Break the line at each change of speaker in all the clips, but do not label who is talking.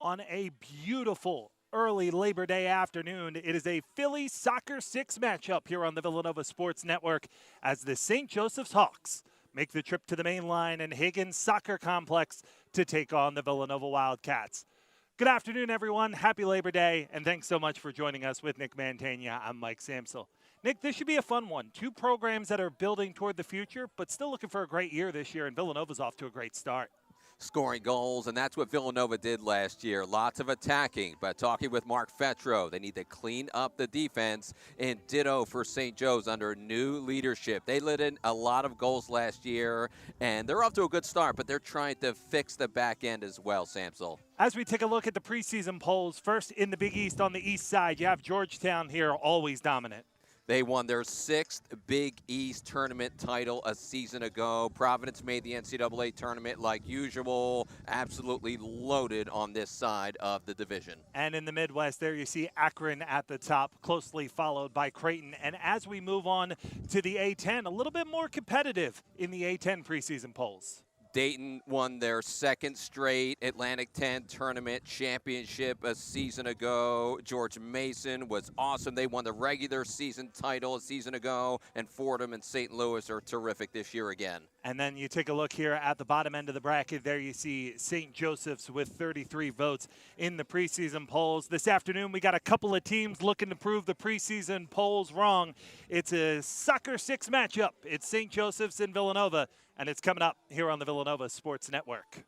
On a beautiful early Labor Day afternoon, it is a Philly Soccer 6 matchup here on the Villanova Sports Network as the St. Joseph's Hawks make the trip to the main line and Higgins Soccer Complex to take on the Villanova Wildcats. Good afternoon, everyone. Happy Labor Day, and thanks so much for joining us with Nick Mantegna. I'm Mike Samsel. Nick, this should be a fun one. Two programs that are building toward the future, but still looking for a great year this year, and Villanova's off to a great start.
Scoring goals, and that's what Villanova did last year. Lots of attacking, but talking with Mark Fetro, they need to clean up the defense, and ditto for St. Joe's under new leadership. They let in a lot of goals last year, and they're off to a good start, but they're trying to fix the back end as well, Samsel.
As we take a look at the preseason polls, first in the Big East on the east side, you have Georgetown here, always dominant.
They won their 6th Big East tournament title a season ago. Providence made the NCAA tournament like usual. Absolutely loaded on this side of the division.
And in the Midwest, there you see Akron at the top, closely followed by Creighton. And as we move on to the A-10, a little bit more competitive in the A-10 preseason polls.
Dayton won their 2nd straight Atlantic 10 tournament championship a season ago. George Mason was awesome. They won the regular season title a season ago. And Fordham and St. Louis are terrific this year again.
And then you take a look here at the bottom end of the bracket. There you see St. Joseph's with 33 votes in the preseason polls. This afternoon, we got a couple of teams looking to prove the preseason polls wrong. It's a Soccer 6 matchup. It's St. Joseph's and Villanova. And it's coming up here on the Villanova Sports Network.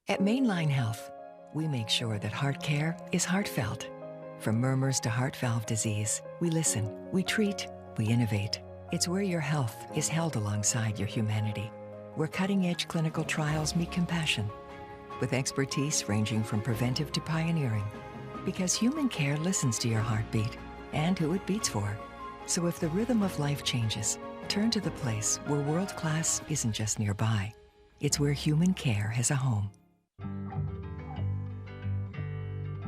At Mainline Health, we make sure that heart care is heartfelt. From murmurs to heart valve disease, we listen, we treat, we innovate. It's where your health is held alongside your humanity, where cutting-edge clinical trials meet compassion, with expertise ranging from preventive to pioneering. Because human care listens to your heartbeat and who it beats for. So if the rhythm of life changes, turn to the place where world-class isn't just nearby. It's where human care has a home.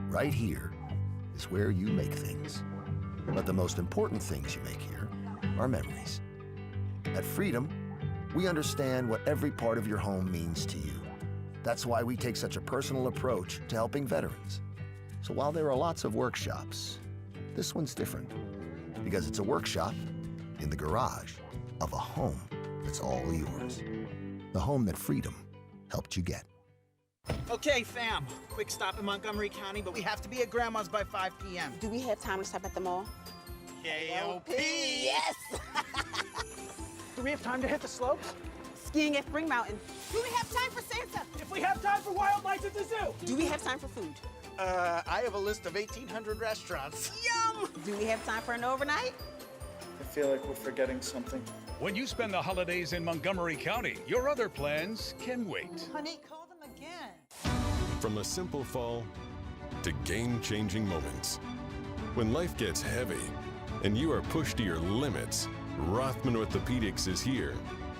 Right here is where you make things. But the most important things you make here are memories. At Freedom, we understand what every part of your home means to you. That's why we take such a personal approach to helping veterans. So while there are lots of workshops, this one's different because it's a workshop in the garage of a home that's all yours. The home that Freedom helped you get.
Okay, fam. Quick stop in Montgomery County, but we have to be at Grandma's by 5 p.m.
Do we have time to stop at the mall?
K.O.P.
Yes!
Do we have time to hit the slopes?
Skiing at Spring Mountain.
Do we have time for Santa? If we have time for wildlife at the zoo.
Do we have time for food?
I have a list of 1,800 restaurants.
Yum! Do we have time for an overnight?
I feel like we're forgetting something.
When you spend the holidays in Montgomery County, your other plans can wait.
Honey, call them again.
From a simple fall to game-changing moments. When life gets heavy and you are pushed to your limits, Rothman Orthopedics is here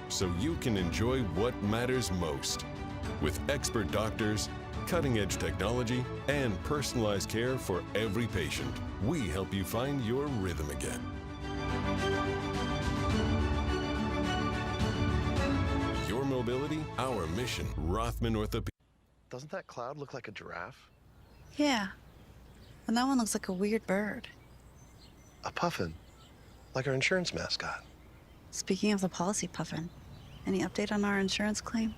so you can enjoy what matters most. With expert doctors, cutting-edge technology, and personalized care for every patient, we help you find your rhythm again. Your mobility, our mission. Rothman Orthopedics.
Doesn't that cloud look like a giraffe?
Yeah. And that one looks like a weird bird.
A puffin, like our insurance mascot.
Speaking of the policy puffin, any update on our insurance claim?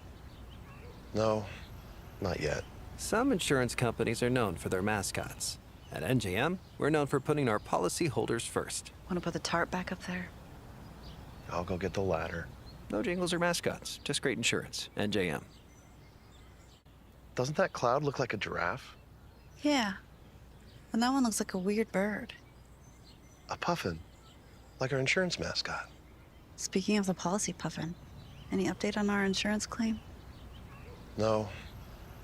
No, not yet.
Some insurance companies are known for their mascots. At NJM, we're known for putting our policyholders first.
Want to put the tarp back up there?
I'll go get the ladder.
No jingles or mascots, just great insurance. NJM.
Doesn't that cloud look like a giraffe?
Yeah. And that one looks like a weird bird.
A puffin, like our insurance mascot.
Speaking of the policy puffin, any update on our insurance claim?
No,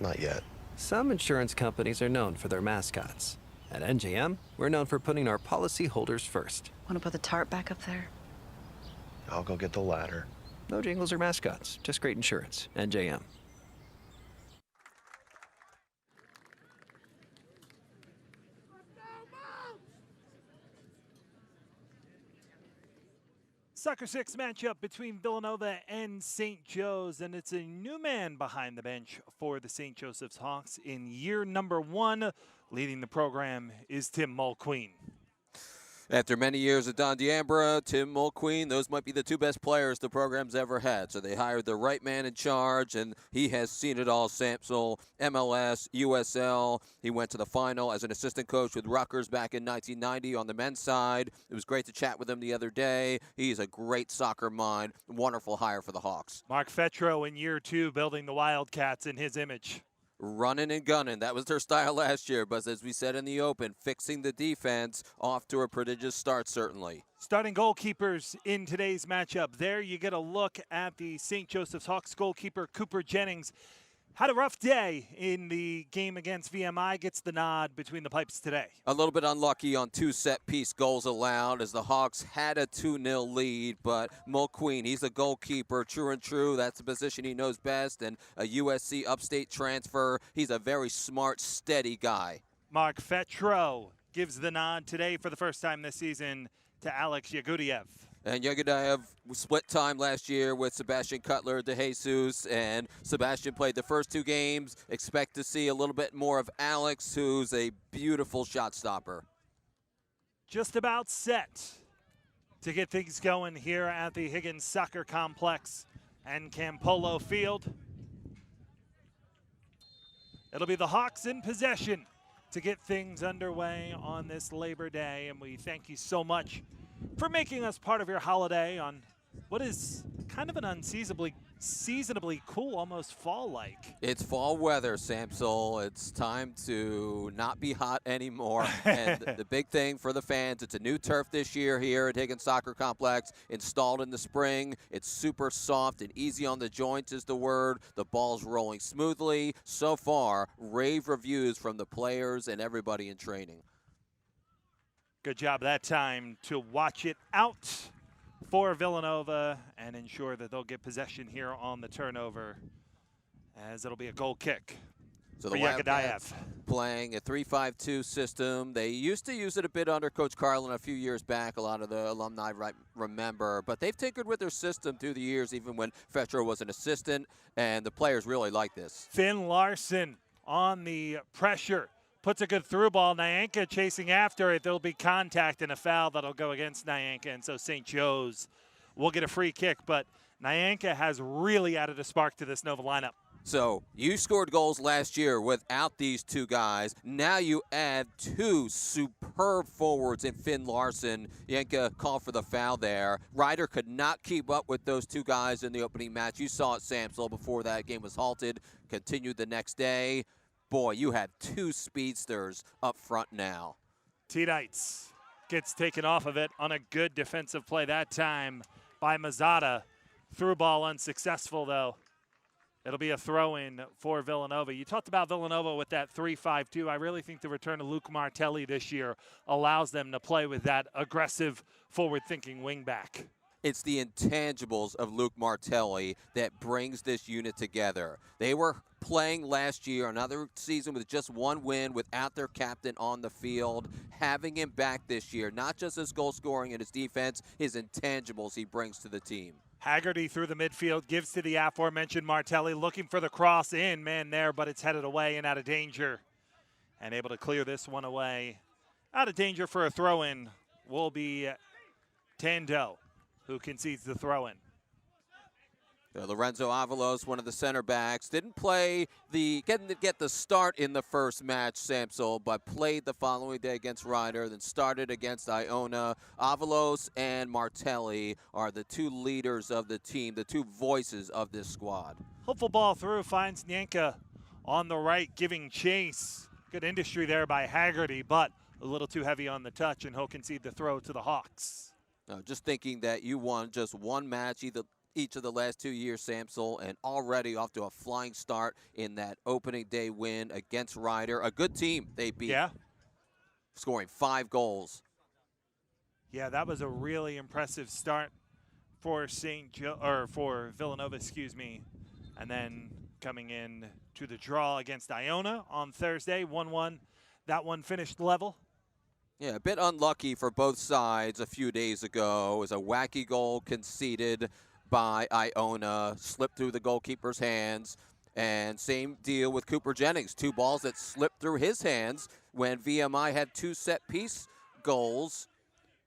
Not yet.
Some insurance companies are known for their mascots. At NJM, we're known for putting our policyholders first.
Want to put the tarp back up there?
I'll go get the ladder.
No jingles or mascots, just great insurance. NJM.
Soccer 6 matchup between Villanova and St. Joe's, and it's a new man behind the bench for the St. Joseph's Hawks in year number 1. Leading the program is Tim Mulqueen.
After many years of Don D'Ambra, Tim Mulqueen, those might be the two best players the program's ever had. So they hired the right man in charge, and he has seen it all. Samsel, MLS, USL. He went to the final as an assistant coach with Rutgers back in 1990 on the men's side. It was great to chat with him the other day. He's a great soccer mind. Wonderful hire for the Hawks.
Mark Fetro in year 2 building the Wildcats in his image.
Running and gunning. That was their style last year, but as we said in the open, fixing the defense, off to a prodigious start, certainly.
Starting goalkeepers in today's matchup. There you get a look at the St. Joseph's Hawks goalkeeper, Cooper Jennings. Had a rough day in the game against VMI, gets the nod between the pipes today.
A little bit unlucky on 2 set-piece goals allowed as the Hawks had a 2-0 lead, but Mulqueen, he's a goalkeeper, true and true. That's the position he knows best, and a USC upstate transfer. He's a very smart, steady guy.
Mark Fetro gives the nod today for the first time this season to Alex Yagudiev.
And Yagudiev split time last year with Sebastian Cutler de Jesus, and Sebastian played the first 2 games. Expect to see a little bit more of Alex, who's a beautiful shot stopper.
Just about set to get things going here at the Higgins Soccer Complex and Campolo Field. It'll be the Hawks in possession to get things underway on this Labor Day, and we thank you so much for making us part of your holiday on what is kind of an unseasonably cool, almost fall-like.
It's fall weather, Samsel. It's time to not be hot anymore. And the big thing for the fans, it's a new turf this year here at Higgins Soccer Complex, installed in the spring. It's super soft and easy on the joints is the word. The ball's rolling smoothly. So far, rave reviews from the players and everybody in training.
Good job that time to watch it out for Villanova and ensure that they'll get possession here on the turnover, as it'll be a goal kick
so
for Yagudiev.
Playing a 3-5-2 system. They used to use it a bit under Coach Carlin a few years back. A lot of the alumni remember. But they've tinkered with their system through the years, even when Fetro was an assistant, and the players really like this.
Finn Larson on the pressure. Puts a good through ball. Nyanka chasing after it. There'll be contact and a foul that'll go against Nyanka, and so St. Joe's will get a free kick. But Nyanka has really added a spark to this Nova lineup.
So you scored goals last year without these 2 guys. Now you add 2 superb forwards in Finn Larson. Yanka called for the foul there. Ryder could not keep up with those 2 guys in the opening match. You saw it, Samsel, before that game was halted. Continued the next day. Boy, you have 2 speedsters up front now.
T-Knights gets taken off of it on a good defensive play that time by Mazzata. Through ball unsuccessful, though. It'll be a throw-in for Villanova. You talked about Villanova with that 3-5-2. I really think the return of Luke Martelli this year allows them to play with that aggressive, forward-thinking wingback.
It's the intangibles of Luke Martelli that brings this unit together. They were playing last year, another season with just 1 win without their captain on the field. Having him back this year, not just his goal scoring and his defense, his intangibles he brings to the team.
Haggerty through the midfield, gives to the aforementioned Martelli, looking for the cross in, man there, but it's headed away and out of danger. And able to clear this one away. Out of danger for a throw-in will be Tando, who concedes the throw-in.
Lorenzo Avalos, one of the center backs, didn't play get the start in the first match, Samsel, but played the following day against Ryder, then started against Iona. Avalos and Martelli are the 2 leaders of the team, the 2 voices of this squad.
Hopeful ball through, finds Nyanka on the right, giving chase. Good industry there by Haggerty, but a little too heavy on the touch, and he'll concede the throw to the Hawks.
Just thinking that you won just 1 match, either each of the last 2 years, Samsel, and already off to a flying start in that opening day win against Ryder. A good team they beat, scoring 5 goals.
Yeah, that was a really impressive start for for Villanova, excuse me. And then coming in to the draw against Iona on Thursday, 1-1. That one finished level.
Yeah, a bit unlucky for both sides a few days ago. It was a wacky goal conceded by Iona, slipped through the goalkeeper's hands. And same deal with Cooper Jennings, 2 balls that slipped through his hands when VMI had 2 set-piece goals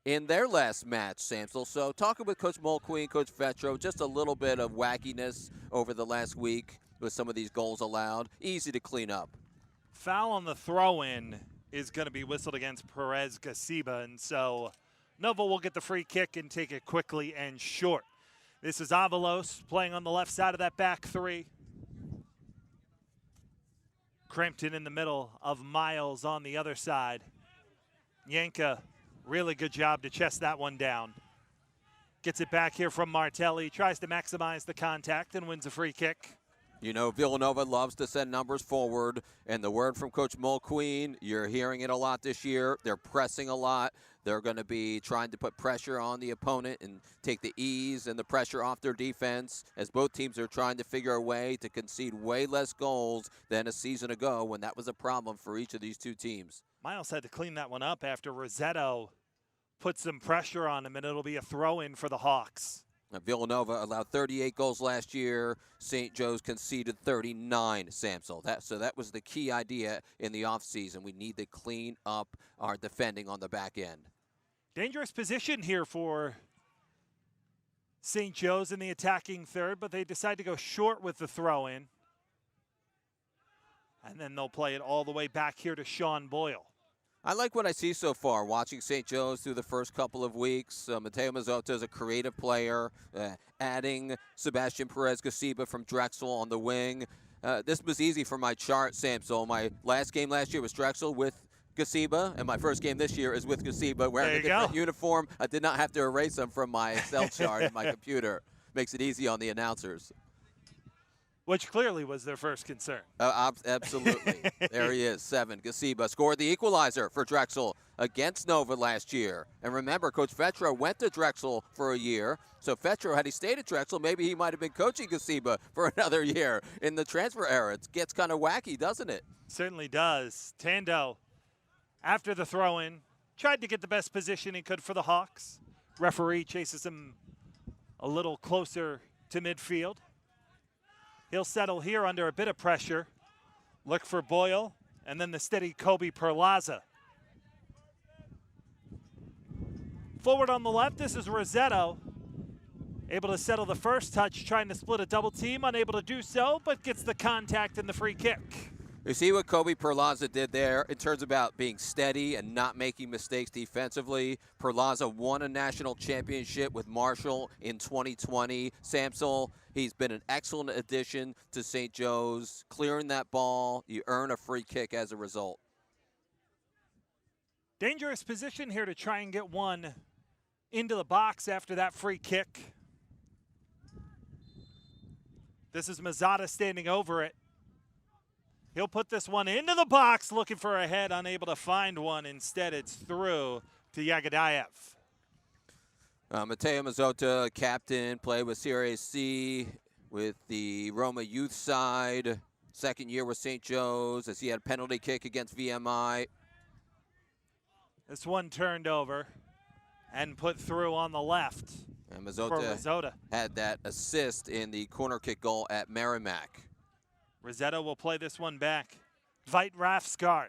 in their last match, Samsel. So talking with Coach Mulqueen, Coach Vetro, just a little bit of wackiness over the last week with some of these goals allowed. Easy to clean up.
Foul on the throw-in is going to be whistled against Perez Gasiba, and so Nova will get the free kick and take it quickly and short. This is Avalos playing on the left side of that back 3. Crampton in the middle of Miles on the other side. Yanka, really good job to chest that one down. Gets it back here from Martelli, tries to maximize the contact and wins a free kick.
You know, Villanova loves to send numbers forward, and the word from Coach Mulqueen, you're hearing it a lot this year. They're pressing a lot. They're going to be trying to put pressure on the opponent and take the ease and the pressure off their defense, as both teams are trying to figure a way to concede way less goals than a season ago when that was a problem for each of these 2 teams.
Miles had to clean that one up after Rossetto put some pressure on him, and it'll be a throw-in for the Hawks.
Now, Villanova allowed 38 goals last year. St. Joe's conceded 39, Samsel. So that was the key idea in the offseason. We need to clean up our defending on the back end.
Dangerous position here for St. Joe's in the attacking third, but they decide to go short with the throw-in. And then they'll play it all the way back here to Sean Boyle.
I like what I see so far, watching St. Joe's through the first couple of weeks. Mateo Mazzotto is a creative player, adding Sebastian Perez-Gasiba from Drexel on the wing. This was easy for my chart, Samsel. My last game last year was Drexel with Gasiba, and my first game this year is with Gasiba, wearing a different uniform. I did not have to erase them from my Excel chart in my computer. Makes it easy on the announcers.
Which clearly was their first concern.
Absolutely. There he is, 7. Gasiba scored the equalizer for Drexel against Nova last year. And remember, Coach Vetro went to Drexel for a year. So Vetro, had he stayed at Drexel, maybe he might have been coaching Gasiba for another year in the transfer era. It gets kind of wacky, doesn't it?
Certainly does. Tando, after the throw-in, tried to get the best position he could for the Hawks. Referee chases him a little closer to midfield. He'll settle here under a bit of pressure. Look for Boyle, and then the steady Kobe Perlaza. Forward on the left, this is Rossetto. Able to settle the first touch, trying to split a double team, unable to do so, but gets the contact and the free kick.
You see what Kobe Perlaza did there in terms about being steady and not making mistakes defensively. Perlaza won a national championship with Marshall in 2020. Samsel, he's been an excellent addition to St. Joe's. Clearing that ball, you earn a free kick as a result.
Dangerous position here to try and get one into the box after that free kick. This is Mazzata standing over it. He'll put this one into the box, looking for a head, unable to find one. Instead, it's through to Yagadayev.
Mateo Mazzota, captain, played with Serie C with the Roma youth side. Second year with St. Joe's as he had a penalty kick against VMI.
This one turned over and put through on the left.
And Mazzota had that assist in the corner kick goal at Merrimack.
Rossetto will play this one back. Veit Rafsgaard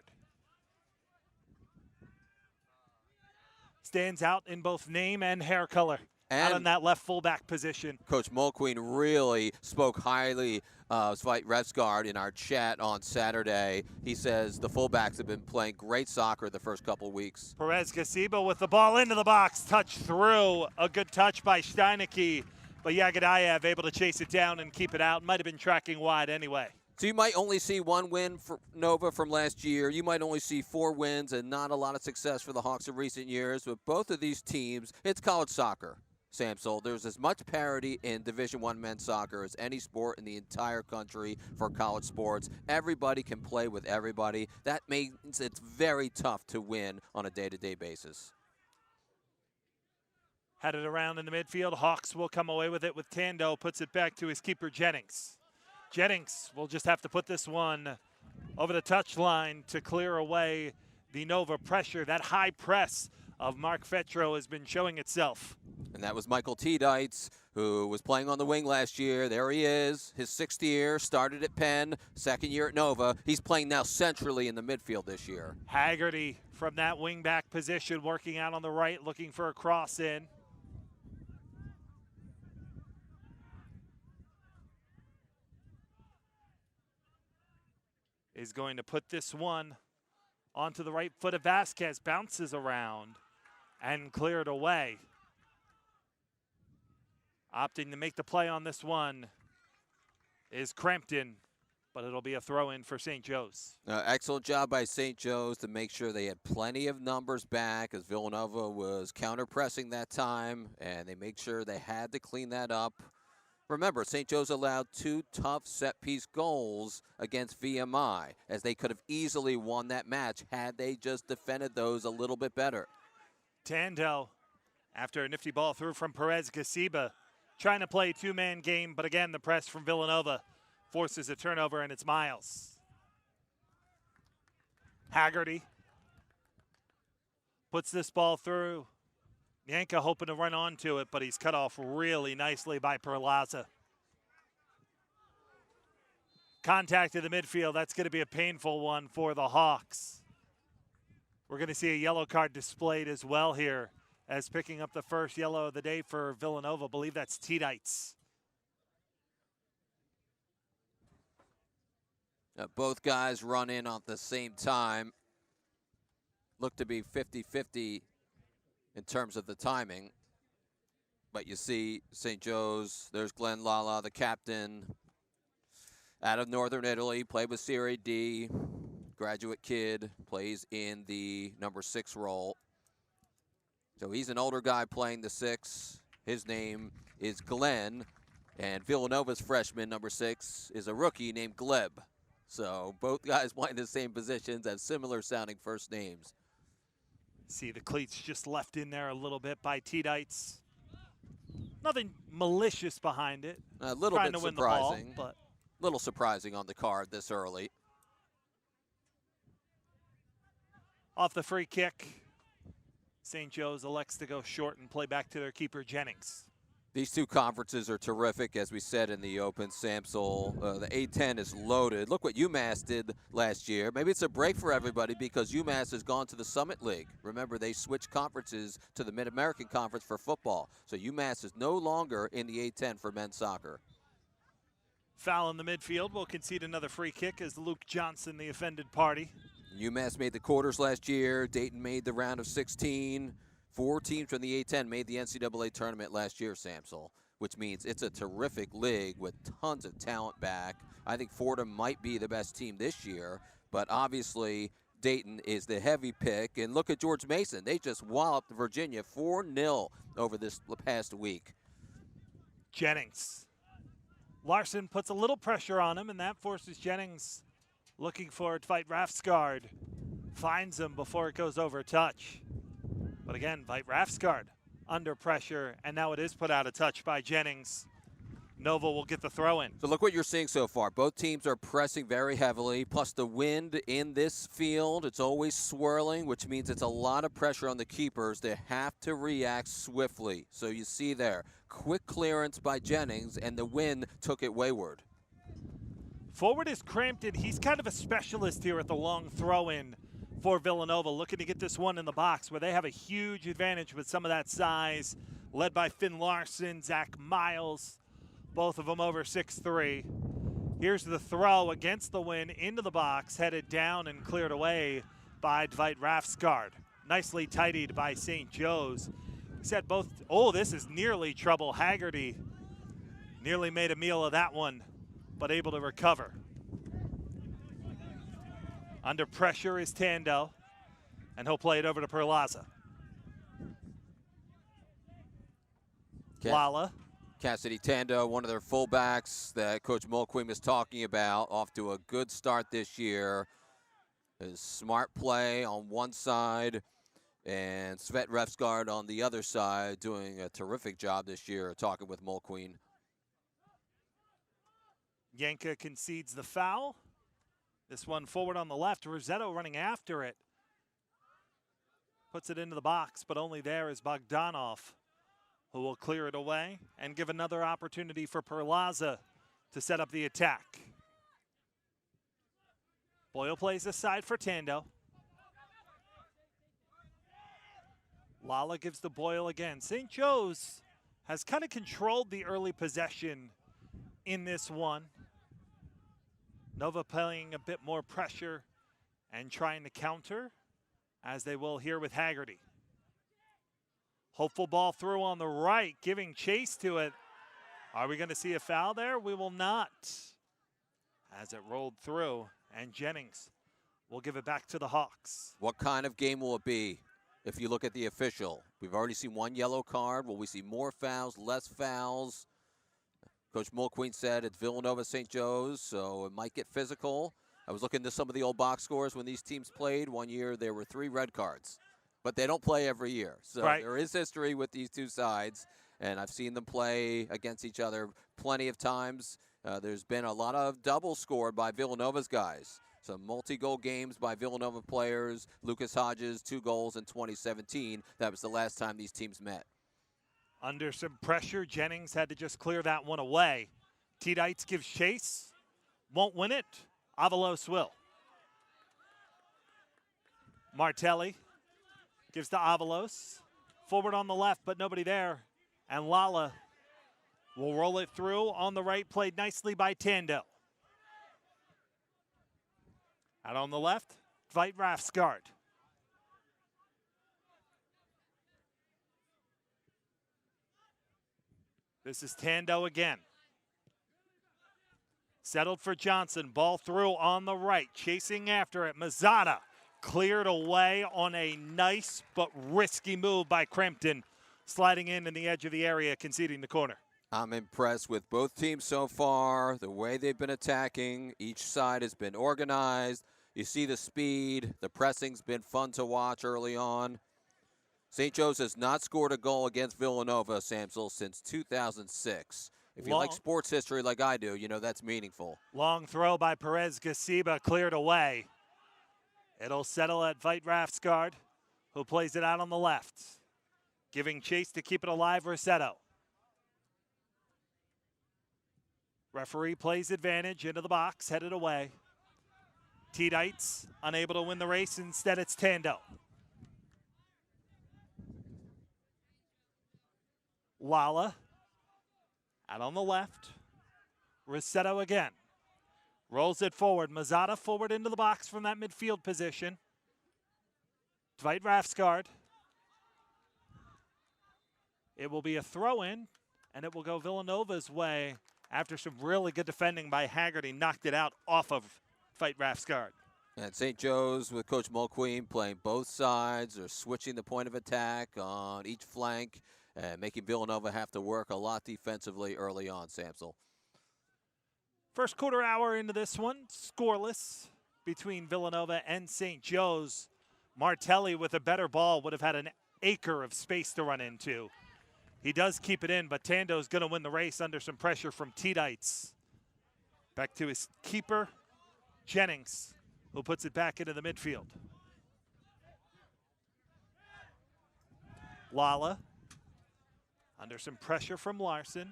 stands out in both name and hair color.
And
out in that left fullback position.
Coach Mulqueen really spoke highly of Veit Rafsgaard in our chat on Saturday. He says the fullbacks have been playing great soccer the first couple weeks.
Perez Gasiba with the ball into the box, touch through. A good touch by Steinecke, but Yagadayev able to chase it down and keep it out. Might have been tracking wide anyway.
So you might only see one win for Nova from last year. You might only see 4 wins and not a lot of success for the Hawks in recent years. But both of these teams, it's college soccer. Samsel. There's as much parity in Division I men's soccer as any sport in the entire country for college sports. Everybody can play with everybody. That means it's very tough to win on a day-to-day basis.
Headed around in the midfield. Hawks will come away with it with Tando. Puts it back to his keeper, Jennings. Jennings will just have to put this one over the touchline to clear away the Nova pressure. That high press of Mark Fetro has been showing itself.
And that was Michael Tedites, who was playing on the wing last year. There he is, his 6th year, started at Penn, 2nd year at Nova. He's playing now centrally in the midfield this year.
Haggerty from that wing back position, working out on the right, looking for a cross in. Is going to put this one onto the right foot of Vasquez, bounces around and cleared away. Opting to make the play on this one is Crampton, but it'll be a throw-in for St. Joe's.
Excellent job by St. Joe's to make sure they had plenty of numbers back as Villanova was counter-pressing that time, and they made sure they had to clean that up. Remember, St. Joe's allowed 2 tough set-piece goals against VMI, as they could have easily won that match had they just defended those a little bit better.
Tando, after a nifty ball through from Perez Gasiba, trying to play a 2-man game, but again, the press from Villanova forces a turnover, and it's Miles. Haggerty puts this ball through. Yanka hoping to run onto it, but he's cut off really nicely by Perlaza. Contact to the midfield. That's going to be a painful one for the Hawks. We're going to see a yellow card displayed as well here, as picking up the first yellow of the day for Villanova. I believe that's Tedites.
Both guys run in at the same time. Look to be 50-50 in terms of the timing. But you see St. Joe's, there's Glenn Lala, the captain, out of Northern Italy, played with Serie D, graduate kid, plays in the number 6 role. So he's an older guy playing the 6. His name is Glenn, and Villanova's freshman, number 6, is a rookie named Gleb. So both guys playing the same positions, have similar sounding first names.
See the cleats just left in there a little bit by Tedites. Nothing malicious behind it.
A little
Trying
bit
to win
surprising.
the ball, but
little surprising on the card this early.
off the free kick, St. Joe's elects to go short and play back to their keeper, Jennings.
These two conferences are terrific, as we said in the open, Samsel. The A-10 is loaded. Look what UMass did last year. Maybe it's a break for everybody because UMass has gone to the Summit League. Remember, they switched conferences to the Mid-American Conference for football. So UMass is no longer in the A-10 for men's soccer.
Foul in the midfield will concede another free kick as Luke Johnson, the offended party.
UMass made the quarters last year. Dayton made the round of 16. 4 teams from the A-10 made the NCAA tournament last year, Samsel, which means it's a terrific league with tons of talent back. I think Fordham might be the best team this year, but obviously Dayton is the heavy pick. And look at George Mason. They just walloped Virginia 4-0 over this past week.
Jennings. Larson puts a little pressure on him, and that forces Jennings looking for it to fight Rafsgaard. Finds him before it goes over touch. But again, Veit Rafsgaard under pressure, and now it is put out of touch by Jennings. Nova will get the throw in.
So look what you're seeing so far. Both teams are pressing very heavily, plus the wind in this field, it's always swirling, which means it's a lot of pressure on the keepers. They have to react swiftly. So you see there, quick clearance by Jennings, and the wind took it wayward.
Forward is Crampton. He's kind of a specialist here at the long throw-in for Villanova, looking to get this one in the box where they have a huge advantage with some of that size, led by Finn Larson, Zach Miles, both of them over 6'3". Here's the throw against the wind into the box, headed down and cleared away by Dwight Rafsgaard. Nicely tidied by St. Joe's. He said both, oh, this is nearly trouble. Haggerty nearly made a meal of that one, but able to recover. Under pressure is Tando, and he'll play it over to Perlaza. Lala.
Cassidy Tando, one of their fullbacks that Coach Mulqueen was talking about, off to a good start this year. His smart play on one side and Svet Refsgaard on the other side, doing a terrific job this year talking with Mulqueen.
Yanka concedes the foul. This one forward on the left. Rossetto running after it. Puts it into the box, but only there is Bogdanov, who will clear it away and give another opportunity for Perlaza to set up the attack. Boyle plays aside for Tando. Lala gives to Boyle again. St. Joe's has kind of controlled the early possession in this one. Nova playing a bit more pressure and trying to counter, as they will here with Haggerty. Hopeful ball through on the right, giving chase to it. Are we going to see a foul there? We will not, as it rolled through, and Jennings will give it back to the Hawks.
What kind of game will it be if you look at the official? We've already seen one yellow card. Will we see more fouls, less fouls? Coach Mulqueen said it's Villanova St. Joe's, so it might get physical. I was looking at some of the old box scores when these teams played. One year there were 3 red cards, but they don't play every year. So there is history with these two sides, and I've seen them play against each other plenty of times. There's been a lot of doubles scored by Villanova's guys. Some multi-goal games by Villanova players. Lucas Hodges, 2 goals in 2017. That was the last time these teams met.
Under some pressure, Jennings had to just clear that one away. T-Dites gives chase. Won't win it. Avalos will. Martelli gives to Avalos. Forward on the left, but nobody there. And Lala will roll it through on the right, played nicely by Tando. Out on the left, Veit Rafsgaard. This is Tando again. Settled for Johnson. Ball through on the right. Chasing after it. Mazzata cleared away on a nice but risky move by Crampton. Sliding in the edge of the area, conceding the corner.
I'm impressed with both teams so far, the way they've been attacking. Each side has been organized. You see the speed. The pressing's been fun to watch early on. St. Joe's has not scored a goal against Villanova, Samsel, since 2006. If you like sports history like I do, you know that's meaningful.
Long throw by Perez Gasiba, cleared away. It'll settle at Veit Rafsgaard, who plays it out on the left. Giving chase to keep it alive, Rossetto. Referee plays advantage into the box, headed away. T-Dites unable to win the race, instead it's Tando. Lala out on the left. Rossetto again. Rolls it forward. Mazzata forward into the box from that midfield position. Veit Rafsgaard. It will be a throw-in, and it will go Villanova's way after some really good defending by Haggerty. Knocked it out off of Veit Rafsgaard.
And St. Joe's with Coach Mulqueen playing both sides. They're switching the point of attack on each flank and making Villanova have to work a lot defensively early on, Samsel.
First quarter hour into this one, scoreless between Villanova and St. Joe's. Martelli with a better ball would have had an acre of space to run into. He does keep it in, but Tando's going to win the race under some pressure from T-Dites. Back to his keeper, Jennings, who puts it back into the midfield. Lala under some pressure from Larson.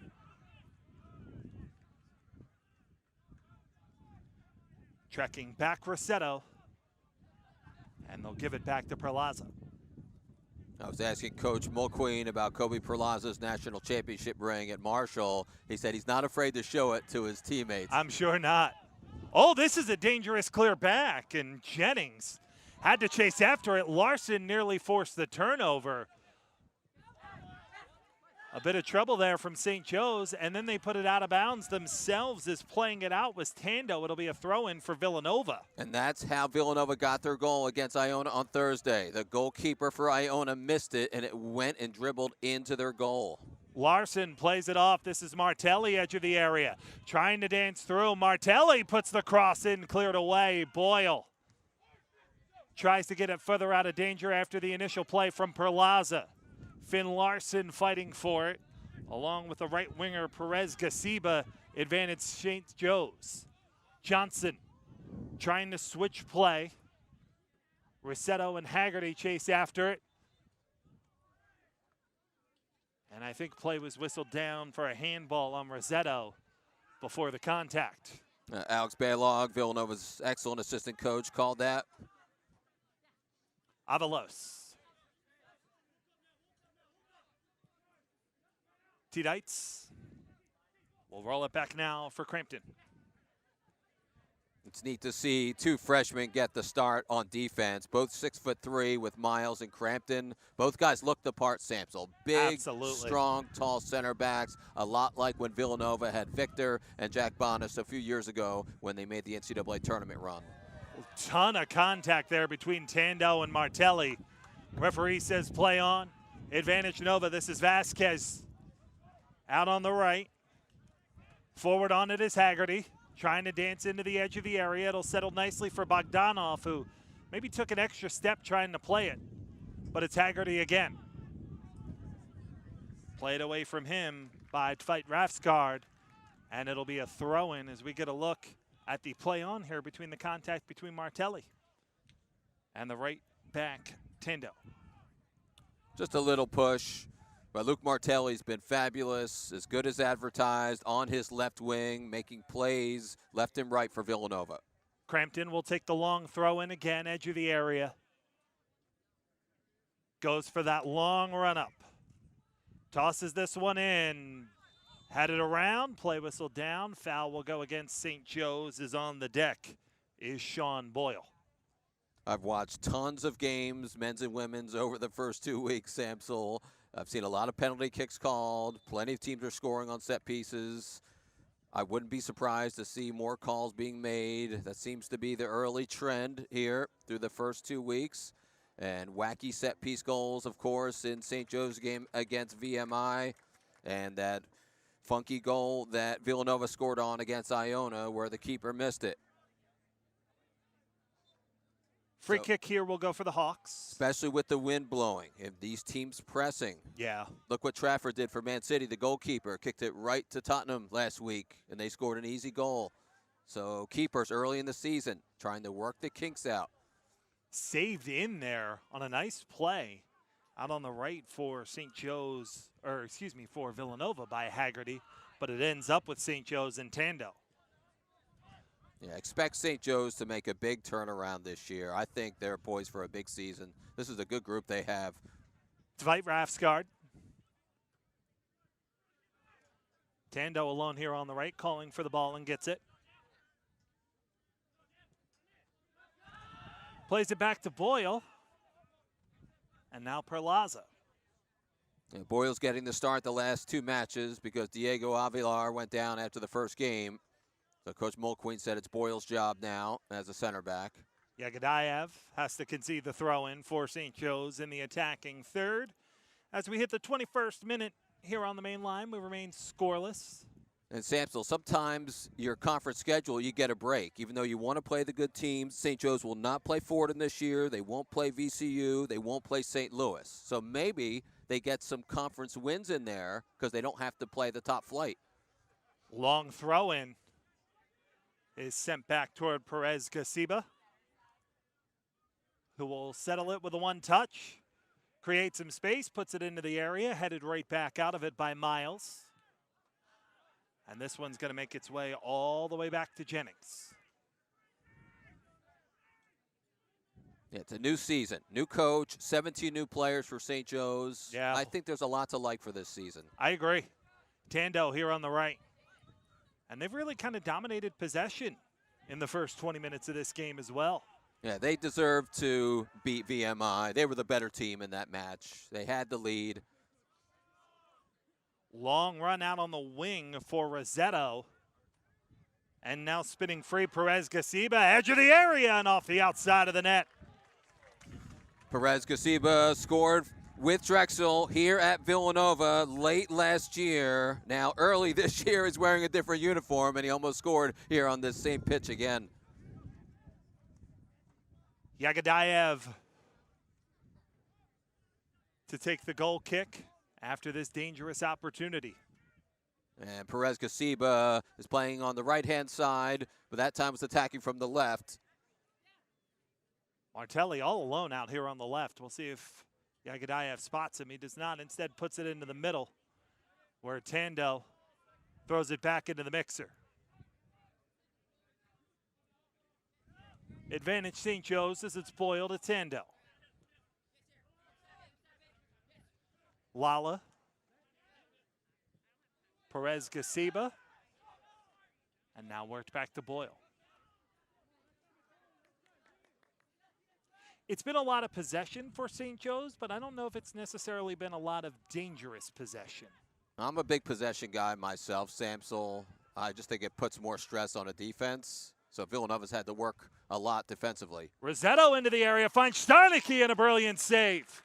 Trekking back Rossetto, and they'll give it back to Perlaza.
I was asking Coach Mulqueen about Kobe Perlaza's national championship ring at Marshall. He said he's not afraid to show it to his teammates.
I'm sure not. Oh, this is a dangerous clear back, and Jennings had to chase after it. Larson nearly forced the turnover. A bit of trouble there from St. Joe's, and then they put it out of bounds themselves as playing it out was Tando. It'll be a throw-in for Villanova.
And that's how Villanova got their goal against Iona on Thursday. The goalkeeper for Iona missed it, and it went and dribbled into their goal.
Larson plays it off. This is Martelli, edge of the area. Trying to dance through. Martelli puts the cross in, cleared away. Boyle tries to get it further out of danger after the initial play from Perlaza. Finn Larson fighting for it, along with the right winger Perez Gasiba. Advantage St. Joe's. Johnson trying to switch play. Rossetto and Haggerty chase after it. And I think play was whistled down for a handball on Rossetto before the contact.
Alex Baylog, Villanova's excellent assistant coach, called that.
Avalos. T-Dites will roll it back now for Crampton.
It's neat to see two freshmen get the start on defense, both 6'3" with Miles and Crampton. Both guys look the part, Samsel. Big,
Absolutely.
strong, tall center backs, a lot like when Villanova had Victor and Jack Bonas a few years ago when they made the NCAA tournament run.
Ton of contact there between Tando and Martelli. Referee says play on. Advantage Nova. This is Vasquez out on the right. Forward on it is Haggerty. Trying to dance into the edge of the area. It'll settle nicely for Bogdanov, who maybe took an extra step trying to play it. But it's Haggerty again. Played away from him by Tveit Rafsgaard. And it'll be a throw-in as we get a look at the play on here between the contact between Martelli and the right back, Tando.
Just a little push. But Luke Martelli's been fabulous, as good as advertised, on his left wing, making plays left and right for Villanova.
Crampton will take the long throw in again, edge of the area. Goes for that long run up. Tosses this one in. Had it around, play whistle down. Foul will go against St. Joe's. Is on the deck is Sean Boyle.
I've watched tons of games, men's and women's, over the first 2 weeks, Samsel. I've seen a lot of penalty kicks called. Plenty of teams are scoring on set pieces. I wouldn't be surprised to see more calls being made. That seems to be the early trend here through the first 2 weeks. And wacky set piece goals, of course, in St. Joe's game against VMI. And that funky goal that Villanova scored on against Iona where the keeper missed it.
Free kick here will go for the Hawks.
Especially with the wind blowing. If these teams pressing.
Yeah.
Look what Trafford did for Man City, the goalkeeper. Kicked it right to Tottenham last week, and they scored an easy goal. So keepers early in the season trying to work the kinks out.
Saved in there on a nice play out on the right for St. Joe's, or excuse me, for Villanova by Haggerty, but it ends up with St. Joe's and Tando.
Yeah, expect St. Joe's to make a big turnaround this year. I think they're poised for a big season. This is a good group they have.
Tveit Rafsgaard. Tando alone here on the right, calling for the ball and gets it. Plays it back to Boyle. And now Perlaza.
Yeah, Boyle's getting the start the last 2 matches because Diego Avilar went down after the first game. So Coach Mulqueen said it's Boyle's job now as a center back.
Yagadayev has to concede the throw-in for St. Joe's in the attacking third. As we hit the 21st minute here on the main line, we remain scoreless.
And Samsel, sometimes your conference schedule, you get a break. Even though you want to play the good teams, St. Joe's will not play Fordham this year. They won't play VCU. They won't play St. Louis. So maybe they get some conference wins in there because they don't have to play the top flight.
Long throw-in is sent back toward Perez Gasiba, who will settle it with a one-touch, create some space, puts it into the area, headed right back out of it by Miles. And this one's going to make its way all the way back to Jennings.
Yeah, it's a new season, new coach, 17 new players for St. Joe's.
Yeah.
I think there's a lot to like for this season.
I agree. Tando here on the right. And they've really kind of dominated possession in the first 20 minutes of this game as well.
Yeah, they deserve to beat VMI. They were the better team in that match. They had the lead.
Long run out on the wing for Rossetto. And now spinning free, Perez Gasiba, edge of the area and off the outside of the net.
Perez Gasiba scored with Drexel here at Villanova late last year. Now early this year is wearing a different uniform, and he almost scored here on this same pitch again.
Yagadayev to take the goal kick after this dangerous opportunity.
And Perez Gasiba is playing on the right-hand side, but that time was attacking from the left.
Martelli all alone out here on the left. We'll see if Yagadayev spots him. He does not. Instead puts it into the middle where Tando throws it back into the mixer. Advantage St. Joe's as it's Boyle to Tando. Lala. Perez Gasiba. And now worked back to Boyle. It's been a lot of possession for St. Joe's, but I don't know if it's necessarily been a lot of dangerous possession.
I'm a big possession guy myself, Samsel. I just think it puts more stress on a defense. So Villanova's had to work a lot defensively.
Rosetto into the area, finds Steinecke and a brilliant save.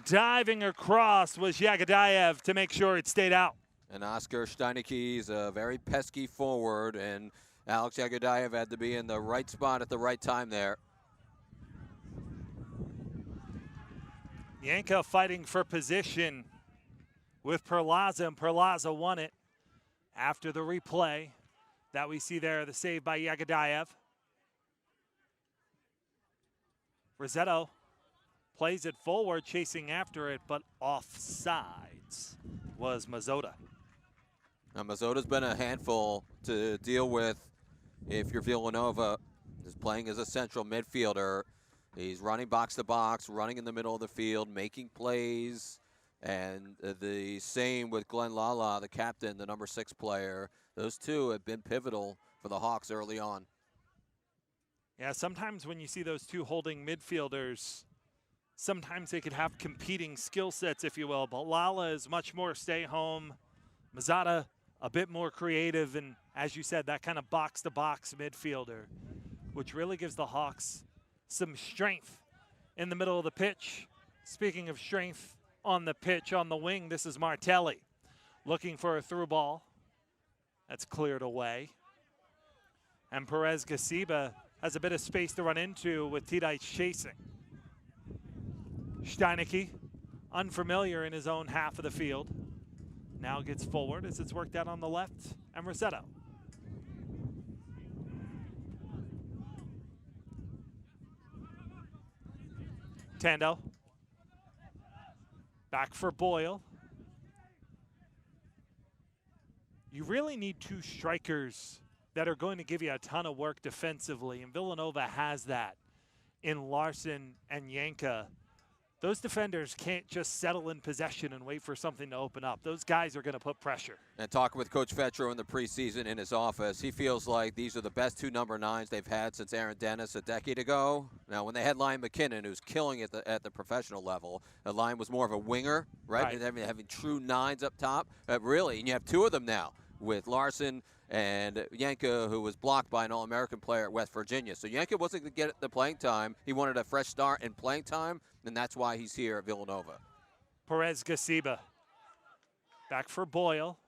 Diving across was Yagadayev to make sure it stayed out.
And Oscar Steinecke is a very pesky forward, and Alex Yagadayev had to be in the right spot at the right time there.
Yanka fighting for position with Perlaza, and Perlaza won it after the replay that we see there, the save by Yagadayev. Rosetto plays it forward, chasing after it, but offsides was Mazzotta.
Now Mazzotta's been a handful to deal with if you're Villanova. Is playing as a central midfielder. He's running box to box, running in the middle of the field, making plays. And the same with Glenn Lala, the captain, the number 6 player. Those two have been pivotal for the Hawks early on.
Yeah, sometimes when you see those two holding midfielders, sometimes they could have competing skill sets, if you will. But Lala is much more stay home. Mazzotta a bit more creative, and as you said, that kind of box-to-box midfielder, which really gives the Hawks some strength in the middle of the pitch. Speaking of strength on the pitch, on the wing, this is Martelli looking for a through ball. That's cleared away. And Perez Gasiba has a bit of space to run into with Tidich chasing. Steinecke, unfamiliar in his own half of the field, now gets forward as it's worked out on the left, and Rosetto. Tando. Back for Boyle. You really need two strikers that are going to give you a ton of work defensively, and Villanova has that in Larson and Yanka. Those defenders can't just settle in possession and wait for something to open up. Those guys are going to put pressure.
And talking with Coach Fetro in the preseason in his office, he feels like these are the best 2 number 9s they've had since Aaron Dennis a decade ago. Now, when they had Lion McKinnon, who's killing it at the professional level, the Lion was more of a winger, right? Having true 9s up top. Really, and you have 2 of them now with Larson and Yanka, who was blocked by an All-American player at West Virginia. So Yanka wasn't going to get the playing time. He wanted a fresh start in playing time, and that's why he's here at Villanova.
Perez Gasiba back for Boyle,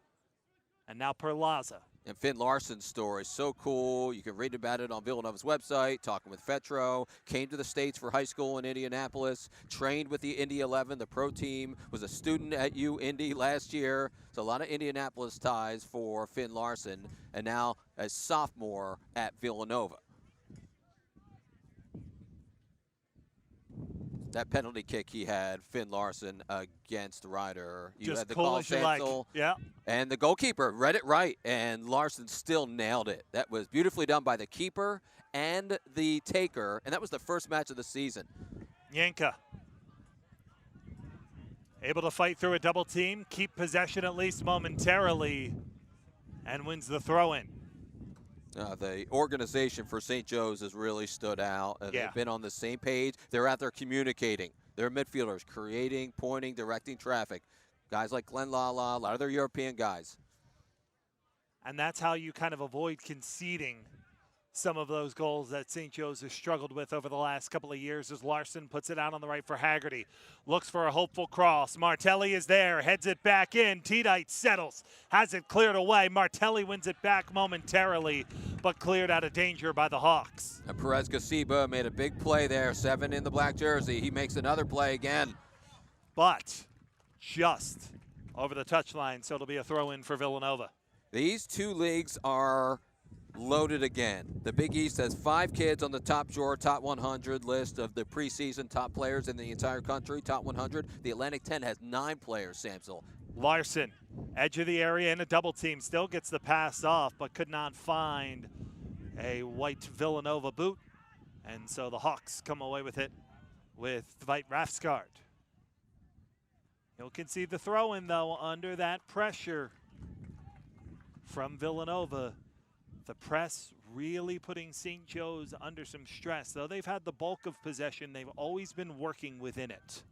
and now Perlaza.
And Finn Larson's story is so cool. You can read about it on Villanova's website, talking with Fetro. Came to the States for high school in Indianapolis, trained with the Indy 11, the pro team, was a student at Indy last year. So a lot of Indianapolis ties for Finn Larson, and now a sophomore at Villanova. That penalty kick he had, Finn Larson, against Ryder. You
Just
had the
cool
call,
as you like. Yeah.
And the goalkeeper read it right, and Larson still nailed it. That was beautifully done by the keeper and the taker, and that was the first match of the season.
Yanka able to fight through a double team, keep possession at least momentarily, and wins the throw-in.
The organization for St. Joe's has really stood out. They've been on the same page. They're out there communicating. They're midfielders, creating, pointing, directing traffic. Guys like Glenn Lala, a lot of their European guys.
And that's how you kind of avoid conceding some of those goals that St. Joe's has struggled with over the last couple of years as Larson puts it out on the right for Haggerty. Looks for a hopeful cross. Martelli is there, heads it back in. Tidite settles, has it cleared away. Martelli wins it back momentarily, but cleared out of danger by the Hawks.
And Perez Gasiba made a big play there, 7 in the black jersey. He makes another play again.
But just over the touchline, so it'll be a throw-in for Villanova.
These two leagues are loaded again. The Big East has 5 kids on the top drawer, top 100 list of the preseason top players in the entire country, top 100. The Atlantic 10 has 9 players, Samsel.
Larson, edge of the area in a double team, still gets the pass off, but could not find a white Villanova boot. And so the Hawks come away with it with Dwight Rafsgaard. He'll concede the throw-in, though, under that pressure from Villanova. The press really putting St. Joe's under some stress. Though they've had the bulk of possession, they've always been working within it.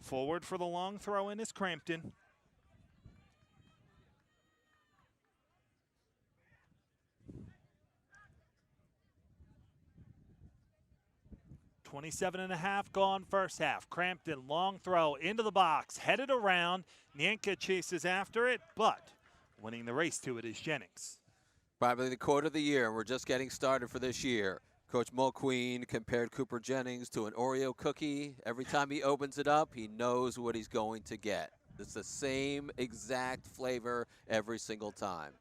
Forward for the long throw-in is Crampton. .27.5 gone first half. Crampton, long throw into the box, headed around. Nienke chases after it, but winning the race to it is Jennings.
Probably the quote of the year, and we're just getting started for this year. Coach Mulqueen compared Cooper Jennings to an Oreo cookie. Every time he opens it up, he knows what he's going to get. It's the same exact flavor every single time.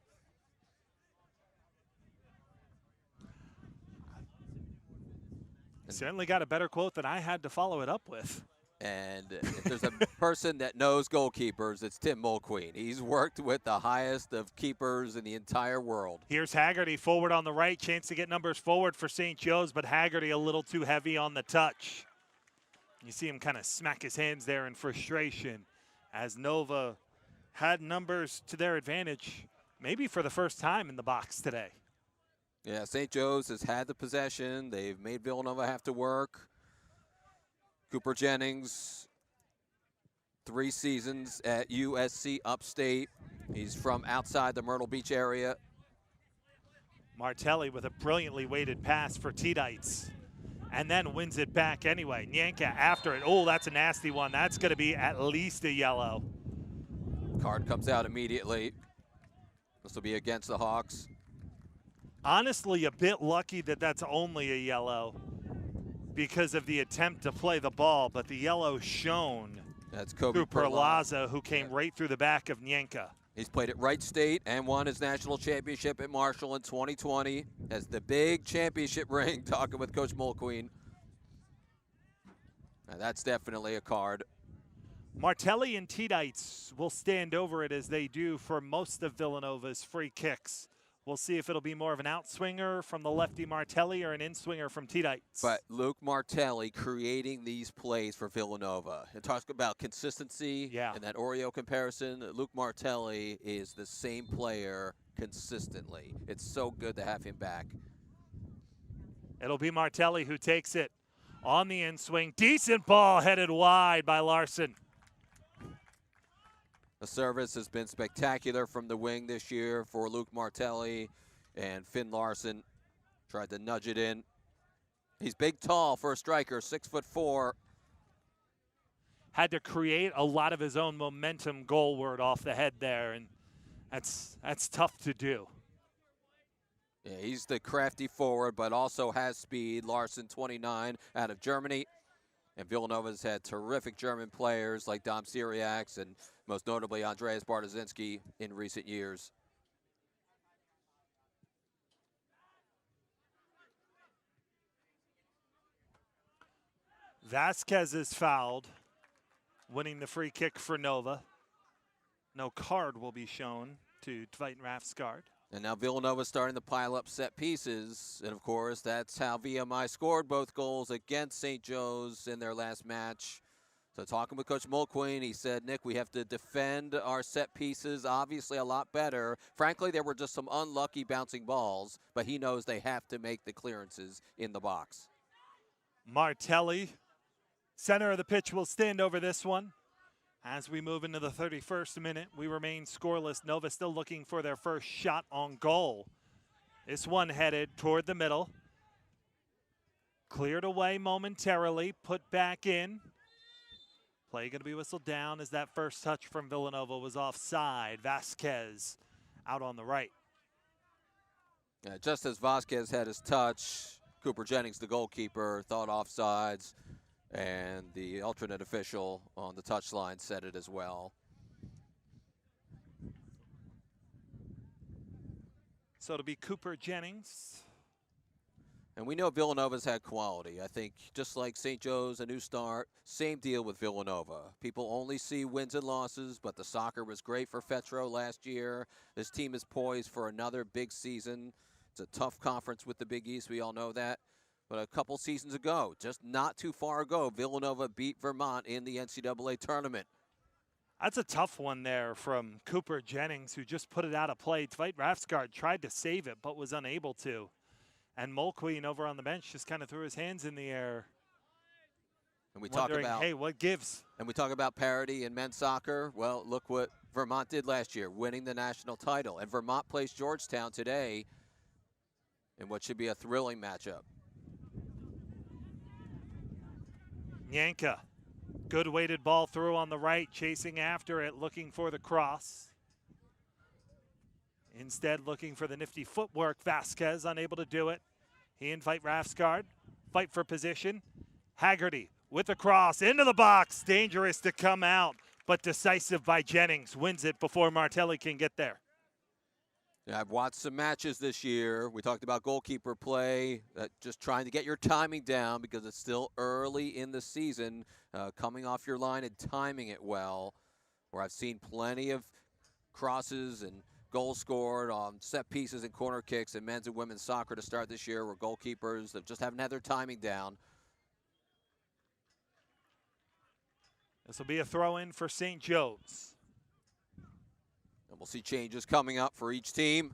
Certainly got a better quote than I had to follow it up with.
And if there's a person that knows goalkeepers, it's Tim Mulqueen. He's worked with the highest of keepers in the entire world.
Here's Haggerty forward on the right. Chance to get numbers forward for St. Joe's, but Haggerty a little too heavy on the touch. You see him kind of smack his hands there in frustration as Nova had numbers to their advantage, maybe for the first time in the box today.
Yeah, St. Joe's has had the possession. They've made Villanova have to work. Cooper Jennings, 3 seasons at USC Upstate. He's from outside the Myrtle Beach area.
Martelli with a brilliantly weighted pass for Tidites, and then wins it back anyway. Nienke after it. Oh, that's a nasty one. That's going to be at least a yellow.
Card comes out immediately. This will be against the Hawks.
Honestly, a bit lucky that that's only a yellow because of the attempt to play the ball, but the yellow shown.
That's Kobe
Cooper Laza, who came right through the back of Nienke.
He's played at Wright State and won his national championship at Marshall in 2020. Has the big championship ring, talking with Coach Mulqueen. And that's definitely a card.
Martelli and Tidites will stand over it as they do for most of Villanova's free kicks. We'll see if it'll be more of an outswinger from the lefty Martelli or an in-swinger from Tidites.
But Luke Martelli creating these plays for Villanova. And talk about consistency and that Oreo comparison. Luke Martelli is the same player consistently. It's so good to have him back.
It'll be Martelli who takes it on the in-swing. Decent ball headed wide by Larson.
The service has been spectacular from the wing this year for Luke Martelli, and Finn Larson tried to nudge it in. He's big, tall for a striker, 6'4".
Had to create a lot of his own momentum goalward off the head there, and that's tough to do.
Yeah, he's the crafty forward, but also has speed. Larson, 29, out of Germany. And Villanova's had terrific German players like Dom Syriacs and most notably Andreas Bartoszinski in recent years.
Vasquez is fouled, winning the free kick for Nova. No card will be shown to Dwight Rafsgaard.
And now Villanova's starting to pile up set pieces. And, of course, that's how VMI scored both goals against St. Joe's in their last match. So talking with Coach Mulqueen, he said, Nick, we have to defend our set pieces obviously a lot better. Frankly, there were just some unlucky bouncing balls, but he knows they have to make the clearances in the box.
Martelli, center of the pitch, will stand over this one. As we move into the 31st minute, we remain scoreless. Nova still looking for their first shot on goal. This one headed toward the middle. Cleared away momentarily, put back in. Play going to be whistled down as that first touch from Villanova was offside. Vasquez out on the right.
Yeah, just as Vasquez had his touch, Cooper Jennings, the goalkeeper, thought offsides, and the alternate official on the touchline said it as well.
So it'll be Cooper Jennings.
And we know Villanova's had quality. I think just like St. Joe's, a new start, same deal with Villanova. People only see wins and losses, but the soccer was great for Fetro last year. This team is poised for another big season. It's a tough conference with the Big East, we all know that. But a couple seasons ago, just not too far ago, Villanova beat Vermont in the NCAA tournament.
That's a tough one there from Cooper Jennings, who just put it out of play. Tveit Rafsgaard tried to save it, but was unable to. And Mulqueen over on the bench just kind of threw his hands in the air.
And we talk about,
hey, what gives?
And we talk about parity in men's soccer. Well, look what Vermont did last year, winning the national title. And Vermont plays Georgetown today in what should be a thrilling matchup.
Yanka, good weighted ball through on the right, chasing after it, looking for the cross. Instead, looking for the nifty footwork. Vasquez unable to do it. He and Tveit Rafsgaard fight for position. Haggerty with the cross into the box. Dangerous to come out, but decisive by Jennings. Wins it before Martelli can get there.
Yeah, I've watched some matches this year. We talked about goalkeeper play, just trying to get your timing down because it's still early in the season, coming off your line and timing it well, where I've seen plenty of crosses and goals scored on set pieces and corner kicks in men's and women's soccer to start this year, where goalkeepers that just haven't had their timing down.
This will be a throw-in for St. Joe's.
And we'll see changes coming up for each team.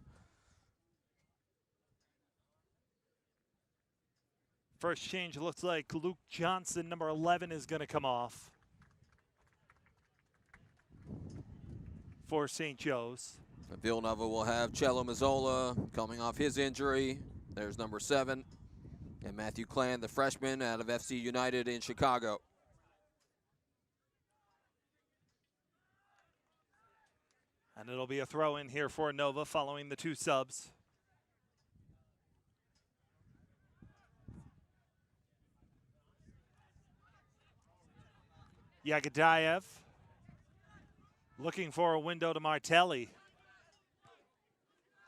First change looks like Luke Johnson, number 11, is going to come off for St. Joe's.
Villanova will have Cello Mazzola coming off his injury. There's number 7. And Matthew Clan, the freshman out of FC United in Chicago.
And it'll be a throw-in here for Nova following the 2 subs. Yagadayev looking for a window to Martelli.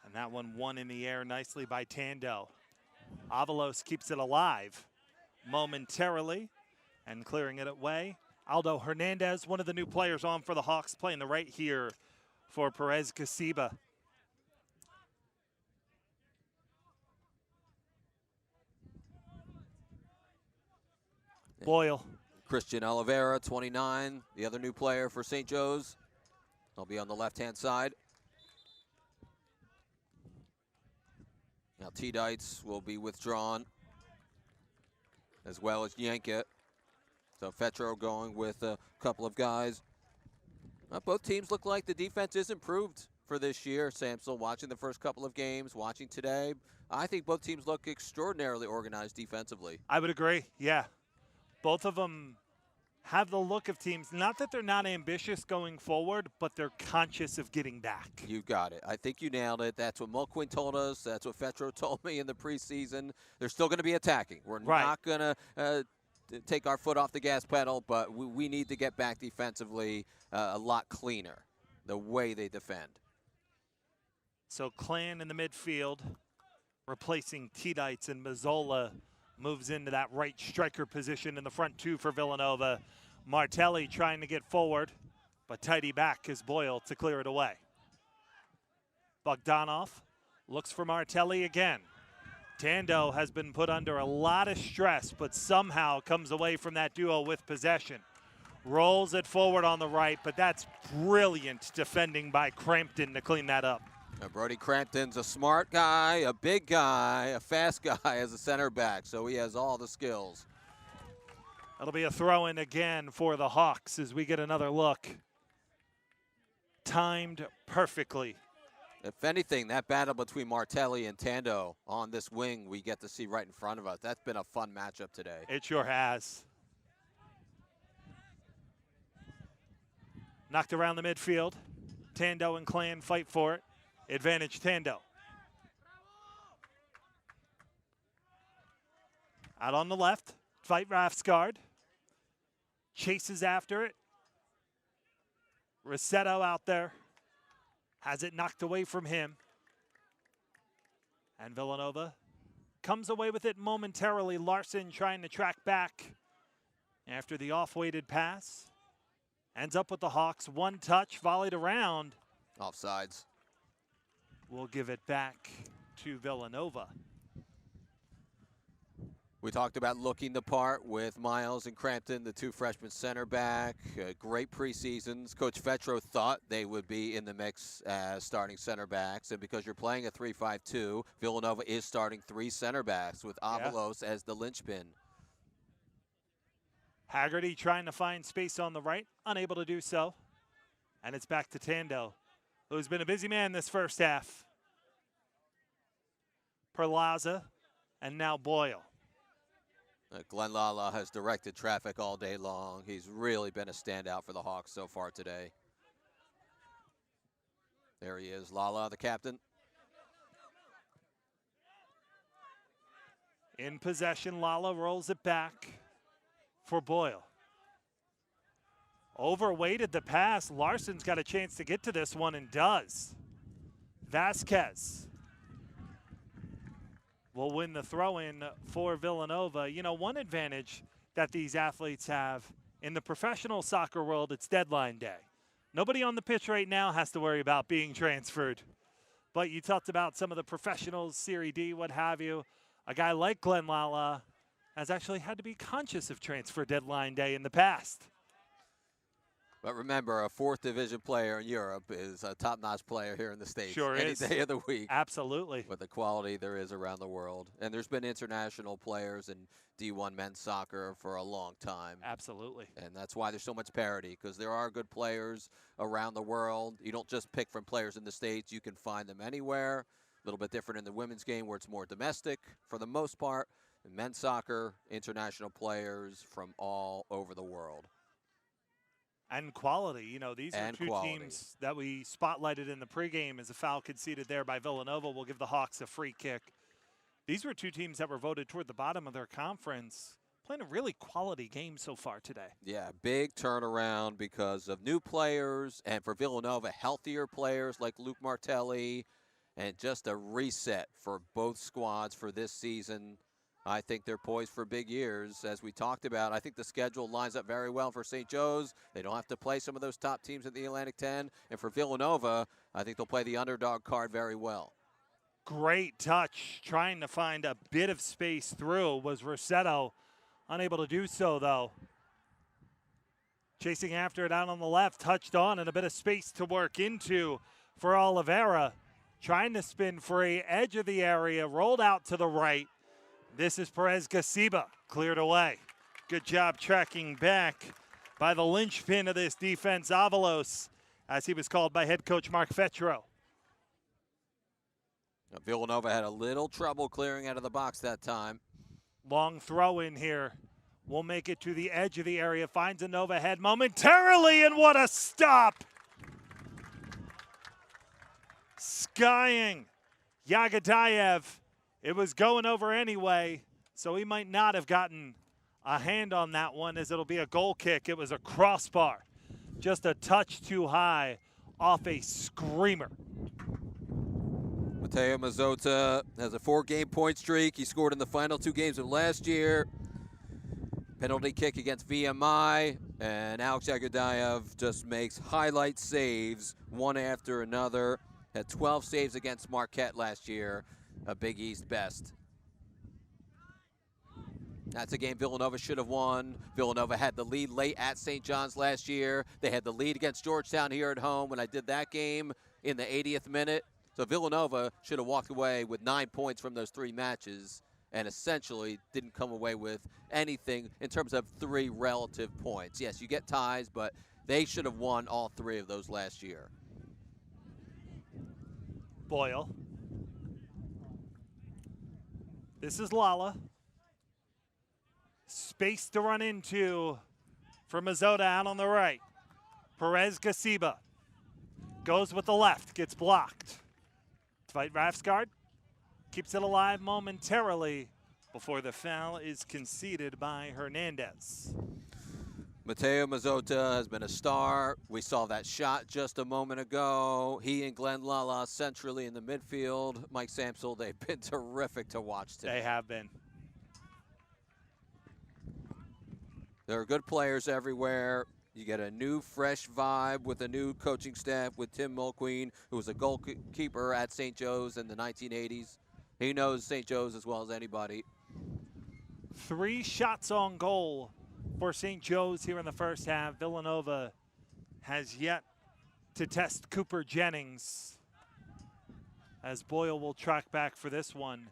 And that one won in the air nicely by Tando. Avalos keeps it alive momentarily and clearing it away. Aldo Hernandez, one of the new players on for the Hawks, playing the right here for Perez Casiba. Boyle.
Christian Oliveira, 29, the other new player for St. Joe's. He'll be on the left-hand side. Now T-Dites will be withdrawn, as well as Yanka. So Fetro going with a couple of guys. Both teams look like the defense is improved for this year. Samsel, watching the first couple of games, watching today, I think both teams look extraordinarily organized defensively.
I would agree, yeah. Both of them have the look of teams, not that they're not ambitious going forward, but they're conscious of getting back.
You got it. I think you nailed it. That's what Mulqueen told us. That's what Fetro told me in the preseason. They're still going to be attacking. We're not going to take our foot off the gas pedal, but we need to get back defensively a lot cleaner, the way they defend.
So Clan in the midfield, replacing T-Dites, and Mazzola moves into that right striker position in the front 2 for Villanova. Martelli trying to get forward, but tidy back is Boyle to clear it away. Bogdanov looks for Martelli again. Tando has been put under a lot of stress, but somehow comes away from that duo with possession. Rolls it forward on the right, but that's brilliant defending by Crampton to clean that up.
Brody Crampton's a smart guy, a big guy, a fast guy as a center back, so he has all the skills.
That'll be a throw-in again for the Hawks as we get another look. Timed perfectly.
If anything, that battle between Martelli and Tando on this wing we get to see right in front of us. That's been a fun matchup today.
It sure has. Knocked around the midfield. Tando and Clan fight for it. Advantage Tando. Out on the left, fight Rafsgard. Chases after it. Rossetto out there. Has it knocked away from him. And Villanova comes away with it momentarily. Larson trying to track back after the off-weighted pass. Ends up with the Hawks. One touch, volleyed around.
Offsides.
We'll give it back to Villanova.
We talked about looking the part with Miles and Crampton, the two freshman center back. Great preseasons. Coach Fetro thought they would be in the mix as starting center backs. And because you're playing a 3-5-2, Villanova is starting 3 center backs with Avalos as the linchpin.
Haggerty trying to find space on the right, unable to do so. And it's back to Tando, who's been a busy man this first half. Perlaza and now Boyle.
Glenn Lala has directed traffic all day long. He's really been a standout for the Hawks so far today. There he is, Lala, the captain.
In possession, Lala rolls it back for Boyle. Overweighted the pass. Larson's got a chance to get to this one and does. Vasquez will win the throw-in for Villanova. You know, one advantage that these athletes have in the professional soccer world, it's deadline day. Nobody on the pitch right now has to worry about being transferred. But you talked about some of the professionals, Serie D, what have you. A guy like Glenn Lala has actually had to be conscious of transfer deadline day in the past.
But remember, a 4th division player in Europe is a top-notch player here in the States.
Sure is.
Any day of the week.
Absolutely.
With the quality there is around the world. And there's been international players in D1 men's soccer for a long time.
Absolutely.
And that's why there's so much parity, because there are good players around the world. You don't just pick from players in the States. You can find them anywhere. A little bit different in the women's game where it's more domestic for the most part. In men's soccer, international players from all over the world.
And quality. You know, these are two teams that we spotlighted in the pregame as a foul conceded there by Villanova will give the Hawks a free kick. These were two teams that were voted toward the bottom of their conference, playing a really quality game so far today.
Yeah, big turnaround because of new players, and for Villanova, healthier players like Luke Martelli, and just a reset for both squads for this season. I think they're poised for big years. As we talked about, I think the schedule lines up very well for St. Joe's. They don't have to play some of those top teams in the Atlantic 10. And for Villanova, I think they'll play the underdog card very well.
Great touch. Trying to find a bit of space through was Rossetto. Unable to do so, though. Chasing after it out on the left. Touched on and a bit of space to work into for Oliveira. Trying to spin free. Edge of the area. Rolled out to the right. This is Perez Gasiba, cleared away. Good job tracking back by the linchpin of this defense, Avalos, as he was called by head coach Mark Fetro.
Now, Villanova had a little trouble clearing out of the box that time.
Long throw in here. Will make it to the edge of the area. Finds a Nova head momentarily, and what a stop! Skying Yagadayev. It was going over anyway, so he might not have gotten a hand on that one as it'll be a goal kick. It was a crossbar. Just a touch too high off a screamer.
Mateo Mazzota has a 4-game point streak. He scored in the final 2 games of last year. Penalty kick against VMI, and Alex Yagadayev just makes highlight saves one after another. Had 12 saves against Marquette last year. A Big East best. That's a game Villanova should have won. Villanova had the lead late at St. John's last year. They had the lead against Georgetown here at home when I did that game in the 80th minute. So Villanova should have walked away with 9 points from those 3 matches, and essentially didn't come away with anything in terms of 3 relative points. Yes, you get ties, but they should have won all 3 of those last year.
Boyle. This is Lala. Space to run into for Mazzotta out on the right. Perez Gasiba goes with the left, gets blocked. Fight Rafsgard, keeps it alive momentarily before the foul is conceded by Hernandez.
Mateo Mazzotta has been a star. We saw that shot just a moment ago. He and Glenn Lala centrally in the midfield. Mike Samsel, they've been terrific to watch today.
They have been.
There are good players everywhere. You get a new, fresh vibe with a new coaching staff with Tim Mulqueen, who was a goalkeeper at St. Joe's in the 1980s. He knows St. Joe's as well as anybody.
3 shots on goal for St. Joe's here in the first half. Villanova has yet to test Cooper Jennings, as Boyle will track back for this one.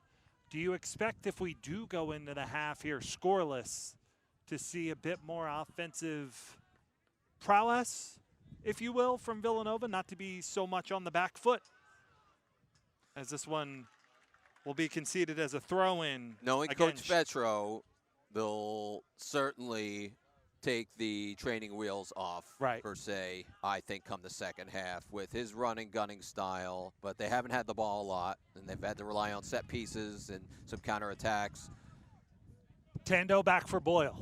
Do you expect, if we do go into the half here scoreless, to see a bit more offensive prowess, if you will, from Villanova, not to be so much on the back foot, as this one will be conceded as a throw-in?
Knowing Coach Vetro, they'll certainly take the training wheels off, per se, I think, come the second half with his running, gunning style. But they haven't had the ball a lot, and they've had to rely on set pieces and some counterattacks.
Tando back for Boyle.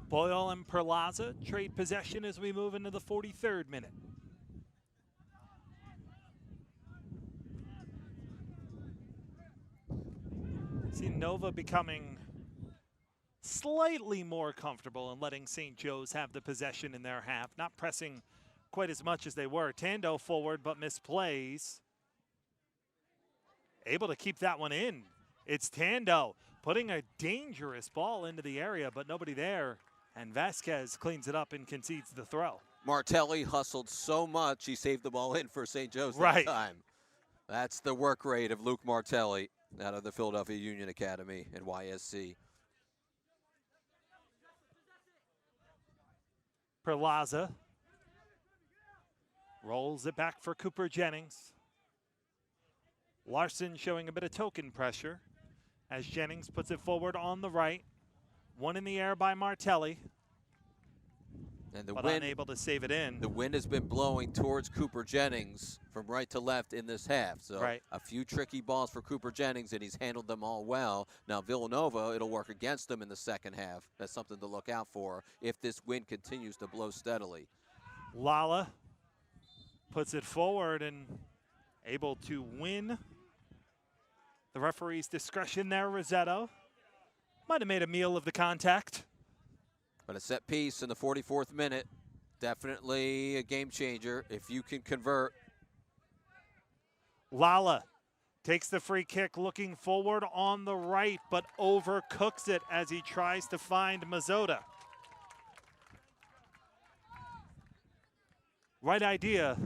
Boyle and Perlaza trade possession as we move into the 43rd minute. See Nova becoming slightly more comfortable and letting St. Joe's have the possession in their half, not pressing quite as much as they were. Tando forward but misplays. Able to keep that one in. It's Tando putting a dangerous ball into the area, but nobody there. And Vasquez cleans it up and concedes the throw.
Martelli hustled so much, he saved the ball in for St. Joe's that time. That's the work rate of Luke Martelli out of the Philadelphia Union Academy and YSC.
Perlaza rolls it back for Cooper Jennings. Larson showing a bit of token pressure as Jennings puts it forward on the right. One in the air by Martelli,
and the
but
wind,
unable to save it in.
The wind has been blowing towards Cooper Jennings from right to left in this half. So a few tricky balls for Cooper Jennings, and he's handled them all well. Now Villanova, it'll work against them in the second half. That's something to look out for if this wind continues to blow steadily.
Lala puts it forward and able to win. The referee's discretion there, Rossetto. Might have made a meal of the contact.
But a set piece in the 44th minute, definitely a game changer if you can convert.
Lala takes the free kick, looking forward on the right, but overcooks it as he tries to find Mazzotta. Right idea,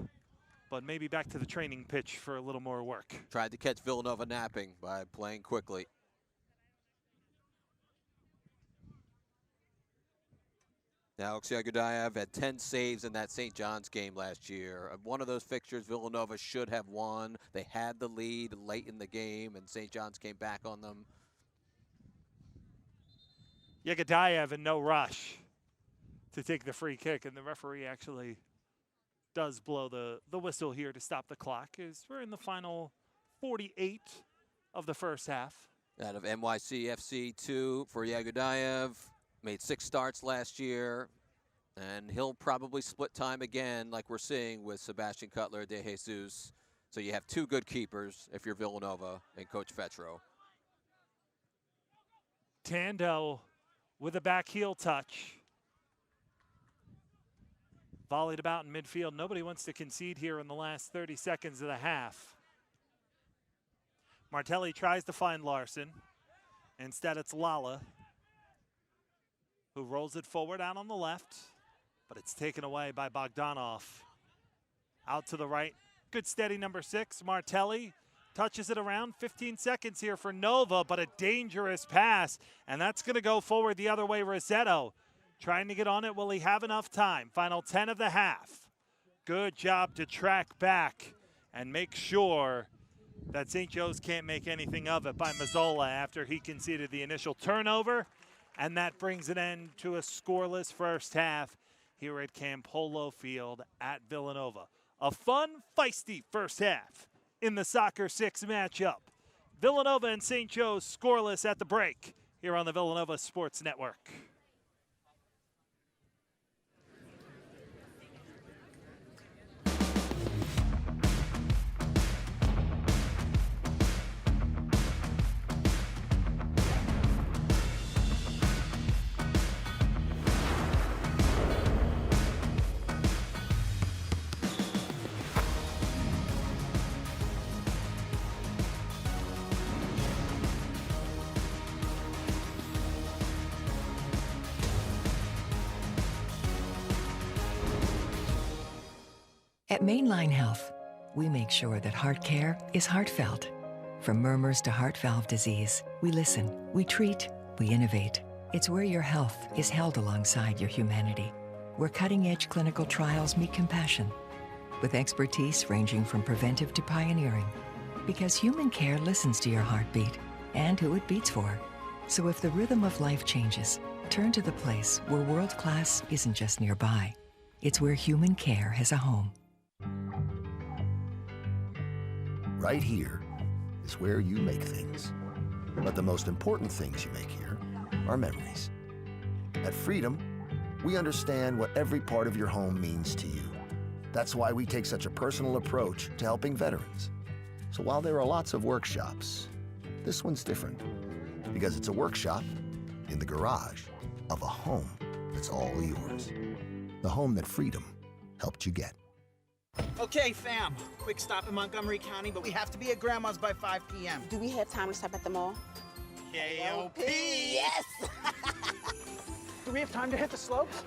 but maybe back to the training pitch for a little more work.
Tried to catch Villanova napping by playing quickly. Alex Yagudayev had 10 saves in that St. John's game last year. One of those fixtures Villanova should have won. They had the lead late in the game, and St. John's came back on them.
Yagudayev in no rush to take the free kick, and the referee actually does blow the whistle here to stop the clock, as we're in the final 48 of the first half.
Out of NYCFC 2 for Yagudayev. Made 6 starts last year, and he'll probably split time again like we're seeing with Sebastian Cutler, De Jesus. So you have 2 good keepers if you're Villanova and Coach Vetro.
Tando with a back heel touch. Volleyed about in midfield. Nobody wants to concede here in the last 30 seconds of the half. Martelli tries to find Larson. Instead, it's Lala, who rolls it forward out on the left, but it's taken away by Bogdanov Out to the right. Good steady number 6, Martelli. Touches it around 15 seconds here for Nova, but a dangerous pass. And that's going to go forward the other way. Rossetto trying to get on it. Will he have enough time? Final 10 of the half. Good job to track back and make sure that St. Joe's can't make anything of it by Mazzola after he conceded the initial turnover. And that brings an end to a scoreless first half here at Campolo Field at Villanova. A fun, feisty first half in the Soccer 6 matchup. Villanova and St. Joe's scoreless at the break here on the Villanova Sports Network.
At Mainline Health, we make sure that heart care is heartfelt. From murmurs to heart valve disease, we listen, we treat, we innovate. It's where your health is held alongside your humanity, where cutting-edge clinical trials meet compassion, with expertise ranging from preventive to pioneering. Because human care listens to your heartbeat and who it beats for. So if the rhythm of life changes, turn to the place where world-class isn't just nearby. It's where human care has a home.
Right here is where you make things. But the most important things you make here are memories. At Freedom, we understand what every part of your home means to you. That's why we take such a personal approach to helping veterans. So while there are lots of workshops, this one's different. Because it's a workshop in the garage of a home that's all yours. The home that Freedom helped you get.
Okay, fam. Quick stop in Montgomery County, but we have to be at Grandma's by 5 p.m.
Do we have time to stop at the mall?
K.O.P.
Yes!
Do we have time to hit the slopes?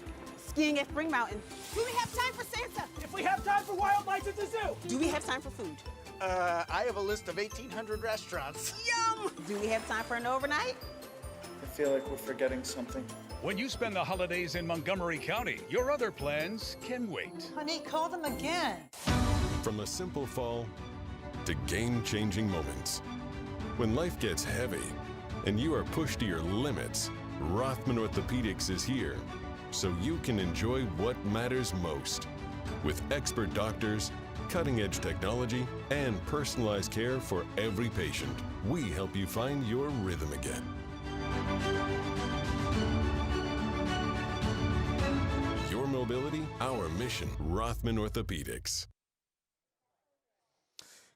Skiing at Spring Mountain. Do we have time for Santa?
If we have time for wildlife at the zoo.
Do we have time for food?
I have a list of 1,800 restaurants.
Yum! Do we have time for an overnight?
I feel like we're forgetting something.
When you spend the holidays in Montgomery County, your other plans can wait.
Honey, call them again.
From a simple fall to game-changing moments. When life gets heavy and you are pushed to your limits, Rothman Orthopedics is here so you can enjoy what matters most. With expert doctors, cutting-edge technology, and personalized care for every patient, we help you find your rhythm again. Your mobility, our mission. Rothman Orthopedics.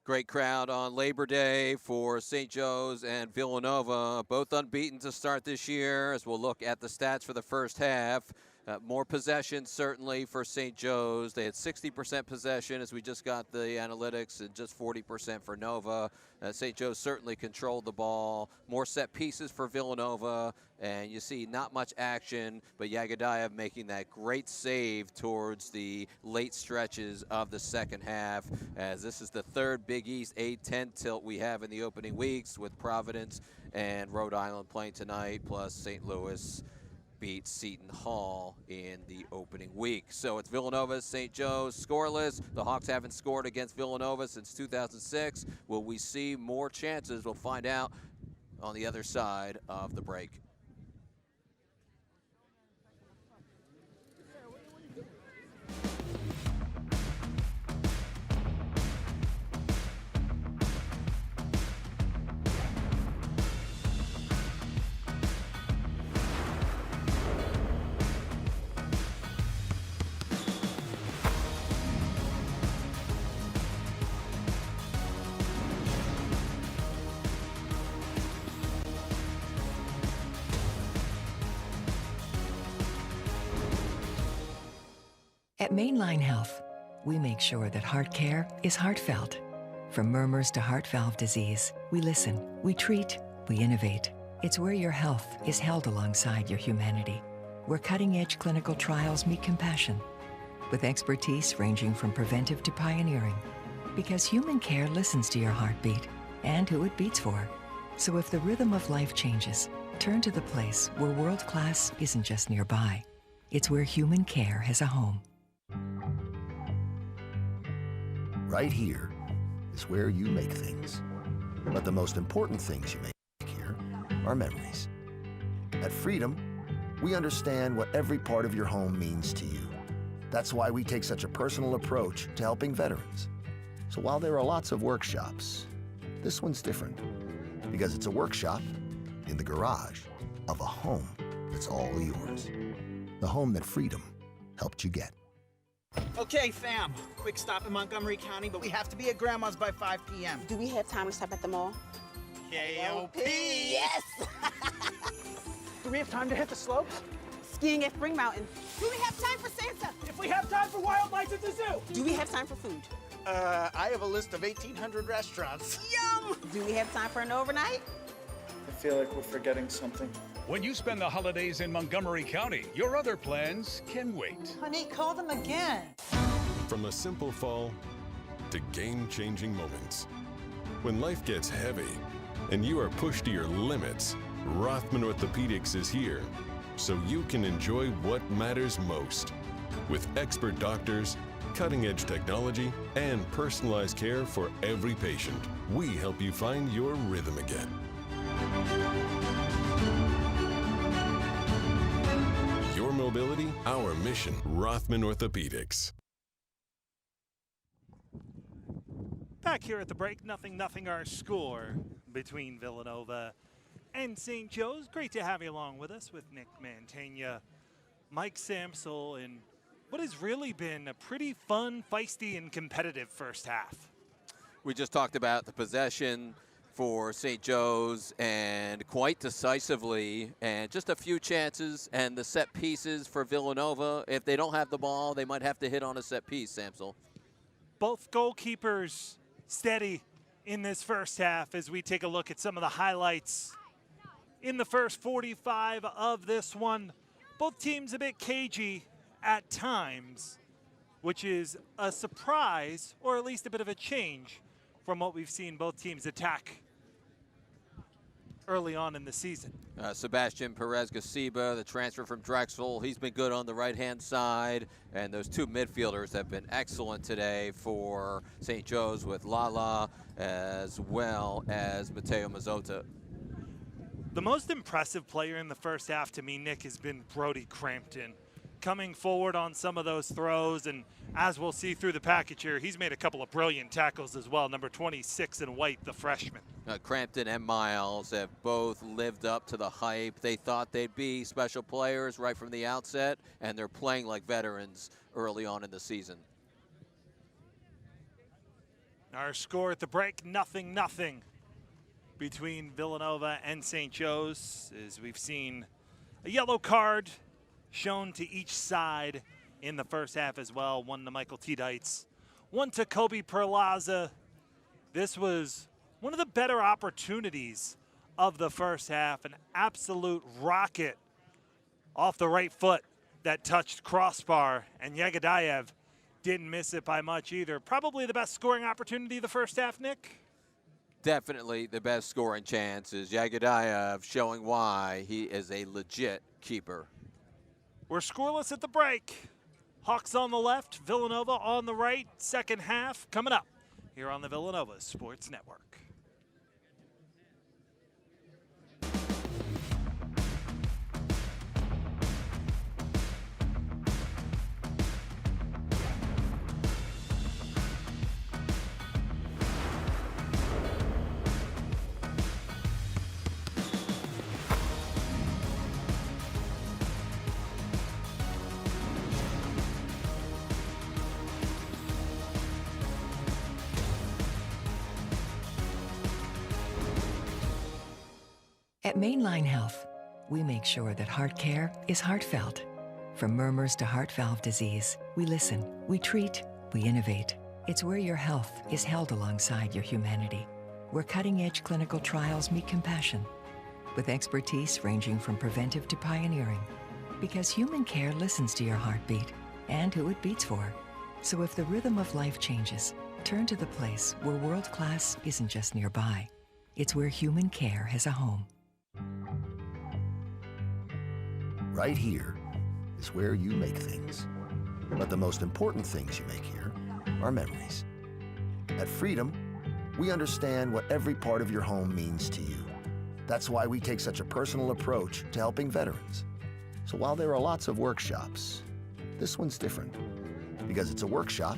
Great crowd on Labor Day for St. Joe's and Villanova, both unbeaten to start this year. As we'll look at the stats for the first half, more possession certainly for St. Joe's. They had 60% possession as we just got the analytics, and just 40% for Nova. St. Joe's certainly controlled the ball. More set pieces for Villanova, and you see not much action, but Yagadayev making that great save towards the late stretches of the second half, as this is the third Big East A-10 tilt we have in the opening weeks, with Providence and Rhode Island playing tonight, plus St. Louis beat Seton Hall in the opening week. So it's Villanova, St. Joe's, scoreless. The Hawks haven't scored against Villanova since 2006. Will we see more chances? We'll find out on the other side of the break.
At Mainline Health, we make sure that heart care is heartfelt. From murmurs to heart valve disease, we listen, we treat, we innovate. It's where your health is held alongside your humanity, where cutting-edge clinical trials meet compassion, with expertise ranging from preventive to pioneering. Because human care listens to your heartbeat and who it beats for. So if the rhythm of life changes, turn to the place where world class isn't just nearby. It's where human care has a home.
Right here is where you make things. But the most important things you make here are memories. At Freedom, we understand what every part of your home means to you. That's why we take such a personal approach to helping veterans. So while there are lots of workshops, this one's different because it's a workshop in the garage of a home that's all yours. The home that Freedom helped you get.
Okay, fam. Quick stop in Montgomery County, but we have to be at Grandma's by 5 p.m.
Do we have time to stop at the mall?
K.O.P.
Yes!
Do we have time to hit the slopes?
Skiing at Spring Mountain. Do we have time for Santa?
If we have time for wildlife at the zoo.
Do we have time for food?
I have a list of 1,800 restaurants.
Yum! Do we have time for an overnight?
I feel like we're forgetting something.
When you spend the holidays in Montgomery County, your other plans can wait.
Honey, call them again.
From a simple fall to game-changing moments. When life gets heavy and you are pushed to your limits, Rothman Orthopedics is here so you can enjoy what matters most. With expert doctors, cutting-edge technology, and personalized care for every patient, we help you find your rhythm again. Your mobility, our mission. Rothman Orthopedics.
Back here at the break, 0-0 our score between Villanova and St. Joe's. Great to have you along with us with Nick Mantegna, Mike Samsel, and what has really been a pretty fun, feisty, and competitive first half.
We just talked about the possession for St. Joe's and quite decisively, and just a few chances, and the set pieces for Villanova. If they don't have the ball, they might have to hit on a set piece, Samsel.
Both goalkeepers steady in this first half as we take a look at some of the highlights in the first 45 of this one. Both teams a bit cagey at times, which is a surprise, or at least a bit of a change from what we've seen both teams attack early on in the season.
Sebastian Perez-Gasiba, the transfer from Drexel, he's been good on the right-hand side, and those two midfielders have been excellent today for St. Joe's with Lala as well as Mateo Mazzota.
The most impressive player in the first half to me, Nick, has been Brody Crampton. Coming forward on some of those throws, and as we'll see through the package here, he's made a couple of brilliant tackles as well. Number 26 in white, the freshman.
Crampton and Miles have both lived up to the hype. They thought they'd be special players right from the outset, and they're playing like veterans early on in the season.
Our score at the break, 0-0 between Villanova and St. Joe's, as we've seen a yellow card shown to each side in the first half as well. One to Michael Tiedites, one to Kobe Perlaza. This was one of the better opportunities of the first half. An absolute rocket off the right foot that touched crossbar, and Yagadayev didn't miss it by much either. Probably the best scoring opportunity of the first half, Nick?
Definitely the best scoring chance is Yagadayev, showing why he is a legit keeper.
We're scoreless at the break. Hawks on the left, Villanova on the right. Second half coming up here on the Villanova Sports Network.
At Mainline Health, we make sure that heart care is heartfelt. From murmurs to heart valve disease, we listen, we treat, we innovate. It's where your health is held alongside your humanity, where cutting-edge clinical trials meet compassion, with expertise ranging from preventive to pioneering. Because human care listens to your heartbeat and who it beats for. So if the rhythm of life changes, turn to the place where world class isn't just nearby. It's where human care has a home.
Right here is where you make things. But the most important things you make here are memories. At Freedom, we understand what every part of your home means to you. That's why we take such a personal approach to helping veterans. So while there are lots of workshops, this one's different because it's a workshop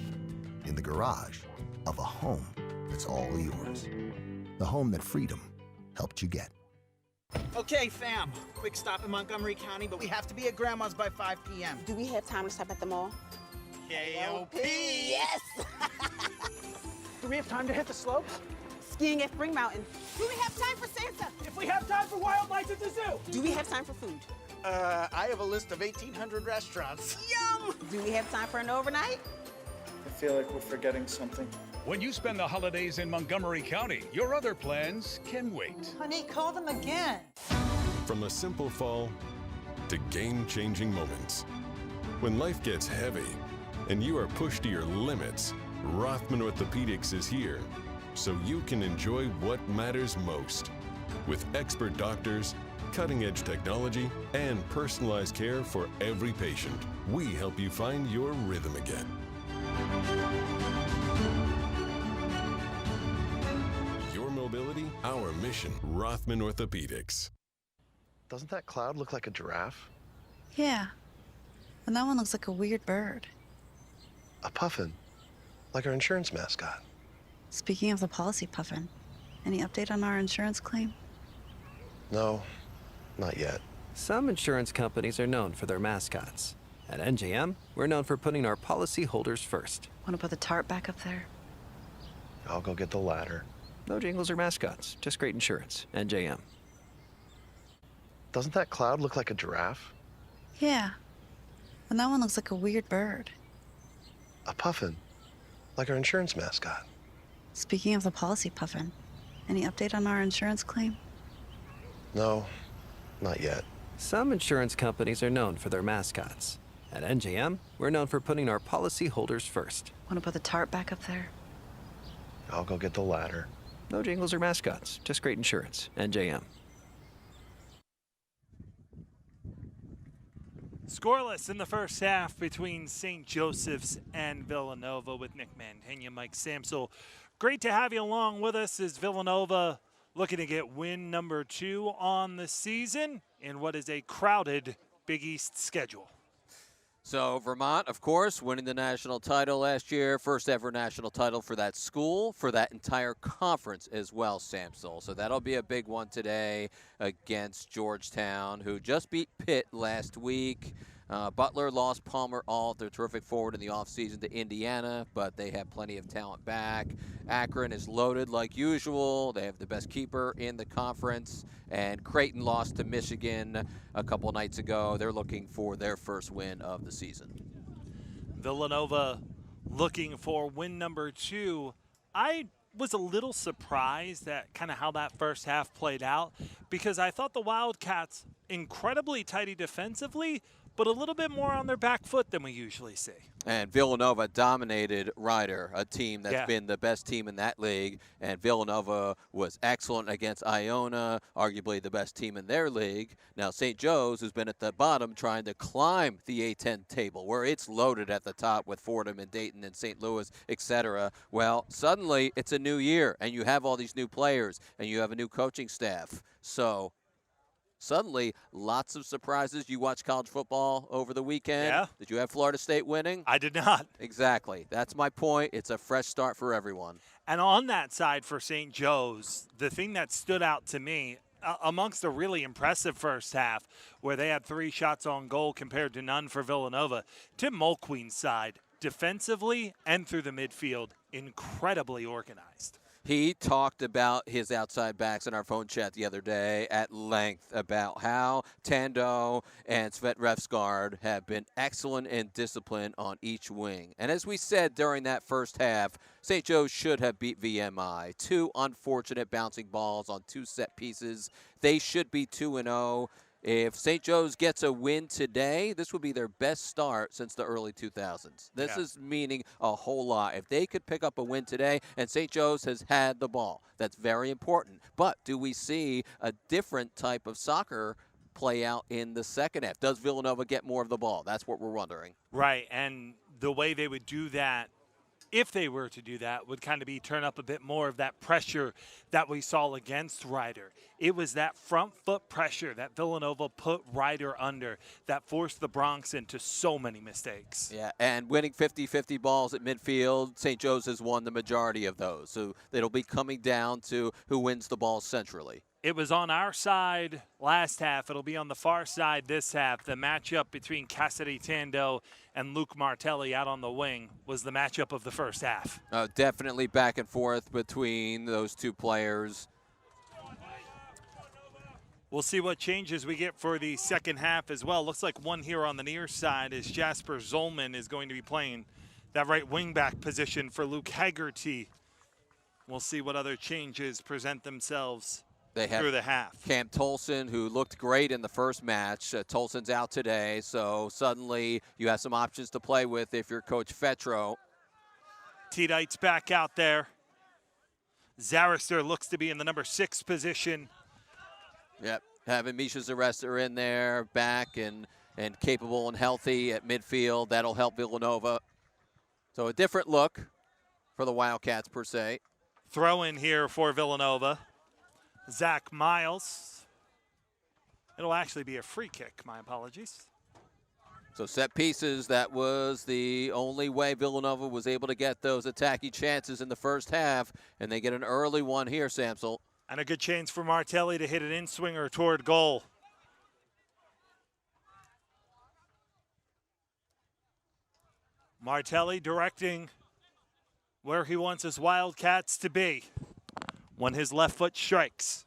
in the garage of a home that's all yours. The home that Freedom helped you get.
Okay, fam. Quick stop in Montgomery County, but we have to be at Grandma's by 5 p.m.
Do we have time to stop at the mall?
K.O.P.
Yes!
Do we have time to hit the slopes?
Skiing at Spring Mountain. Do we have time for Santa?
If we have time for wildlife at the zoo.
Do we have time for food?
I have a list of 1,800 restaurants.
Yum! Do we have time for an overnight?
I feel like we're forgetting something.
When you spend the holidays in Montgomery County, your other plans can wait.
Honey, call them again.
From a simple fall to game-changing moments. When life gets heavy and you are pushed to your limits, Rothman Orthopedics is here so you can enjoy what matters most. With expert doctors, cutting-edge technology, and personalized care for every patient, we help you find your rhythm again. Your mobility, our mission. Rothman Orthopedics.
Doesn't that cloud look like a giraffe?
Yeah. And that one looks like a weird bird.
A puffin, like our insurance mascot.
Speaking of the policy puffin, any update on our insurance claim?
No, not yet.
Some insurance companies are known for their mascots. At NJM, we're known for putting our policyholders first.
Want to put the tarp back up there?
I'll go get the ladder.
No jingles or mascots, just great insurance. NJM.
Doesn't that cloud look like a giraffe?
Yeah. And that one looks like a weird bird.
A puffin, like our insurance mascot.
Speaking of the policy puffin, any update on our insurance claim?
No, not yet.
Some insurance companies are known for their mascots. At NJM, we're known for putting our policyholders first.
Want to put the tarp back up there?
I'll go get the ladder.
No jingles or mascots, just great insurance. NJM.
Scoreless in the first half between St. Joseph's and Villanova with Nick Mantegna, Mike Samsel. Great to have you along with us as Villanova looking to get win number 2 on the season in what is a crowded Big East schedule.
So Vermont, of course, winning the national title last year, first ever national title for that school, for that entire conference as well, Samsel. So that'll be a big one today against Georgetown, who just beat Pitt last week. Butler lost Palmer Alt, their terrific forward in the offseason, to Indiana, but they have plenty of talent back. Akron is loaded like usual. They have the best keeper in the conference. And Creighton lost to Michigan a couple nights ago. They're looking for their first win of the season.
Villanova looking for win number 2. I was a little surprised at kind of how that first half played out because I thought the Wildcats incredibly tidy defensively, but a little bit more on their back foot than we usually see.
And Villanova dominated Ryder, a team that's been the best team in that league. And Villanova was excellent against Iona, arguably the best team in their league. Now St. Joe's, who's been at the bottom trying to climb the A10 table, where it's loaded at the top with Fordham and Dayton and St. Louis, etc. Well, suddenly it's a new year, and you have all these new players, and you have a new coaching staff. So suddenly, lots of surprises. You watched college football over the weekend.
Yeah.
Did you have Florida State winning?
I did not.
Exactly. That's my point. It's a fresh start for everyone.
And on that side for St. Joe's, the thing that stood out to me, amongst a really impressive first half, where they had 3 shots on goal compared to none for Villanova, Tim Mulqueen's side, defensively and through the midfield, incredibly organized.
He talked about his outside backs in our phone chat the other day at length about how Tando and Svet Refsgaard have been excellent in discipline on each wing. And as we said during that first half, St. Joe's should have beat VMI. 2 unfortunate bouncing balls on 2 set pieces. They should be 2-0. If St. Joe's gets a win today, this would be their best start since the early 2000s. This is meaning a whole lot. If they could pick up a win today, and St. Joe's has had the ball, that's very important. But do we see a different type of soccer play out in the second half? Does Villanova get more of the ball? That's what we're wondering.
Right, and the way they would do that, if they were to do that, would kind of be turn up a bit more of that pressure that we saw against Ryder. It was that front foot pressure that Villanova put Ryder under that forced the Bronx into so many mistakes.
Yeah, and winning 50-50 balls at midfield, St. Joe's has won the majority of those. So it'll be coming down to who wins the ball centrally.
It was on our side last half. It'll be on the far side this half. The matchup between Cassidy Tando and Luke Martelli out on the wing was the matchup of the first half.
Definitely back and forth between those two players.
We'll see what changes we get for the second half as well. Looks like one here on the near side is Jasper Zolman is going to be playing that right wing back position for Luke Haggerty. We'll see what other changes present themselves through the half.
Cam Tolson, who looked great in the first match. Tolson's out today, so suddenly you have some options to play with if you're Coach Fetro.
T-Dight's back out there. Zarister looks to be in the number 6 position.
Yep, having Misha Zarester in there, back and capable and healthy at midfield. That'll help Villanova. So a different look for the Wildcats, per se.
Throw in here for Villanova. Zach Miles. It'll actually be a free kick, my apologies.
So set pieces, that was the only way Villanova was able to get those attacking chances in the first half, and they get an early one here, Samsel.
And a good chance for Martelli to hit an in-swinger toward goal. Martelli directing where he wants his Wildcats to be when his left foot strikes.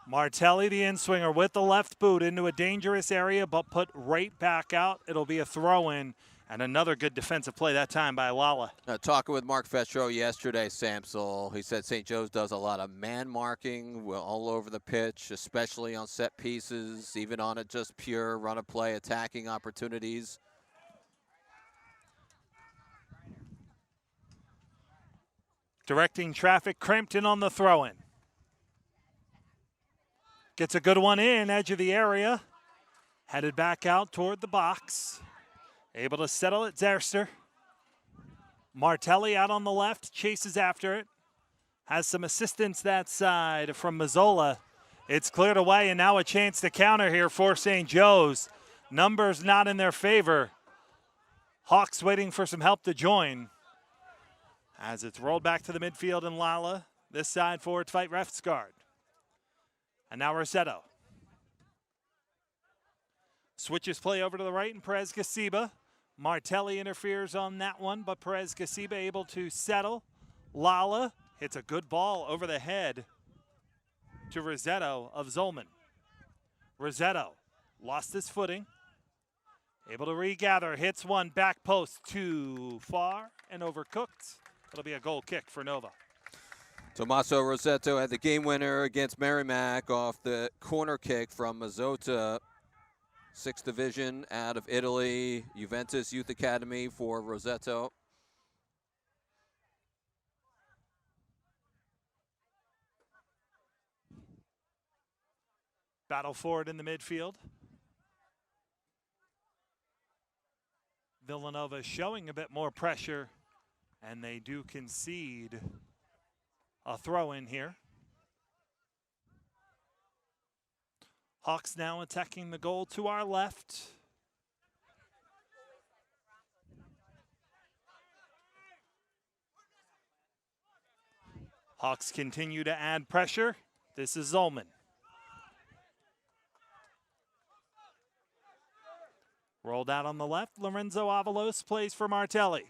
Martelli, the in-swinger, with the left boot into a dangerous area, but put right back out. It'll be a throw-in, and another good defensive play that time by Lala.
Talking with Mark Fetro yesterday, Samsel, he said St. Joe's does a lot of man marking all over the pitch, especially on set pieces, even on a just pure run-of-play attacking opportunities.
Directing traffic, Crampton on the throw-in. Gets a good one in, edge of the area. Headed back out toward the box. Able to settle it, Zerster. Martelli out on the left, chases after it. Has some assistance that side from Mazzola. It's cleared away, and now a chance to counter here for St. Joe's. Numbers not in their favor. Hawks waiting for some help to join. As it's rolled back to the midfield and Lala. This side forward fight ref's guard. And now Rossetto. Switches play over to the right and Perez Gasiba. Martelli interferes on that one, but Perez Gasiba able to settle. Lala hits a good ball over the head to Rossetto of Zolman. Rossetto lost his footing. Able to regather, hits one, back post too far and overcooked. It'll be a goal kick for Nova.
Tommaso Rossetto had the game winner against Merrimack off the corner kick from Mazzotta. 6th division out of Italy, Juventus Youth Academy for Rossetto.
Battle forward in the midfield. Villanova showing a bit more pressure, and they do concede a throw in here. Hawks now attacking the goal to our left. Hawks continue to add pressure. This is Zolman. Rolled out on the left. Lorenzo Avalos plays for Martelli.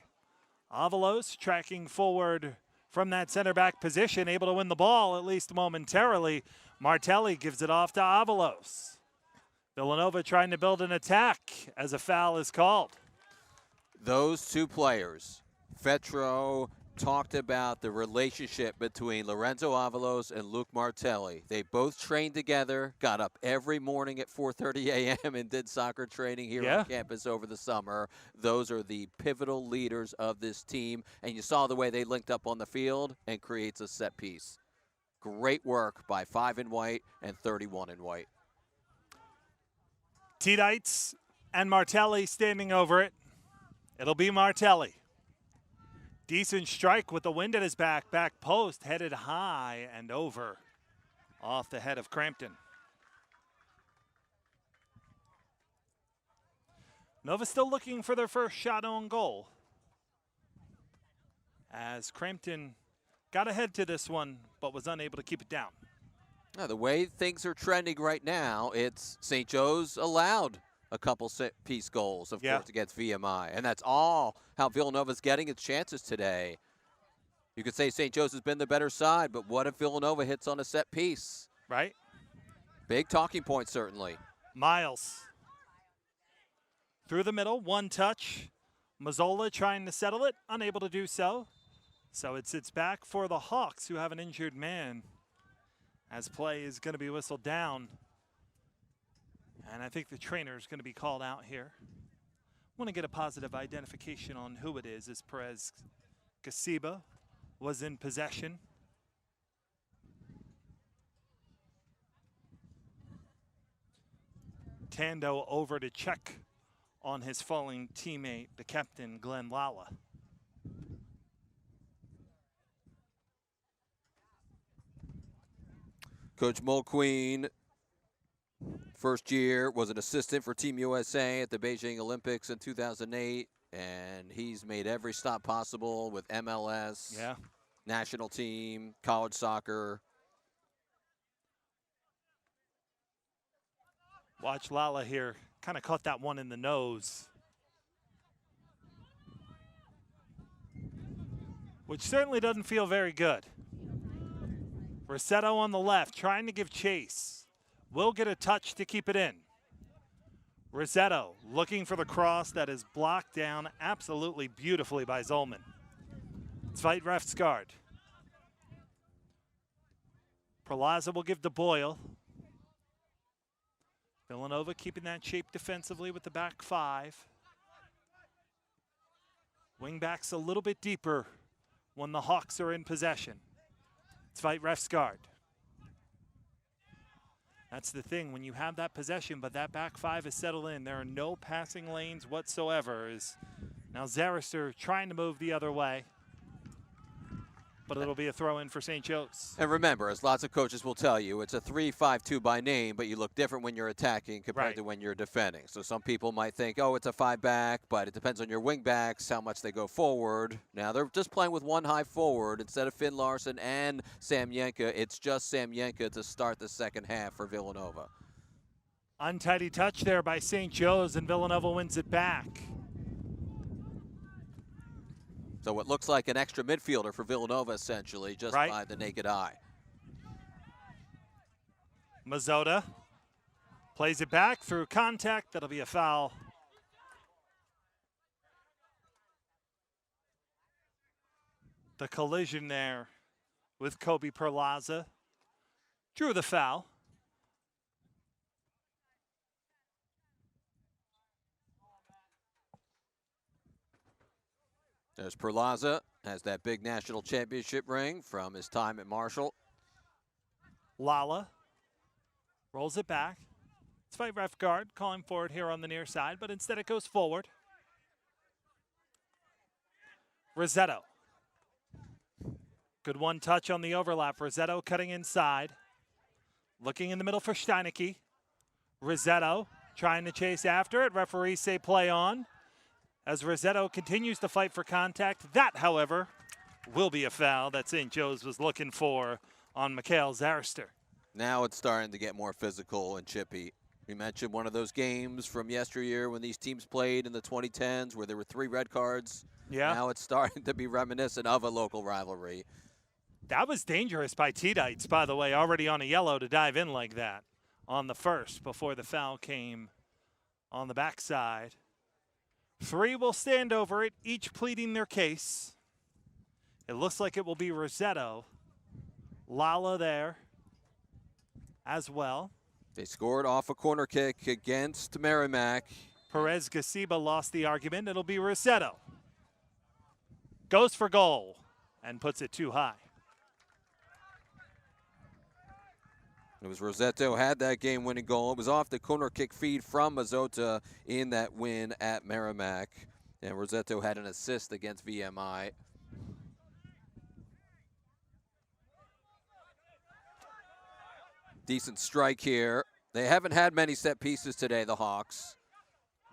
Avalos tracking forward from that center back position, able to win the ball at least momentarily. Martelli gives it off to Avalos. Villanova trying to build an attack as a foul is called.
Those two players, Fetro talked about the relationship between Lorenzo Avalos and Luke Martelli. They both trained together, got up every morning at 4:30 a.m. and did soccer training here on campus over the summer. Those are the pivotal leaders of this team, and you saw the way they linked up on the field and creates a set piece. Great work by 5 in white and 31 in white.
Tedites and Martelli standing over it. It'll be Martelli. Decent strike with the wind at his back. Back post headed high and over off the head of Crampton. Nova still looking for their first shot on goal, as Crampton got ahead to this one but was unable to keep it down.
Now, the way things are trending right now, it's St. Joe's allowed a couple set-piece goals, of course, against VMI. And that's all how Villanova's getting its chances today. You could say St. Joe's has been the better side, but what if Villanova hits on a set piece?
Right.
Big talking point, certainly.
Miles. Through the middle, one touch. Mazzola trying to settle it, unable to do so. So it sits back for the Hawks, who have an injured man, as play is going to be whistled down. And I think the trainer is going to be called out here. Want to get a positive identification on who it is, as Perez Gasiba was in possession. Tando over to check on his falling teammate, the captain, Glenn Lala.
Coach Mulqueen, first year, was an assistant for Team USA at the Beijing Olympics in 2008, and he's made every stop possible with MLS, national team, college soccer.
Watch Lala here, kind of caught that one in the nose, which certainly doesn't feel very good. Rossetto on the left, trying to give chase. Will get a touch to keep it in. Rossetto looking for the cross that is blocked down absolutely beautifully by Zolman. Zweit Refsgaard. Perlaza will give to Boyle. Villanova keeping that shape defensively with the back five. Wingbacks a little bit deeper when the Hawks are in possession. Zweit Refsgaard. That's the thing, when you have that possession, but that back five is settled in, there are no passing lanes whatsoever. Now Zarister trying to move the other way, but it'll be a throw in for St. Joe's.
And remember, as lots of coaches will tell you, it's a 3-5-2 by name, but you look different when you're attacking compared to when you're defending. So some people might think, oh, it's a 5-back, but it depends on your wing backs, how much they go forward. Now they're just playing with one high forward. Instead of Finn Larson and Sam Yenka, it's just Sam Yenka to start the second half for Villanova.
Untidy touch there by St. Joe's, and Villanova wins it back.
So what looks like an extra midfielder for Villanova, essentially, just by the naked eye.
Mazzola plays it back through contact. That'll be a foul. The collision there with Kobe Perlaza drew the foul.
There's Perlaza, has that big national championship ring from his time at Marshall.
Lala rolls it back. Zweit Refsgaard calling for it here on the near side, but instead it goes forward. Rossetto. Good one touch on the overlap. Rossetto cutting inside. Looking in the middle for Steinecke. Rossetto trying to chase after it. Referees say play on. As Rossetto continues to fight for contact. That, however, will be a foul that St. Joe's was looking for on Mikhail Zarister.
Now it's starting to get more physical and chippy. We mentioned one of those games from yesteryear when these teams played in the 2010s where there were 3 red cards.
Yeah.
Now it's starting to be reminiscent of a local rivalry.
That was dangerous by Tedites, by the way, already on a yellow to dive in like that on the first before the foul came on the backside. 3 will stand over it, each pleading their case. It looks like it will be Rossetto. Lala there as well.
They scored off a corner kick against Merrimack.
Perez Gasiba lost the argument. It'll be Rossetto. Goes for goal and puts it too high.
It was Rossetto had that game-winning goal. It was off the corner kick feed from Mazzota in that win at Merrimack. And Rossetto had an assist against VMI. Decent strike here. They haven't had many set pieces today, the Hawks.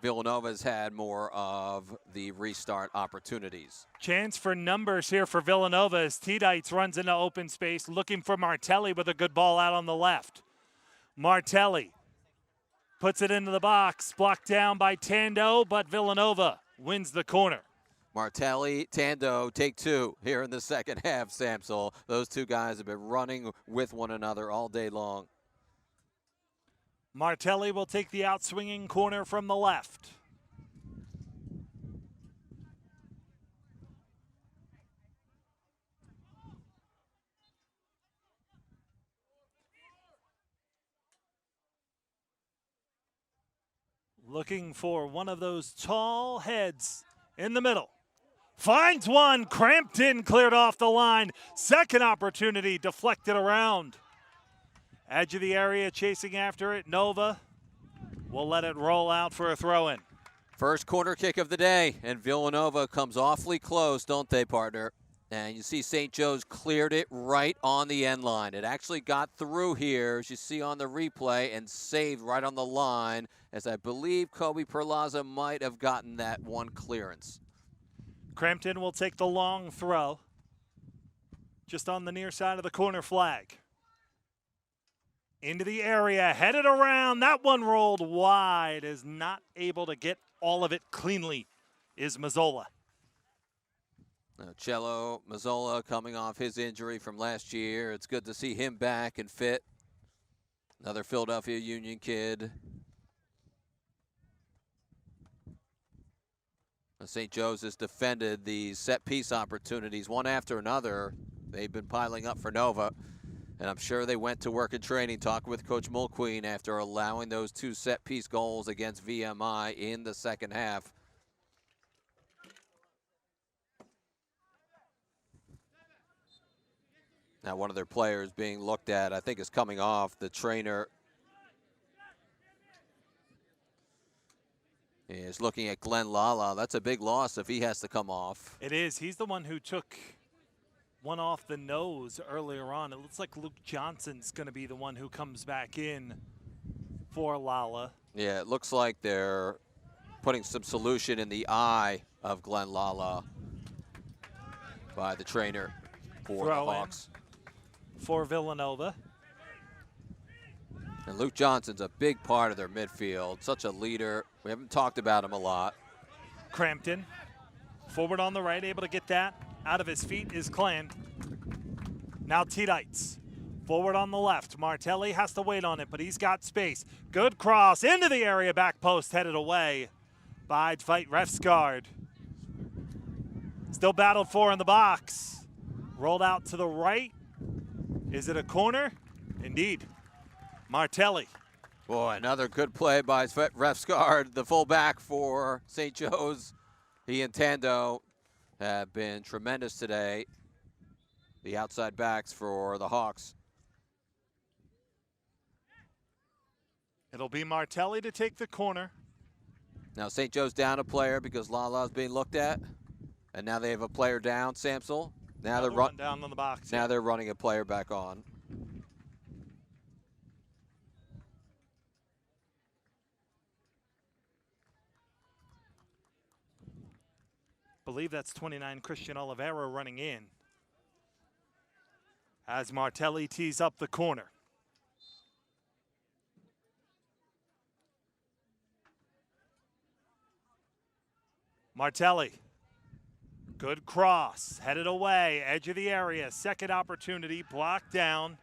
Villanova's had more of the restart opportunities.
Chance for numbers here for Villanova as Tidites runs into open space looking for Martelli with a good ball out on the left. Martelli puts it into the box, blocked down by Tando, but Villanova wins the corner.
Martelli, Tando, take two here in the second half, Samsel. Those two guys have been running with one another all day long.
Martelli will take the outswinging corner from the left. Looking for one of those tall heads in the middle. Finds one, cramped in, cleared off the line. Second opportunity, deflected around. Edge of the area, chasing after it. Nova will let it roll out for a throw-in.
First corner kick of the day, and Villanova comes awfully close, don't they, partner? And you see St. Joe's cleared it right on the end line. It actually got through here, as you see on the replay, and saved right on the line, as I believe Kobe Perlaza might have gotten that one clearance.
Crampton will take the long throw, just on the near side of the corner flag. Into the area, headed around. That one rolled wide, is not able to get all of it cleanly, is Mazzola.
Cello Mazzola coming off his injury from last year. It's good to see him back and fit. Another Philadelphia Union kid. St. Joe's has defended the set piece opportunities one after another. They've been piling up for Nova. And I'm sure they went to work in training, talking with Coach Mulqueen after allowing those two set-piece goals against VMI in the second half. Now one of their players being looked at, I think, is coming off. The trainer is looking at Glenn Lala. That's a big loss if he has to come off.
It is. He's the one who took one off the nose earlier on. It looks like Luke Johnson's going to be the one who comes back in for Lala.
Yeah, it looks like they're putting some solution in the eye of Glenn Lala by the trainer for the Hawks.
For Villanova.
And Luke Johnson's a big part of their midfield, such a leader. We haven't talked about him a lot.
Crampton, forward on the right, able to get that. Out of his feet is Clan. Now Tidites. Forward on the left. Martelli has to wait on it, but he's got space. Good cross into the area. Back post headed away by Dwight Refsgaard. Still battled for in the box. Rolled out to the right. Is it a corner? Indeed. Martelli.
Boy, another good play by Refsgaard, the fullback for St. Joe's. He and Tando have been tremendous today. The outside backs for the Hawks.
It'll be Martelli to take the corner.
Now St. Joe's down a player because Lala's being looked at. And now they have a player down, Samsel. Now they're
down on the box.
Now they're running a player back on.
Believe that's 29 Christian Oliveira running in as Martelli tees up the corner. Martelli, good cross, headed away, edge of the area, second opportunity, blocked down.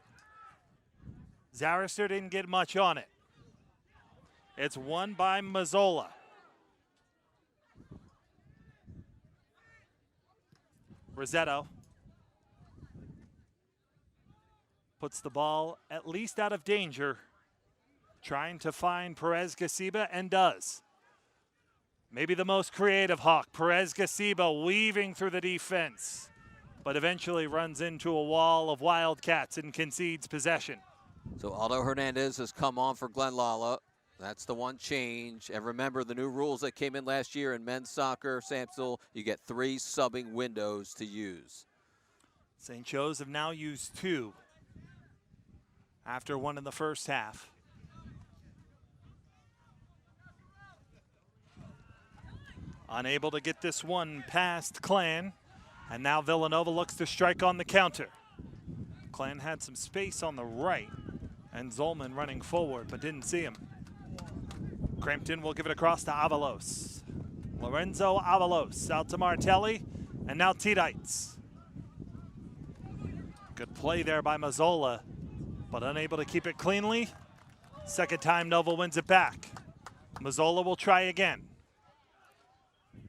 Zarister didn't get much on it. It's won by Mazzola. Rossetto puts the ball at least out of danger. Trying to find Perez Gasiba, and does. Maybe the most creative Hawk, Perez Gasiba, weaving through the defense, but eventually runs into a wall of Wildcats and concedes possession.
So Aldo Hernandez has come on for Glenn Lala. That's the one change. And remember the new rules that came in last year in men's soccer, Samsel, you get 3 subbing windows to use.
St. Joe's have now used 2 after 1 in the first half. Unable to get this one past Clan, and now Villanova looks to strike on the counter. Clan had some space on the right, and Zolman running forward, but didn't see him. Crampton will give it across to Avalos. Lorenzo Avalos out to Martelli, and now Tidites. Good play there by Mazzola, but unable to keep it cleanly. Second time Nova wins it back. Mazzola will try again.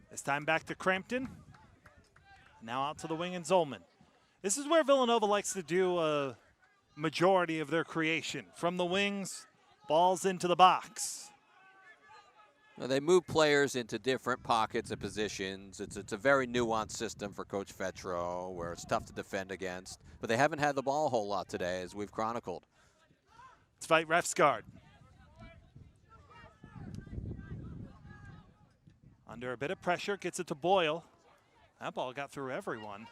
This time back to Crampton. Now out to the wing and Zolman. This is where Villanova likes to do a majority of their creation. From the wings, balls into the box.
Now, they move players into different pockets and positions. It's a very nuanced system for Coach Fetro, where it's tough to defend against. But they haven't had the ball a whole lot today, as we've chronicled.
Let's fight ref's guard. Under a bit of pressure, gets it to Boyle. That ball got through everyone,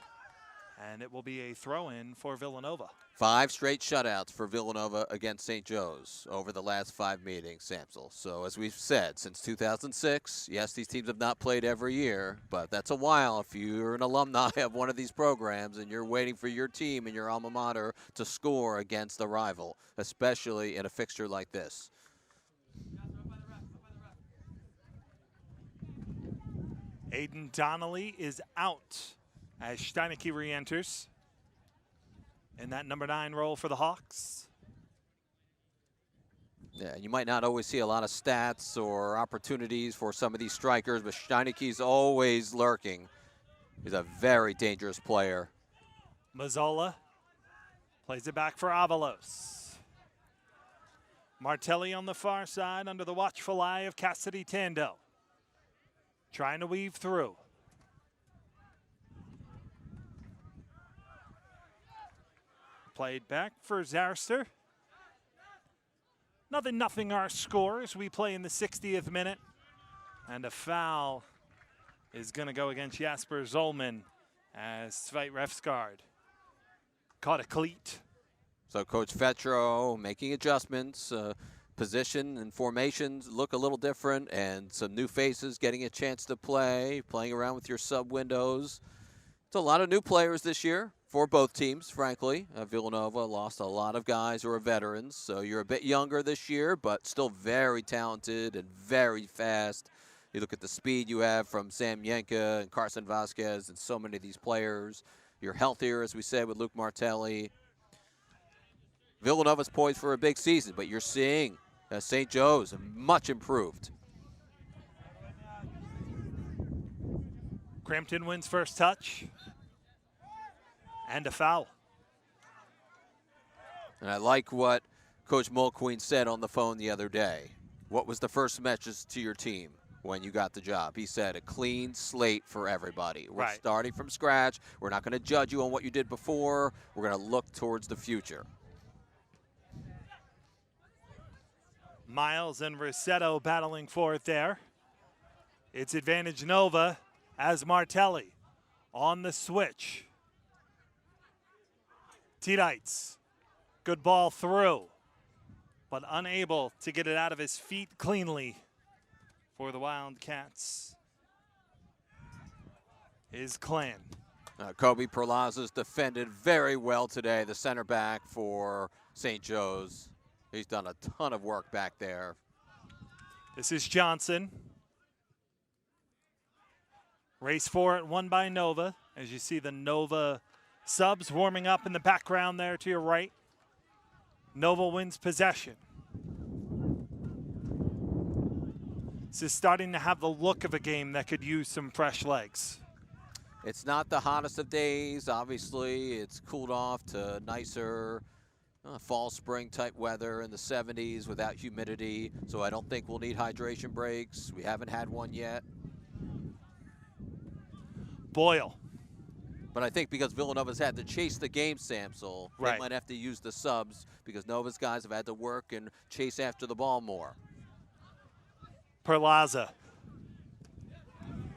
and it will be a throw-in for Villanova.
5 straight shutouts for Villanova against St. Joe's over the last 5 meetings, Samsel. So as we've said, since 2006, yes, these teams have not played every year, but that's a while if you're an alumni of one of these programs and you're waiting for your team and your alma mater to score against a rival, especially in a fixture like this.
Aiden Donnelly is out as Steinecke re-enters in that number 9 role for the Hawks.
Yeah, you might not always see a lot of stats or opportunities for some of these strikers, but Steinecke's always lurking. He's a very dangerous player.
Mazzola plays it back for Avalos. Martelli on the far side under the watchful eye of Cassidy Tando. Trying to weave through. Played back for Zarster. Nothing our score as we play in the 60th minute. And a foul is going to go against Jasper Zolman as Sveit Refsgaard caught a cleat.
So Coach Fetro making adjustments. Position and formations look a little different, and some new faces getting a chance to play, playing around with your sub windows. It's a lot of new players this year for both teams, frankly. Villanova lost a lot of guys who are veterans, so you're a bit younger this year, but still very talented and very fast. You look at the speed you have from Sam Yenka and Carson Vasquez and so many of these players. You're healthier, as we said, with Luke Martelli. Villanova's poised for a big season, but you're seeing St. Joe's much improved.
Crampton wins first touch. And a foul.
And I like what Coach Mulqueen said on the phone the other day. What was the first message to your team when you got the job? He said, a clean slate for everybody. We're starting from scratch. We're not going to judge you on what you did before. We're going to look towards the future.
Miles and Rossetto battling for it there. It's advantage Nova as Martelli on the switch. Tidites, good ball through, but unable to get it out of his feet cleanly for the Wildcats is Clan.
Kobe Perlaza's defended very well today, the center back for St. Joe's. He's done a ton of work back there.
This is Johnson. Race for it, won by Nova. As you see the Nova subs warming up in the background there to your right. Nova wins possession. This is starting to have the look of a game that could use some fresh legs.
It's not the hottest of days. Obviously, it's cooled off to nicer Fall, spring type weather in the 70s without humidity, so I don't think we'll need hydration breaks. We haven't had one yet.
Boyle.
But I think because Villanova's had to chase the game, Samsel, they might have to use the subs because Nova's guys have had to work and chase after the ball more.
Perlaza.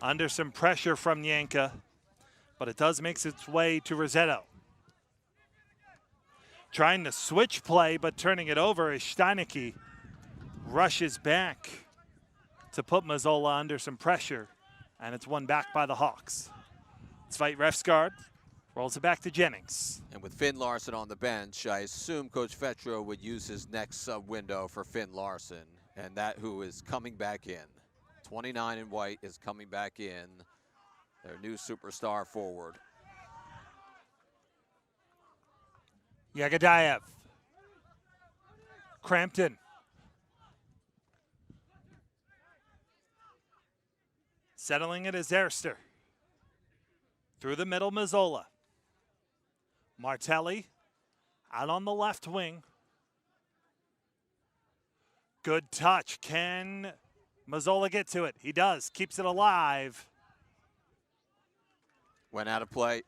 Under some pressure from Yanka, but it does make its way to Rossetto. Trying to switch play, but turning it over as Steinecke rushes back to put Mazzola under some pressure, and it's won back by the Hawks. Sveit Refsgaard rolls it back to Jennings.
And with Finn Larson on the bench, I assume Coach Fetro would use his next sub window for Finn Larson, and that who is coming back in. 29 in white is coming back in, their new superstar forward.
Yagadayev. Crampton. Settling it as Erster. Through the middle, Mazzola. Martelli out on the left wing. Good touch. Can Mazzola get to it? He does. Keeps it alive.
Went out of play.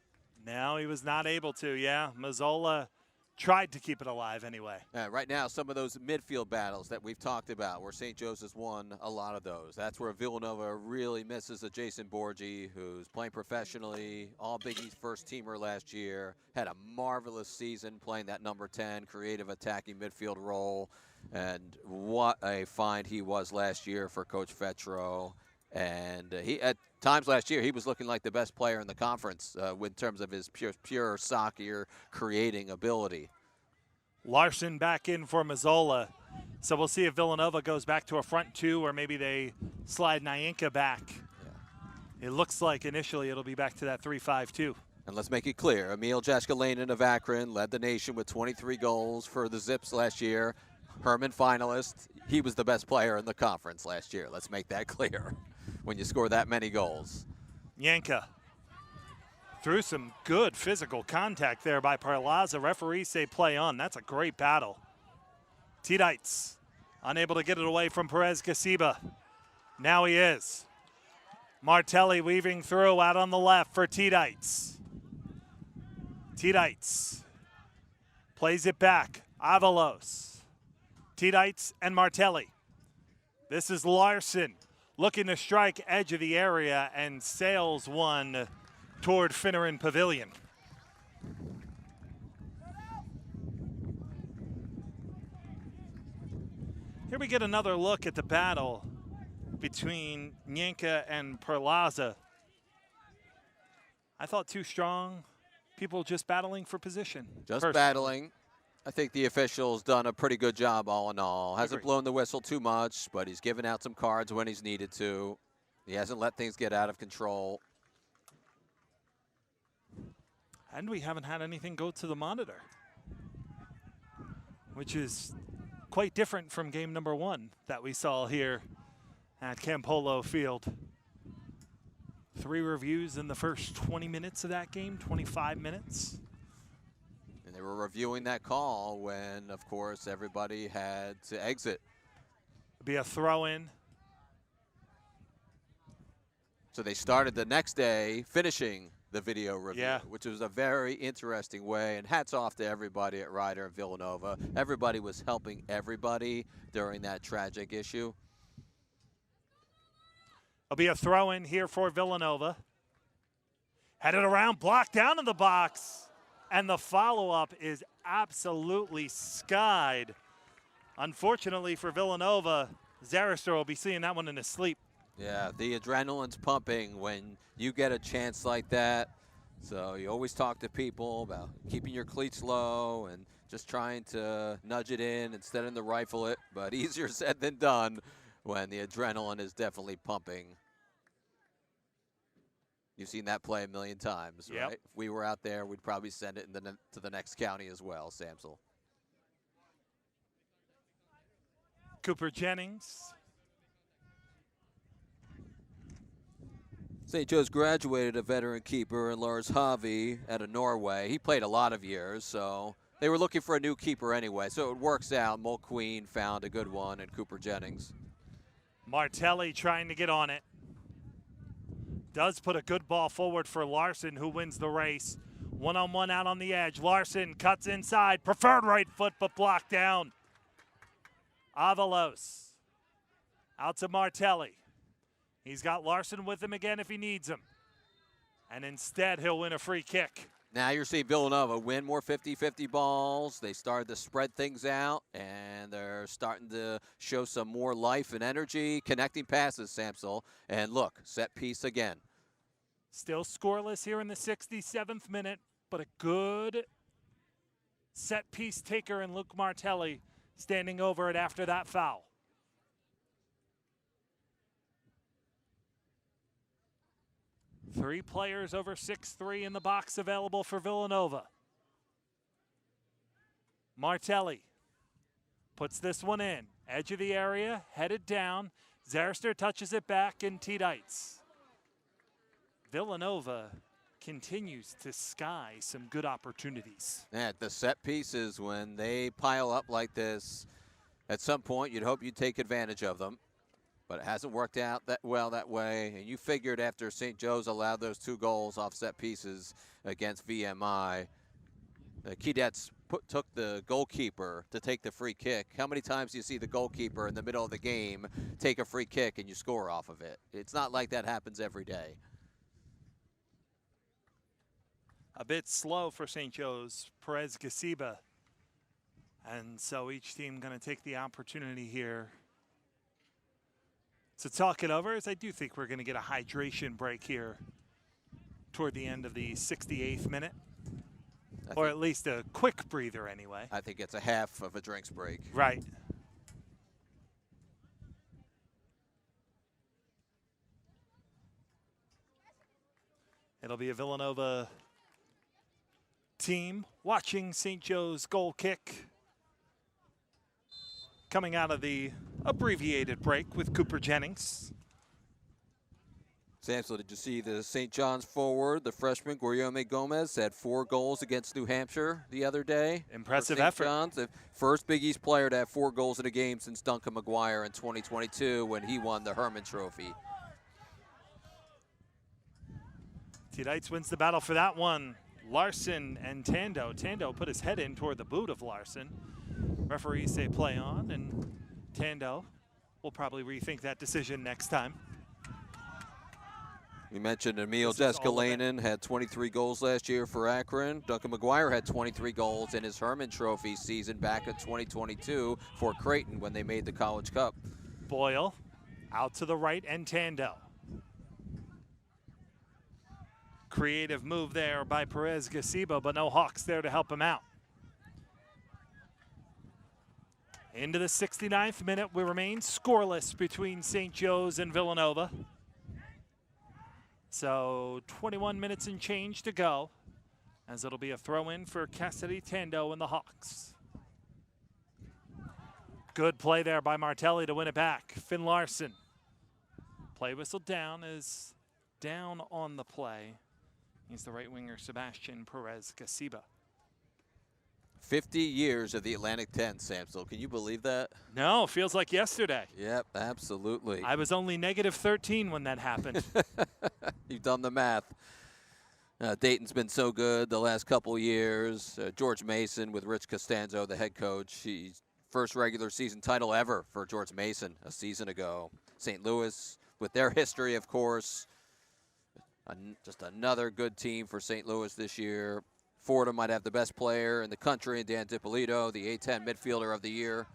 Now he was not able to, yeah. Mazzola tried to keep it alive anyway.
Right now, some of those midfield battles that we've talked about where St. Joseph's won a lot of those. That's where Villanova really misses a Jason Borgi, who's playing professionally, all Big East first teamer last year, had a marvelous season playing that number 10 creative attacking midfield role. And what a find he was last year for Coach Fetro. And he, at times last year, he was looking like the best player in the conference in terms of his pure soccer creating ability.
Larson back in for Mazzola. So we'll see if Villanova goes back to a front two or maybe they slide Nyanka back. Yeah. It looks like initially it'll be back to that 3-5-2.
And let's make it clear, Emil Jaskalainen of Akron led the nation with 23 goals for the Zips last year. Herman finalist. He was the best player in the conference last year. Let's make that clear when you score that many goals.
Yanka through some good physical contact there by Perlaza. Referees say play on. That's a great battle. Tidites unable to get it away from Perez Gasiba. Now he is. Martelli weaving through out on the left for Tidites. Tidites plays it back. Avalos. Tidites and Martelli. This is Larson looking to strike edge of the area and sails one toward Finneran Pavilion. Here we get another look at the battle between Nyanka and Perlaza. I thought too strong. People just battling for position.
Just battling. I think the official's done a pretty good job all in all. Hasn't blown the whistle too much, but he's given out some cards when he's needed to. He hasn't let things get out of control.
And we haven't had anything go to the monitor, which is quite different from game number 1 that we saw here at Campolo Field. 3 reviews in the first 20 minutes of that game, 25 minutes.
And they were reviewing that call when, of course, everybody had to exit.
It'd be a throw-in.
So they started the next day finishing the video review, which was a very interesting way. And hats off to everybody at Ryder and Villanova. Everybody was helping everybody during that tragic issue.
It'll be a throw-in here for Villanova. Headed around, blocked down in the box. And the follow-up is absolutely skied. Unfortunately for Villanova, Zarister will be seeing that one in his sleep.
Yeah, the adrenaline's pumping when you get a chance like that. So you always talk to people about keeping your cleats low and just trying to nudge it in instead of to rifle it. But easier said than done when the adrenaline is definitely pumping. You've seen that play a million times, right? If we were out there, we'd probably send it to the next county as well, Samsel.
Cooper Jennings.
St. Joe's graduated a veteran keeper in Lars Havi out of Norway. He played a lot of years, so They were looking for a new keeper anyway, so it works out. Mulqueen found a good one, and Cooper Jennings.
Martelli trying to get on it. Does put a good ball forward for Larson, who wins the race. One-on-one out on the edge. Larson cuts inside. Preferred right foot, but blocked down. Avalos out to Martelli. He's got Larson with him again if he needs him. And instead, he'll win a free kick.
Now you're seeing Villanova win more 50-50 balls. They started to spread things out, and they're starting to show some more life and energy. Connecting passes, Samsel. And look, set piece again.
Still scoreless here in the 67th minute, but a good set piece taker in Luke Martelli standing over it after that foul. Three players over 6'3" in the box available for Villanova. Martelli puts this one in. Edge of the area, headed down. Zarister touches it back and T-Dites. Villanova continues to sky some good opportunities.
Yeah, the set pieces, when they pile up like this, at some point you'd hope you'd take advantage of them. But it hasn't worked out that well that way. And you figured after St. Joe's allowed those 2 goals off set pieces against VMI, the Keydets took the goalkeeper to take the free kick. How many times do you see the goalkeeper in the middle of the game take a free kick and you score off of it? It's not like that happens every day.
A bit slow for St. Joe's, Perez Gasiba. And so each team going to take the opportunity here to talk it over, as I do think we're going to get a hydration break here toward the end of the 68th minute. Or at least a quick breather anyway.
I think it's a half of a drinks break.
Right. It'll be a Villanova team watching St. Joe's goal kick coming out of the abbreviated break with Cooper Jennings.
Samson, did you see the St. John's forward, the freshman Guillaume Gomez, had 4 goals against New Hampshire the other day?
Impressive effort.
John's, the first Big East player to have 4 goals in a game since Duncan McGuire in 2022 when he won the Herman Trophy.
T-Dites wins the battle for that one. Larson and Tando. Tando put his head in toward the boot of Larson. Referees say play on, and Tando will probably rethink that decision next time.
You mentioned Emil Jeskalainen had 23 goals last year for Akron. Duncan McGuire had 23 goals in his Herman Trophy season back in 2022 for Creighton when they made the College Cup.
Boyle out to the right and Tando. Creative move there by Perez Gasiba, but no Hawks there to help him out. Into the 69th minute, we remain scoreless between St. Joe's and Villanova. So 21 minutes and change to go, as it'll be a throw-in for Cassidy Tando and the Hawks. Good play there by Martelli to win it back. Finn Larson. Play whistle down is down on the play. He's the right winger, Sebastian Perez Gasiba.
50 years of the Atlantic 10, Samsel. Can you believe that?
No, feels like yesterday.
Yep, absolutely.
I was only -13 when that happened.
You've done the math. Dayton's been so good the last couple years. George Mason with Rich Costanzo, the head coach. He's first regular season title ever for George Mason a season ago. St. Louis with their history, of course. Just another good team for St. Louis this year. Fordham might have the best player in the country, Dan DiPolito, the A-10 midfielder of the year.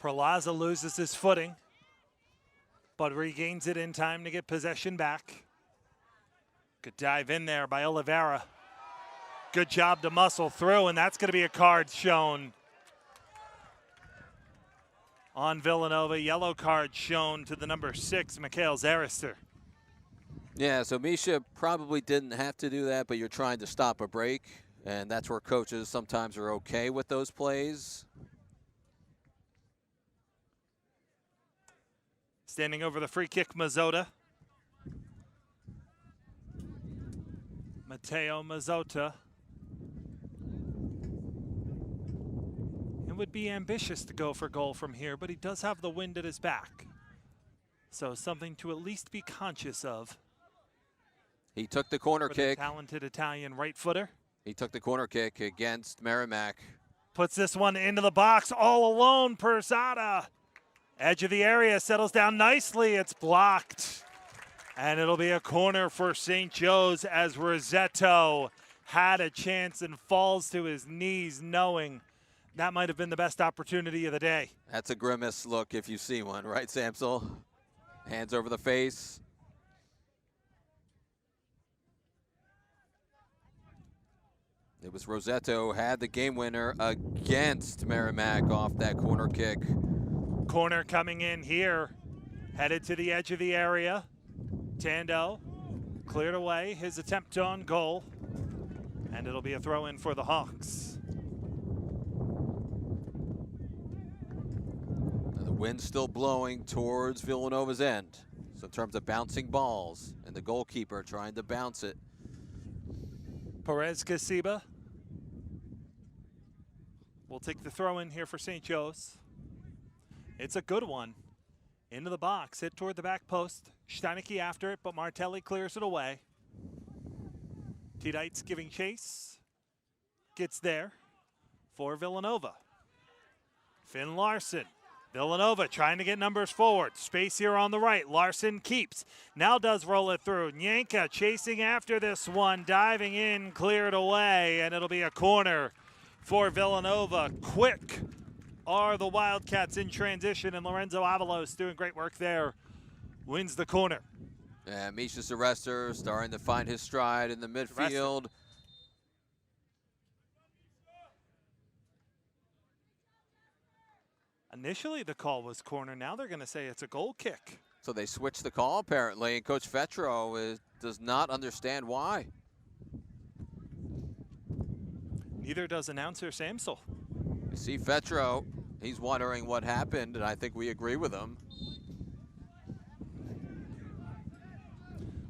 Perlaza loses his footing, but regains it in time to get possession back. Good dive in there by Oliveira. Good job to muscle through, and that's going to be a card shown on Villanova. Yellow card shown to the number 6, Mikhail Zarister.
Yeah, so Misha probably didn't have to do that, but you're trying to stop a break, and that's where coaches sometimes are okay with those plays.
Standing over the free kick, Mazzota. Matteo Mazzota. would be ambitious to go for goal from here, but he does have the wind at his back. So something to at least be conscious of.
He took the corner
For
kick.
the talented Italian right footer.
He took the corner kick against Merrimack.
Puts this one into the box all alone, Persada. Edge of the area, settles down nicely. It's blocked. And it'll be a corner for St. Joe's as Rossetto had a chance and falls to his knees knowing that might have been the best opportunity of the day.
That's a grimace look if you see one, right, Samsel? Hands over the face. It was Rossetto had the game winner against Merrimack off that corner kick.
Corner coming in here, headed to the edge of the area. Tando cleared away his attempt on goal, and it'll be a throw in for the Hawks.
And the wind's still blowing towards Villanova's end. So in terms of bouncing balls, and the goalkeeper trying to bounce it.
Perez Casiba will take the throw in here for St. Joe's. It's a good one. Into the box, hit toward the back post. Steinecke after it, but Martelli clears it away. Tidites giving chase. Gets there for Villanova. Finn Larson. Villanova trying to get numbers forward. Space here on the right. Larson keeps. Now does roll it through. Nyanka chasing after this one. Diving in, cleared away, and it'll be a corner for Villanova. Quick are the Wildcats in transition, and Lorenzo Avalos doing great work there. Wins the corner.
And Misha Serester starting to find his stride in the midfield.
Initially the call was corner. Now they're going to say it's a goal kick.
So they switched the call apparently, and Coach Fetro does not understand why.
Neither does announcer Samsel.
You see Fetro, he's wondering what happened, and I think we agree with him.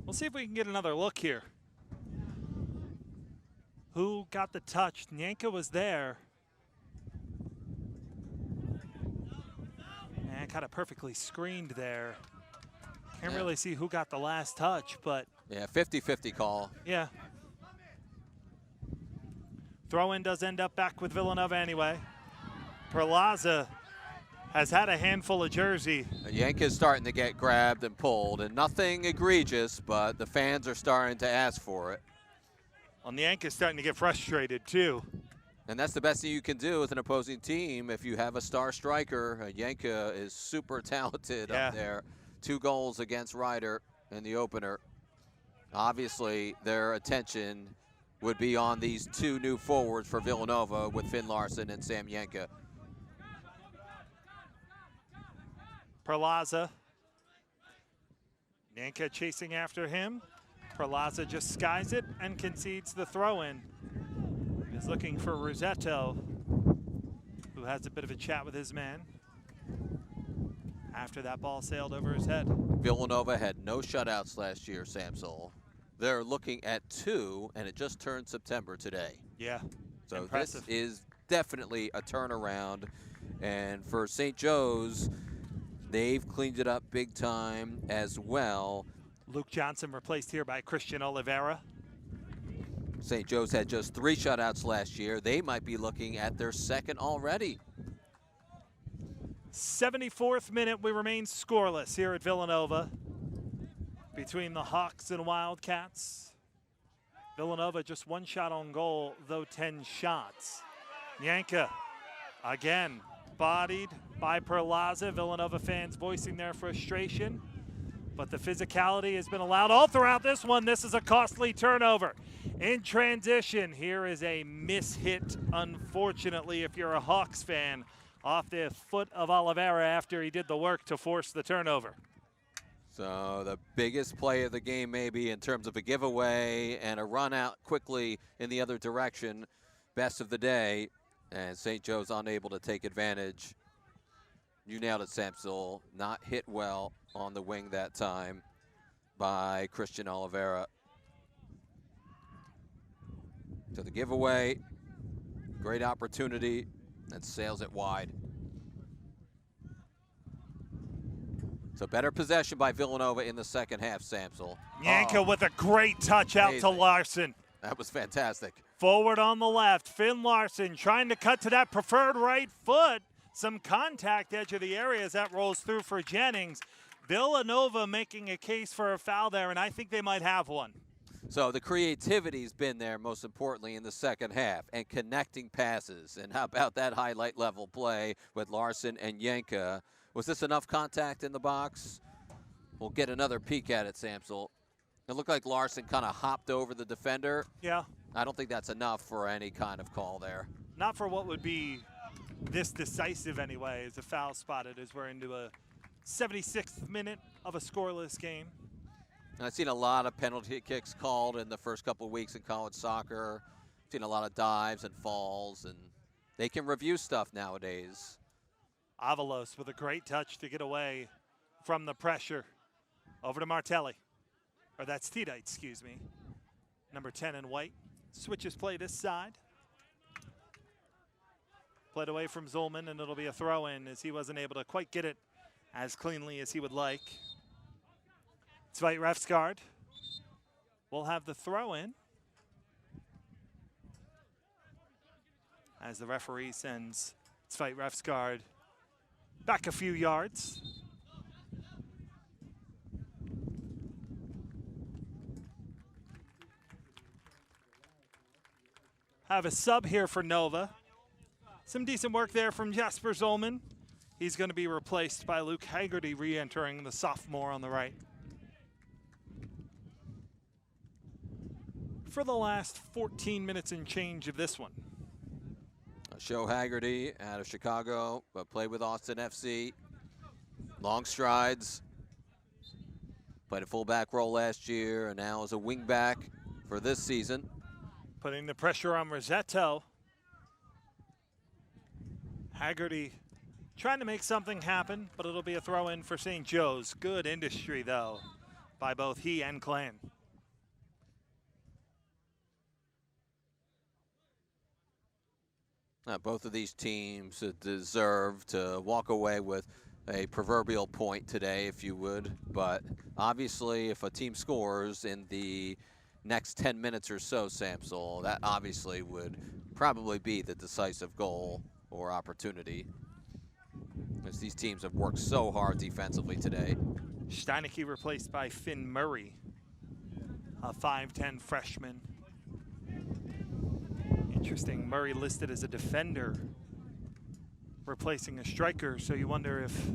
We'll see if we can get another look here. Who got the touch? Nyanka was there. And kind of perfectly screened there. Can't really see who got the last touch, but...
Yeah, 50-50 call.
Yeah. Throw-in does end up back with Villanova anyway. Perlaza has had a handful of jersey.
Yanka's starting to get grabbed and pulled, and nothing egregious, but the fans are starting to ask for it.
Well, Yanka's starting to get frustrated too.
And that's the best thing you can do with an opposing team if you have a star striker. Yanka is super talented up there. 2 goals against Ryder in the opener. Obviously, their attention would be on these 2 new forwards for Villanova with Finn Larson and Sam Yanka.
Perlaza. Yanka chasing after him. Perlaza just skies it and concedes the throw-in. He's looking for Rossetto, who has a bit of a chat with his man after that ball sailed over his head.
Villanova had no shutouts last year, Samsel. They're looking at 2, and it just turned September today.
Yeah,
so
impressive.
This is definitely a turnaround. And for St. Joe's, they've cleaned it up big time as well.
Luke Johnson replaced here by Christian Oliveira.
St. Joe's had just 3 shutouts last year. They might be looking at their 2nd already.
74th minute, we remain scoreless here at Villanova between the Hawks and Wildcats. Villanova just 1 shot on goal, though 10 shots. Yanka again bodied by Perlaza. Villanova fans voicing their frustration, but the physicality has been allowed all throughout this one. This is a costly turnover. In transition, here is a mishit, unfortunately, if you're a Hawks fan, off the foot of Oliveira after he did the work to force the turnover.
So the biggest play of the game maybe in terms of a giveaway and a run out quickly in the other direction. Best of the day, and St. Joe's unable to take advantage. You nailed it, Samsel. Not hit well on the wing that time by Christian Oliveira. So the giveaway, great opportunity. and sails it wide. So better possession by Villanova in the second half, Samsel.
Yanka with a great touch out to Larson.
That was fantastic.
Forward on the left, Finn Larson trying to cut to that preferred right foot. Some contact edge of the area as that rolls through for Jennings. Villanova making a case for a foul there, and I think they might have one.
So the creativity's been there, most importantly, in the second half, and connecting passes. And how about that highlight level play with Larson and Yanka? Was this enough contact in the box? We'll get another peek at it, Samsel. It looked like Larson kind of hopped over the defender.
Yeah.
I don't think that's enough for any kind of call there.
Not for what would be this decisive anyway, as a foul spotted as we're into a 76th minute of a scoreless game.
And I've seen a lot of penalty kicks called in the first couple of weeks in college soccer. Seen a lot of dives and falls, and they can review stuff nowadays.
Avalos with a great touch to get away from the pressure. Over to Martelli. Or that's Tita, excuse me. Number 10 in white. Switches play this side. Played away from Zulman, and it'll be a throw-in as he wasn't able to quite get it as cleanly as he would like. Sveit Refsgaard will have the throw-in as the referee sends Sveit Refsgaard back a few yards. Have a sub here for Nova. Some decent work there from Jasper Zulman. He's going to be replaced by Luke Haggerty, re-entering the sophomore on the right. For the last 14 minutes and change of this one.
Joe Haggerty out of Chicago, but played with Austin FC. Long strides. Played a fullback role last year, and now is a wingback for this season.
Putting the pressure on Rossetto. Haggerty trying to make something happen, but it'll be a throw-in for St. Joe's. Good industry, though, by both he and Clan.
Both of these teams deserve to walk away with a proverbial point today, if you would. But obviously, if a team scores in the next 10 minutes or so, Samsel, that obviously would probably be the decisive goal or opportunity, as these teams have worked so hard defensively today.
Steinecke replaced by Finn Murray, a 5'10 freshman. Interesting, Murray listed as a defender, replacing a striker, so you wonder if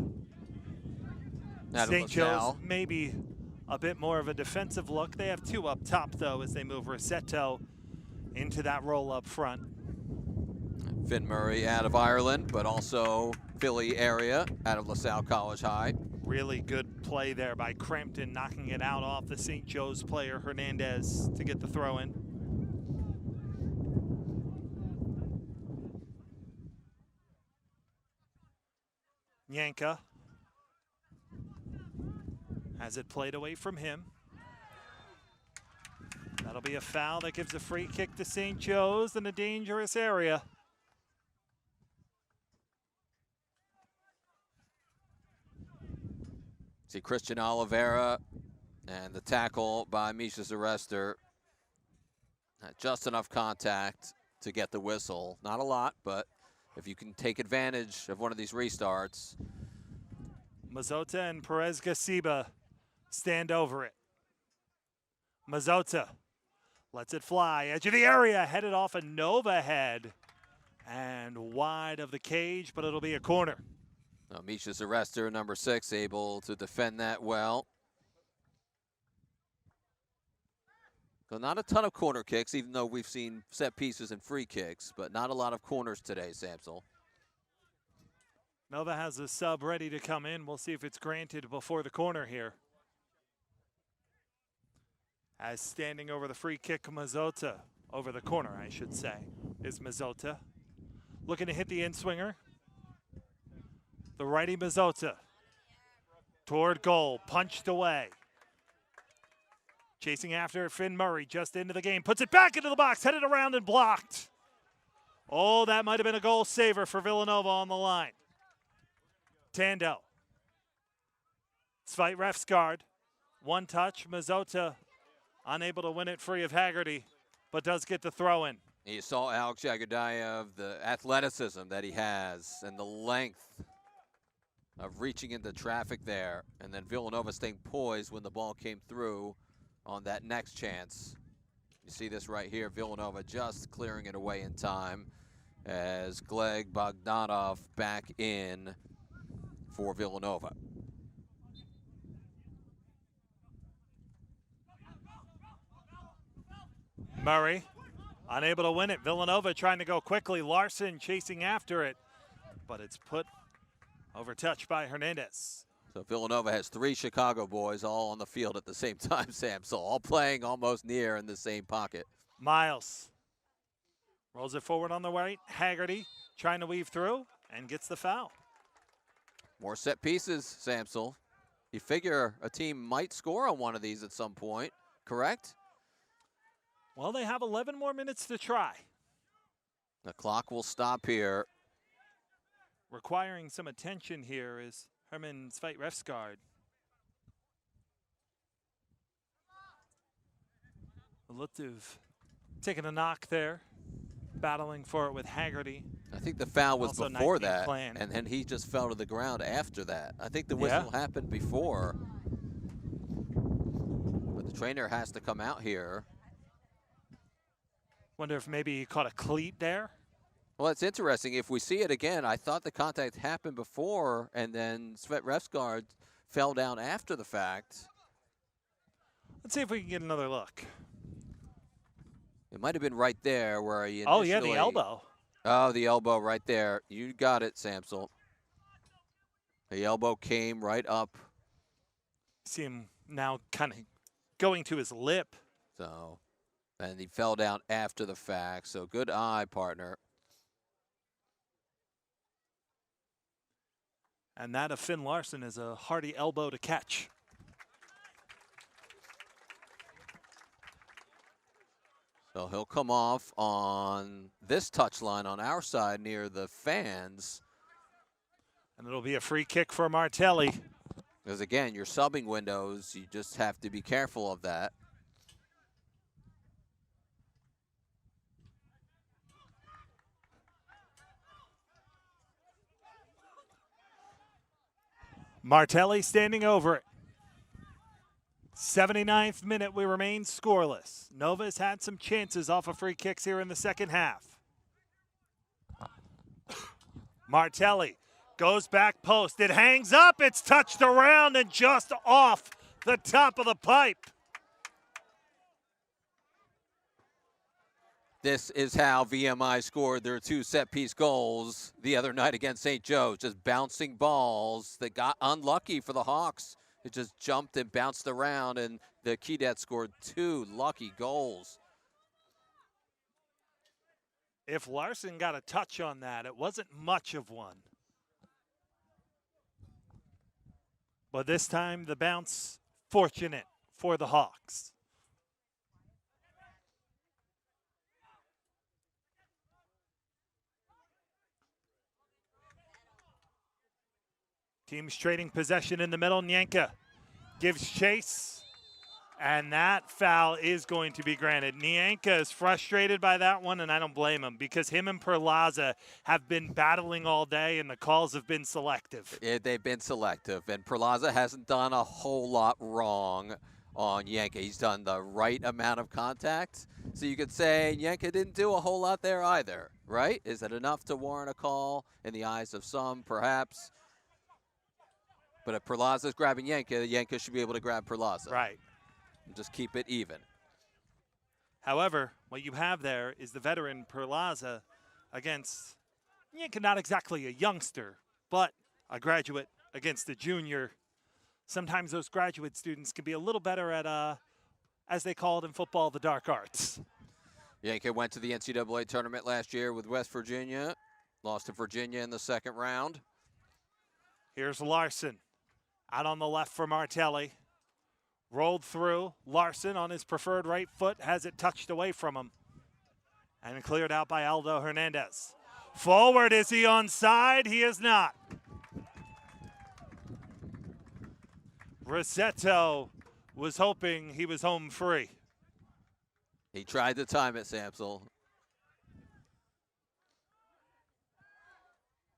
St. Joe's maybe a bit more of a defensive look. They have two up top, though, as they move Rossetto into that role up front.
Finn Murray out of Ireland, but also Philly area, out of LaSalle College High.
Really good play there by Crampton, knocking it out off the St. Joe's player, Hernandez, to get the throw in. Yanka has it played away from him. That'll be a foul that gives a free kick to St. Joe's in a dangerous area.
See Christian Oliveira and the tackle by Misha Zarester. Just enough contact to get the whistle. Not a lot, but if you can take advantage of one of these restarts.
Mazota and Perez Gasiba stand over it. Mazota lets it fly, edge of the area, headed off a Nova head and wide of the cage, but it'll be a corner.
Misha Zarester, number 6, able to defend that well. So not a ton of corner kicks, even though we've seen set pieces and free kicks, but not a lot of corners today, Samsel.
Nova has a sub ready to come in. We'll see if it's granted before the corner here. As standing over the free kick, Mazota, over the corner, I should say, is Mazota. Looking to hit the in-swinger. The righty Mazota toward goal, punched away. Chasing after Finn Murray, just into the game, puts it back into the box, headed around and blocked. Oh, that might have been a goal saver for Villanova on the line. Tando. Svite ref's guard. One touch. Mazzota unable to win it free of Haggerty, but does get the throw in.
You saw Alex Jagadayev, the athleticism that he has and the length of reaching into traffic there. And then Villanova staying poised when the ball came through on that next chance. You see this right here, Villanova just clearing it away in time as Gleb Bogdanov back in for Villanova.
Murray unable to win it. Villanova trying to go quickly. Larson chasing after it, but it's put over touch by Hernandez.
So Villanova has 3 Chicago boys all on the field at the same time, Sam. So all playing almost near in the same pocket.
Miles rolls it forward on the right. Haggerty trying to weave through and gets the foul.
More set pieces, Samsel. You figure a team might score on one of these at some point, correct?
Well, they have 11 more minutes to try.
The clock will stop here.
Requiring some attention here is Herman Svite ref's guard. Looked to have taken a knock there, battling for it with Haggerty.
I think the foul was
Also
before
19
that,
plan.
and then he just fell to the ground after that. I think the whistle happened before. But the trainer has to come out here.
Wonder if maybe he caught a cleat there.
Well, it's interesting. If we see it again, I thought the contact happened before, and then Svet Refsgaard fell down after the fact.
Let's see if we can get another look.
It might have been right there where he
Oh, yeah, the elbow.
Oh, the elbow right there. You got it, Samsel. The elbow came right up.
See him now kind of going to his lip.
So, and he fell down after the fact. So good eye, partner.
And that of Finn Larson is a hearty elbow to catch.
So he'll come off on this touchline on our side near the fans.
And it'll be a free kick for Martelli.
Because again, your subbing windows, you just have to be careful of that.
Martelli standing over it. 79th minute, we remain scoreless. Nova's had some chances off of free kicks here in the second half. Martelli goes back post. It hangs up. It's touched around and just off the top of the pipe.
This is how VMI scored their 2 set-piece goals the other night against St. Joe's. Just bouncing balls that got unlucky for the Hawks. It just jumped and bounced around, and the Keydets scored 2 lucky goals.
If Larson got a touch on that, it wasn't much of one. But this time, the bounce fortunate for the Hawks. Teams trading possession in the middle. Nyanka gives chase, and that foul is going to be granted. Nyanka is frustrated by that one, and I don't blame him because him and Perlaza have been battling all day, and the calls have been selective.
They've been selective, and Perlaza hasn't done a whole lot wrong on Yanka. He's done the right amount of contact. So you could say Yanka didn't do a whole lot there either, right? Is it enough to warrant a call in the eyes of some, perhaps? But if Perlaza's grabbing Yanka, Yanka should be able to grab Perlaza.
Right.
And just keep it even.
However, what you have there is the veteran Perlaza against Yanka, not exactly a youngster, but a graduate against a junior. Sometimes those graduate students can be a little better at, as they call it in football, the dark arts.
Yanka went to the NCAA tournament last year with West Virginia. Lost to Virginia in the second round.
Here's Larson. Out on the left for Martelli. Rolled through. Larson on his preferred right foot has it touched away from him. And cleared out by Aldo Hernandez. Forward, is he onside? He is not. Rossetto was hoping he was home free.
He tried to time it, Samsel.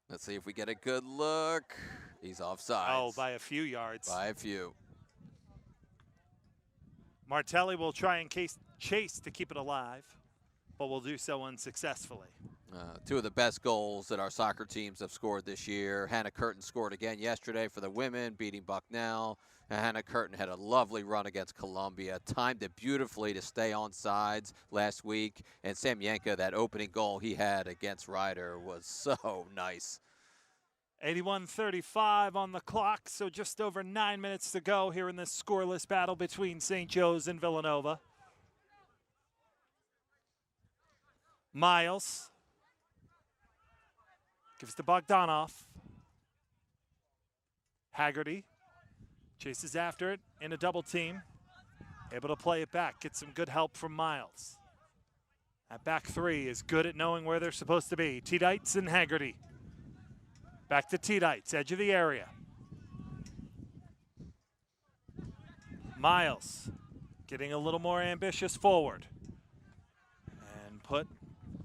Let's see if we get a good look. He's offside.
Oh, by a few yards.
By a few.
Martelli will try and chase to keep it alive, but will do so unsuccessfully.
Two of the best goals that our soccer teams have scored this year. Hannah Curtin scored again yesterday for the women, beating Bucknell. Hannah Curtin had a lovely run against Columbia, timed it beautifully to stay on sides last week. And Sam Yanka, that opening goal he had against Ryder was so nice.
81:35 on the clock, so just over 9 minutes to go here in this scoreless battle between St. Joe's and Villanova. Miles gives to Bogdanov. Haggerty chases after it in a double team. Able to play it back, get some good help from Miles. That back three is good at knowing where they're supposed to be. Tiedites and Haggerty. Back to Tiedites, edge of the area. Miles getting a little more ambitious forward. And put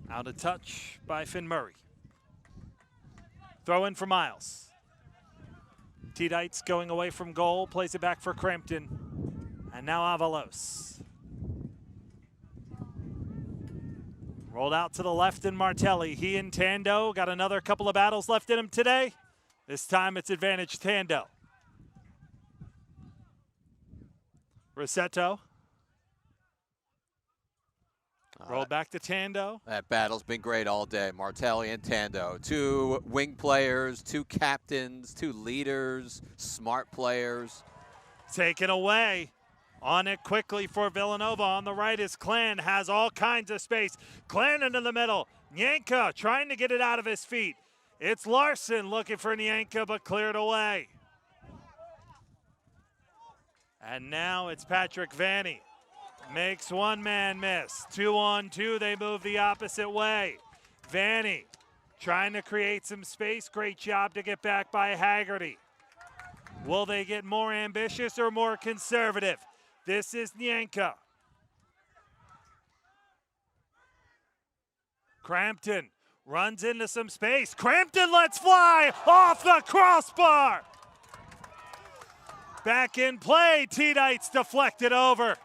out of touch by Finn Murray. Throw in for Miles. Tiedites going away from goal, plays it back for Crampton. And now Avalos. Rolled out to the left in Martelli. He and Tando got another couple of battles left in him today. This time it's advantage Tando. Rossetto. Rolled back to Tando.
That battle's been great all day. Martelli and Tando. Two wing players, two captains, two leaders, smart players.
Taken away. On it quickly for Villanova. On the right is Clan. Has all kinds of space. Clan into the middle. Nyanka trying to get it out of his feet. It's Larson looking for Nyanka, but cleared away. And now it's Patrick Vanny. Makes one man miss. 2-on-2, they move the opposite way. Vanny trying to create some space. Great job to get back by Haggerty. Will they get more ambitious or more conservative? This is Nyanka. Crampton runs into some space. Crampton lets fly off the crossbar. Back in play, Tiedites deflected over.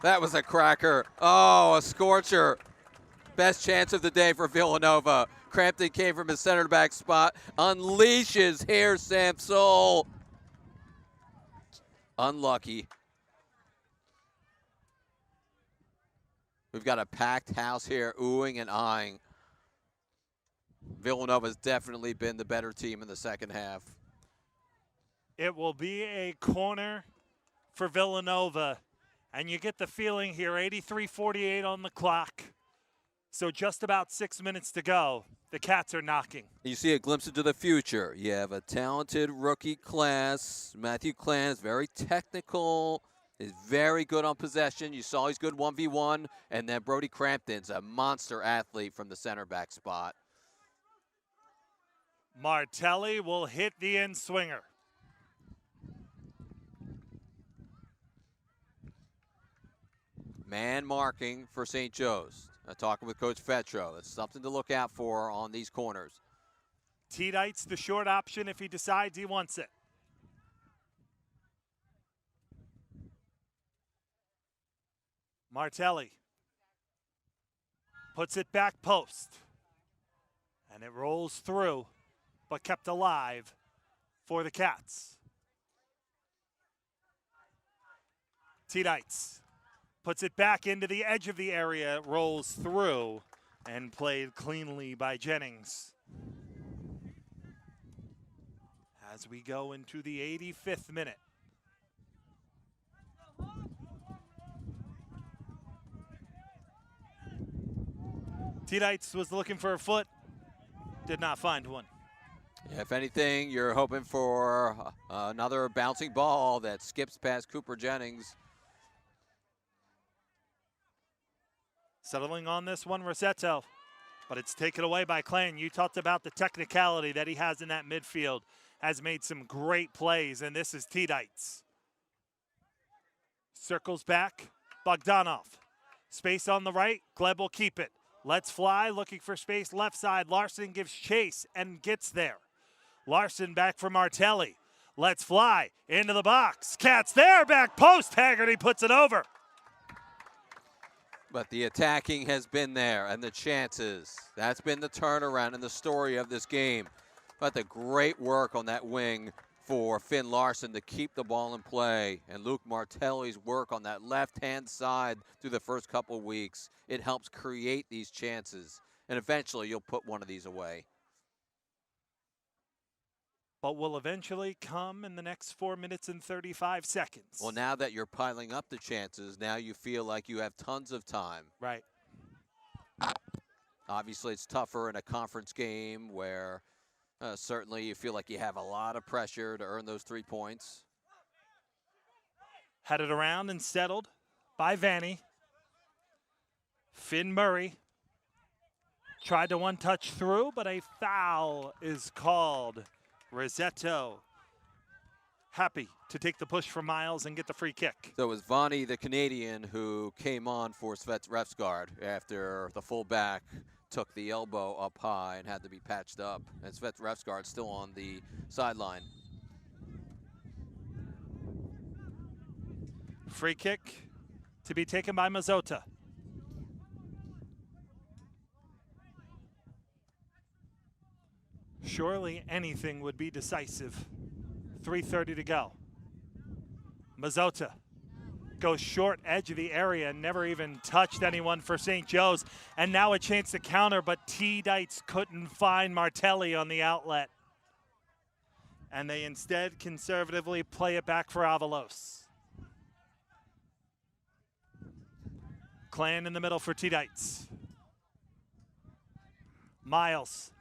That was a cracker. Oh, a scorcher. Best chance of the day for Villanova. Crampton came from his center back spot. Unleashes here, Samsol. Unlucky. We've got a packed house here, oohing and eyeing. Villanova's definitely been the better team in the second half.
It will be a corner for Villanova. And you get the feeling here, 83:48 on the clock. So just about 6 minutes to go. The Cats are knocking.
You see a glimpse into the future. You have a talented rookie class. Matthew Clan is very technical, is very good on possession. You saw he's good 1v1. And then Brody Crampton's a monster athlete from the center back spot.
Martelli will hit the in-swinger.
Man marking for St. Joe's. Talking with Coach Fetro. It's something to look out for on these corners.
Tiedites the short option if he decides he wants it. Martelli puts it back post. And it rolls through, but kept alive for the Cats. Tiedites puts it back into the edge of the area, rolls through, and played cleanly by Jennings. As we go into the 85th minute. Tiedites was looking for a foot, did not find one.
Yeah, if anything, you're hoping for another bouncing ball that skips past Cooper Jennings.
Settling on this one, Rossetto. But it's taken away by Clan. You talked about the technicality that he has in that midfield. Has made some great plays, and this is T-Dites. Circles back, Bogdanov. Space on the right, Gleb will keep it. Let's fly, looking for space left side. Larson gives chase and gets there. Larson back for Martelli. Let's fly, into the box. Cat's there, back post, Haggerty puts it over.
But the attacking has been there, and the chances. That's been the turnaround and the story of this game. But the great work on that wing for Finn Larson to keep the ball in play. And Luke Martelli's work on that left-hand side through the first couple of weeks. It helps create these chances. And eventually you'll put one of these away.
But will eventually come in the next 4 minutes and 35 seconds.
Well, now that you're piling up the chances, now you feel like you have tons of time.
Right.
Obviously, it's tougher in a conference game where certainly you feel like you have a lot of pressure to earn those 3 points.
Headed around and settled by Vanny. Finn Murray tried to one-touch through, but a foul is called. Rossetto happy to take the push for Miles and get the free kick.
So it was Vonnie, the Canadian, who came on for Svet Refsgaard after the fullback took the elbow up high and had to be patched up. And Svet Refsgaard still on the sideline.
Free kick to be taken by Mazzota. Surely anything would be decisive. 3:30 to go. Mazzota goes short edge of the area, never even touched anyone for St. Joe's. And now a chance to counter, but T-Dites couldn't find Martelli on the outlet. And they instead conservatively play it back for Avalos. Clan in the middle for T-Dites. Miles.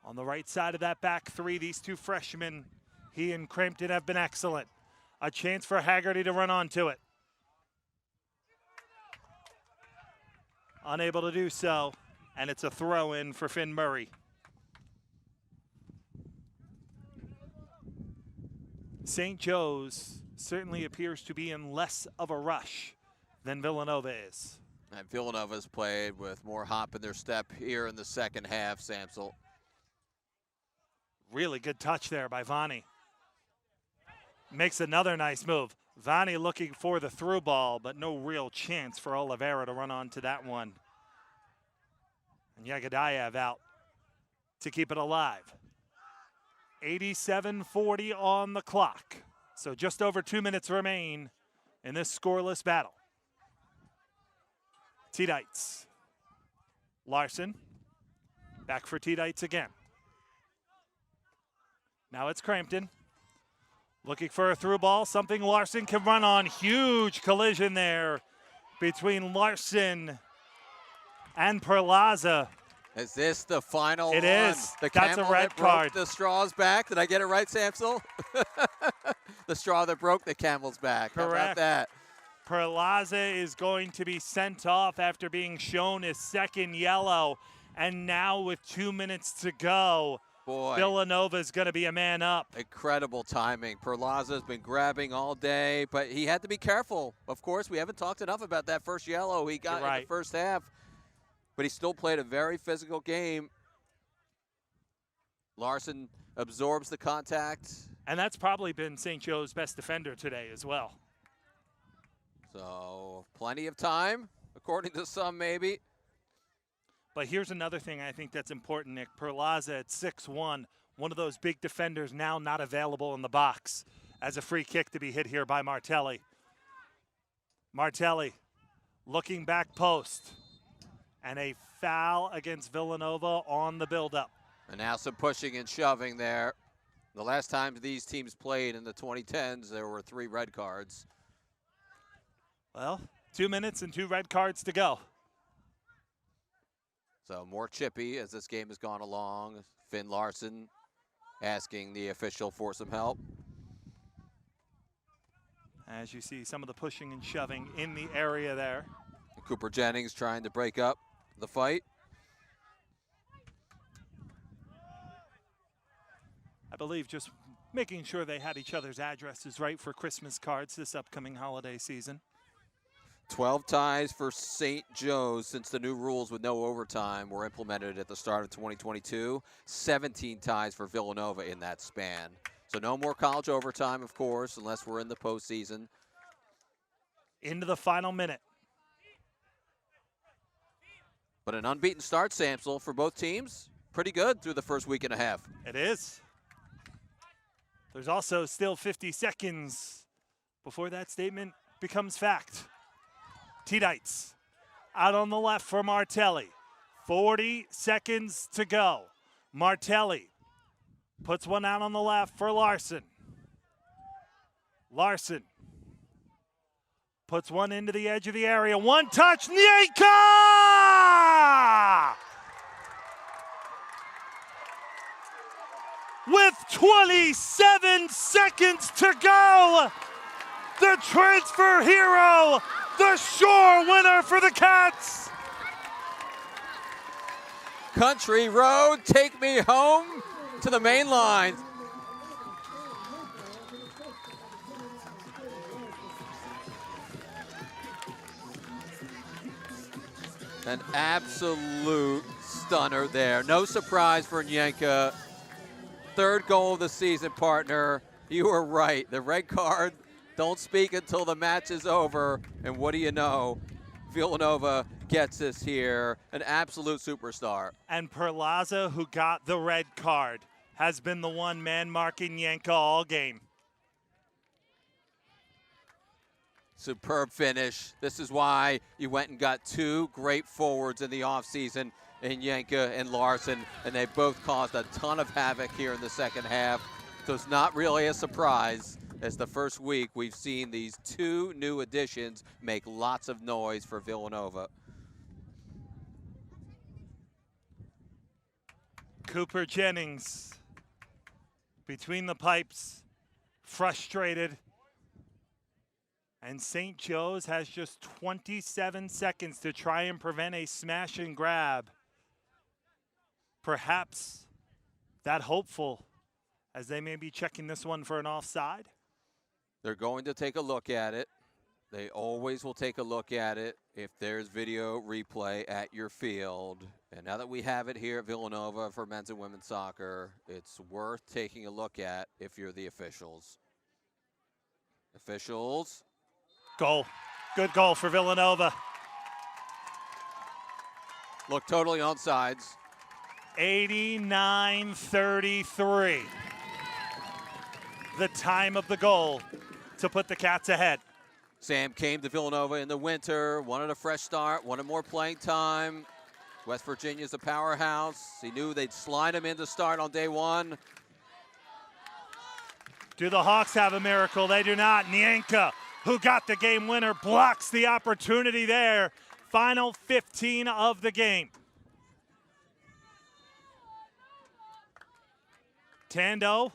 On the right side of that back three, these two freshmen, he and Crampton, have been excellent. A chance for Haggerty to run onto it. Unable to do so, and it's a throw-in for Finn Murray. St. Joe's certainly appears to be in less of a rush than Villanova is.
And Villanova's played with more hop in their step here in the second half, Samsel.
Really good touch there by Vonnie. Makes another nice move. Vonnie looking for the through ball, but no real chance for Oliveira to run onto that one. And Yagadayev out to keep it alive. 87:40 on the clock. So just over 2 minutes remain in this scoreless battle. T-Dites. Larson. Back for T-Dites again. Now it's Crampton. Looking for a through ball, something Larson can run on. Huge collision there between Larson and Perlaza.
Is this the final
It
one?
is.
The
That's
camel
a red
that broke
card.
the straw's back. Did I get it right, Samsel? The straw that broke the camel's back.
Correct.
How about that?
Perlaza is going to be sent off after being shown his second yellow. And now with 2 minutes to go,
Boy.
Villanova is going to be a man up.
Incredible timing. Perlaza's been grabbing all day, but he had to be careful. Of course, we haven't talked enough about that first yellow he got in the first half. But he still played a very physical game. Larson absorbs the contact.
And that's probably been St. Joe's best defender today as well.
So plenty of time, according to some maybe.
But here's another thing I think that's important, Nick. Perlaza at 6'1", one of those big defenders now not available in the box as a free kick to be hit here by Martelli. Martelli looking back post. And a foul against Villanova on the buildup.
And now some pushing and shoving there. The last time these teams played in the 2010s, there were 3 red cards.
Well, 2 minutes and 2 red cards to go.
So more chippy as this game has gone along. Finn Larson asking the official for some help.
As you see some of the pushing and shoving in the area there.
Cooper Jennings trying to break up the fight.
I believe just making sure they had each other's addresses right for Christmas cards this upcoming holiday season.
12 ties for St. Joe's since the new rules with no overtime were implemented at the start of 2022. 17 ties for Villanova in that span. So no more college overtime, of course, unless we're in the postseason.
Into the final minute.
But an unbeaten start, Samsel, for both teams. Pretty good through the first week and a half.
It is. There's also still 50 seconds before that statement becomes fact. T-Dites out on the left for Martelli. 40 seconds to go. Martelli puts one out on the left for Larson. Larson puts one into the edge of the area. One touch, Nyenka! With 27 seconds to go, the transfer hero, the sure winner for the Cats.
Country Road, take me home to the main line. An absolute stunner there. No surprise for Nyenka. Third goal of the season, partner. You were right. The red card, don't speak until the match is over. And what do you know? Villanova gets us here. An absolute superstar.
And Perlaza, who got the red card, has been the one man marking Nyenka all game.
Superb finish. This is why you went and got two great forwards in the offseason in Nyenka and Larson, and they both caused a ton of havoc here in the second half. So it's not really a surprise, as the first week we've seen these two new additions make lots of noise for Villanova.
Cooper Jennings between the pipes, frustrated. And St. Joe's has just 27 seconds to try and prevent a smash and grab. Perhaps that hopeful, as they may be checking this one for an offside.
They're going to take a look at it. They always will take a look at it if there's video replay at your field. And now that we have it here at Villanova for men's and women's soccer, it's worth taking a look at if you're the officials. Officials.
Goal. Good goal for Villanova.
Look totally onside.
89-33. The time of the goal to put the Cats ahead.
Sam came to Villanova in the winter, wanted a fresh start, wanted more playing time. West Virginia's a powerhouse. He knew they'd slide him in to start on day one.
Do the Hawks have a miracle? They do not. Nyenka, who got the game winner, blocks the opportunity there. Final 15 of the game. Tando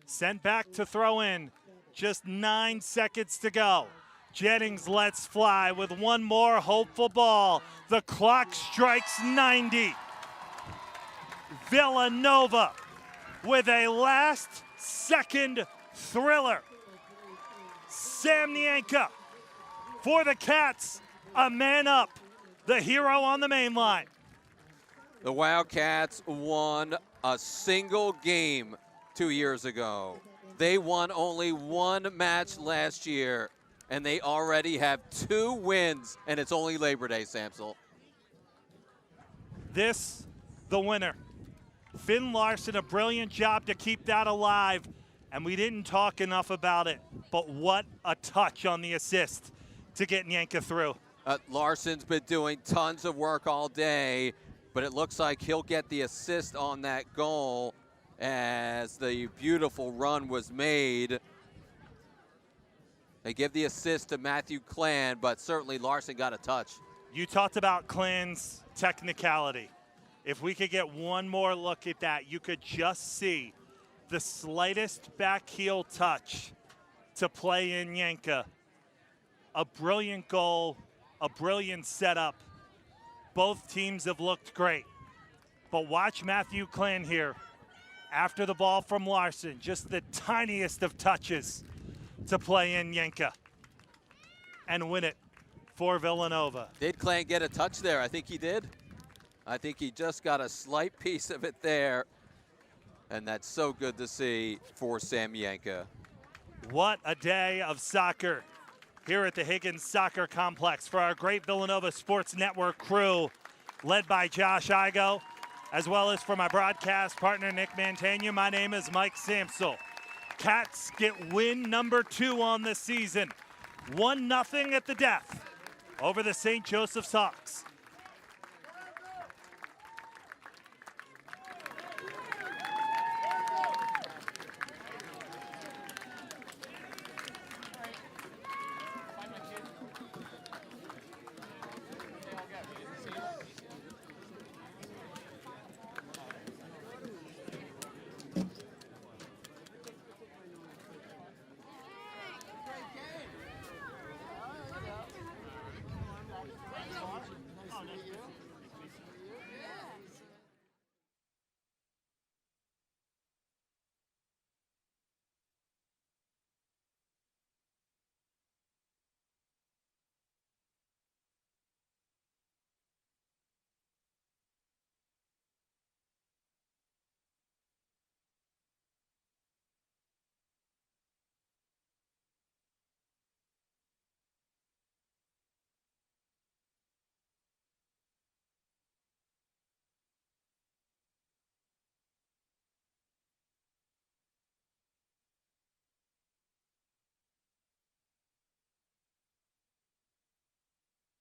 sent back to throw in. Just 9 seconds to go. Jennings lets fly with one more hopeful ball. The clock strikes 90. Villanova with a last-second thriller. Sam Nyenka for the Cats, a man up, the hero on the main line.
The Wildcats won a single game 2 years ago. They won only one match last year, and they already have 2 wins, and it's only Labor Day, Samsel.
This, the winner. Finn Larson, a brilliant job to keep that alive, and we didn't talk enough about it, but what a touch on the assist to get Nyenka through.
Larson's been doing tons of work all day, but it looks like he'll get the assist on that goal as the beautiful run was made. They give the assist to Matthew Clan, but certainly Larson got a touch.
You talked about Clan's technicality. If we could get one more look at that, you could just see the slightest back heel touch to play in Nyenka. A brilliant goal a brilliant setup. Both teams have looked great. But watch Matthew Klan here. After the ball from Larson, just the tiniest of touches to play in Yenka and win it for Villanova.
Did Klan get a touch there? I think he did. I think he just got a slight piece of it there. And that's so good to see for Sam Yenka.
What a day of soccer here at the Higgins Soccer Complex for our great Villanova Sports Network crew, led by Josh Igo, as well as for my broadcast partner, Nick Mantegna. My name is Mike Samsel. Cats get win number 2 on the season. 1-0 at the death over the St. Joseph's Hawks.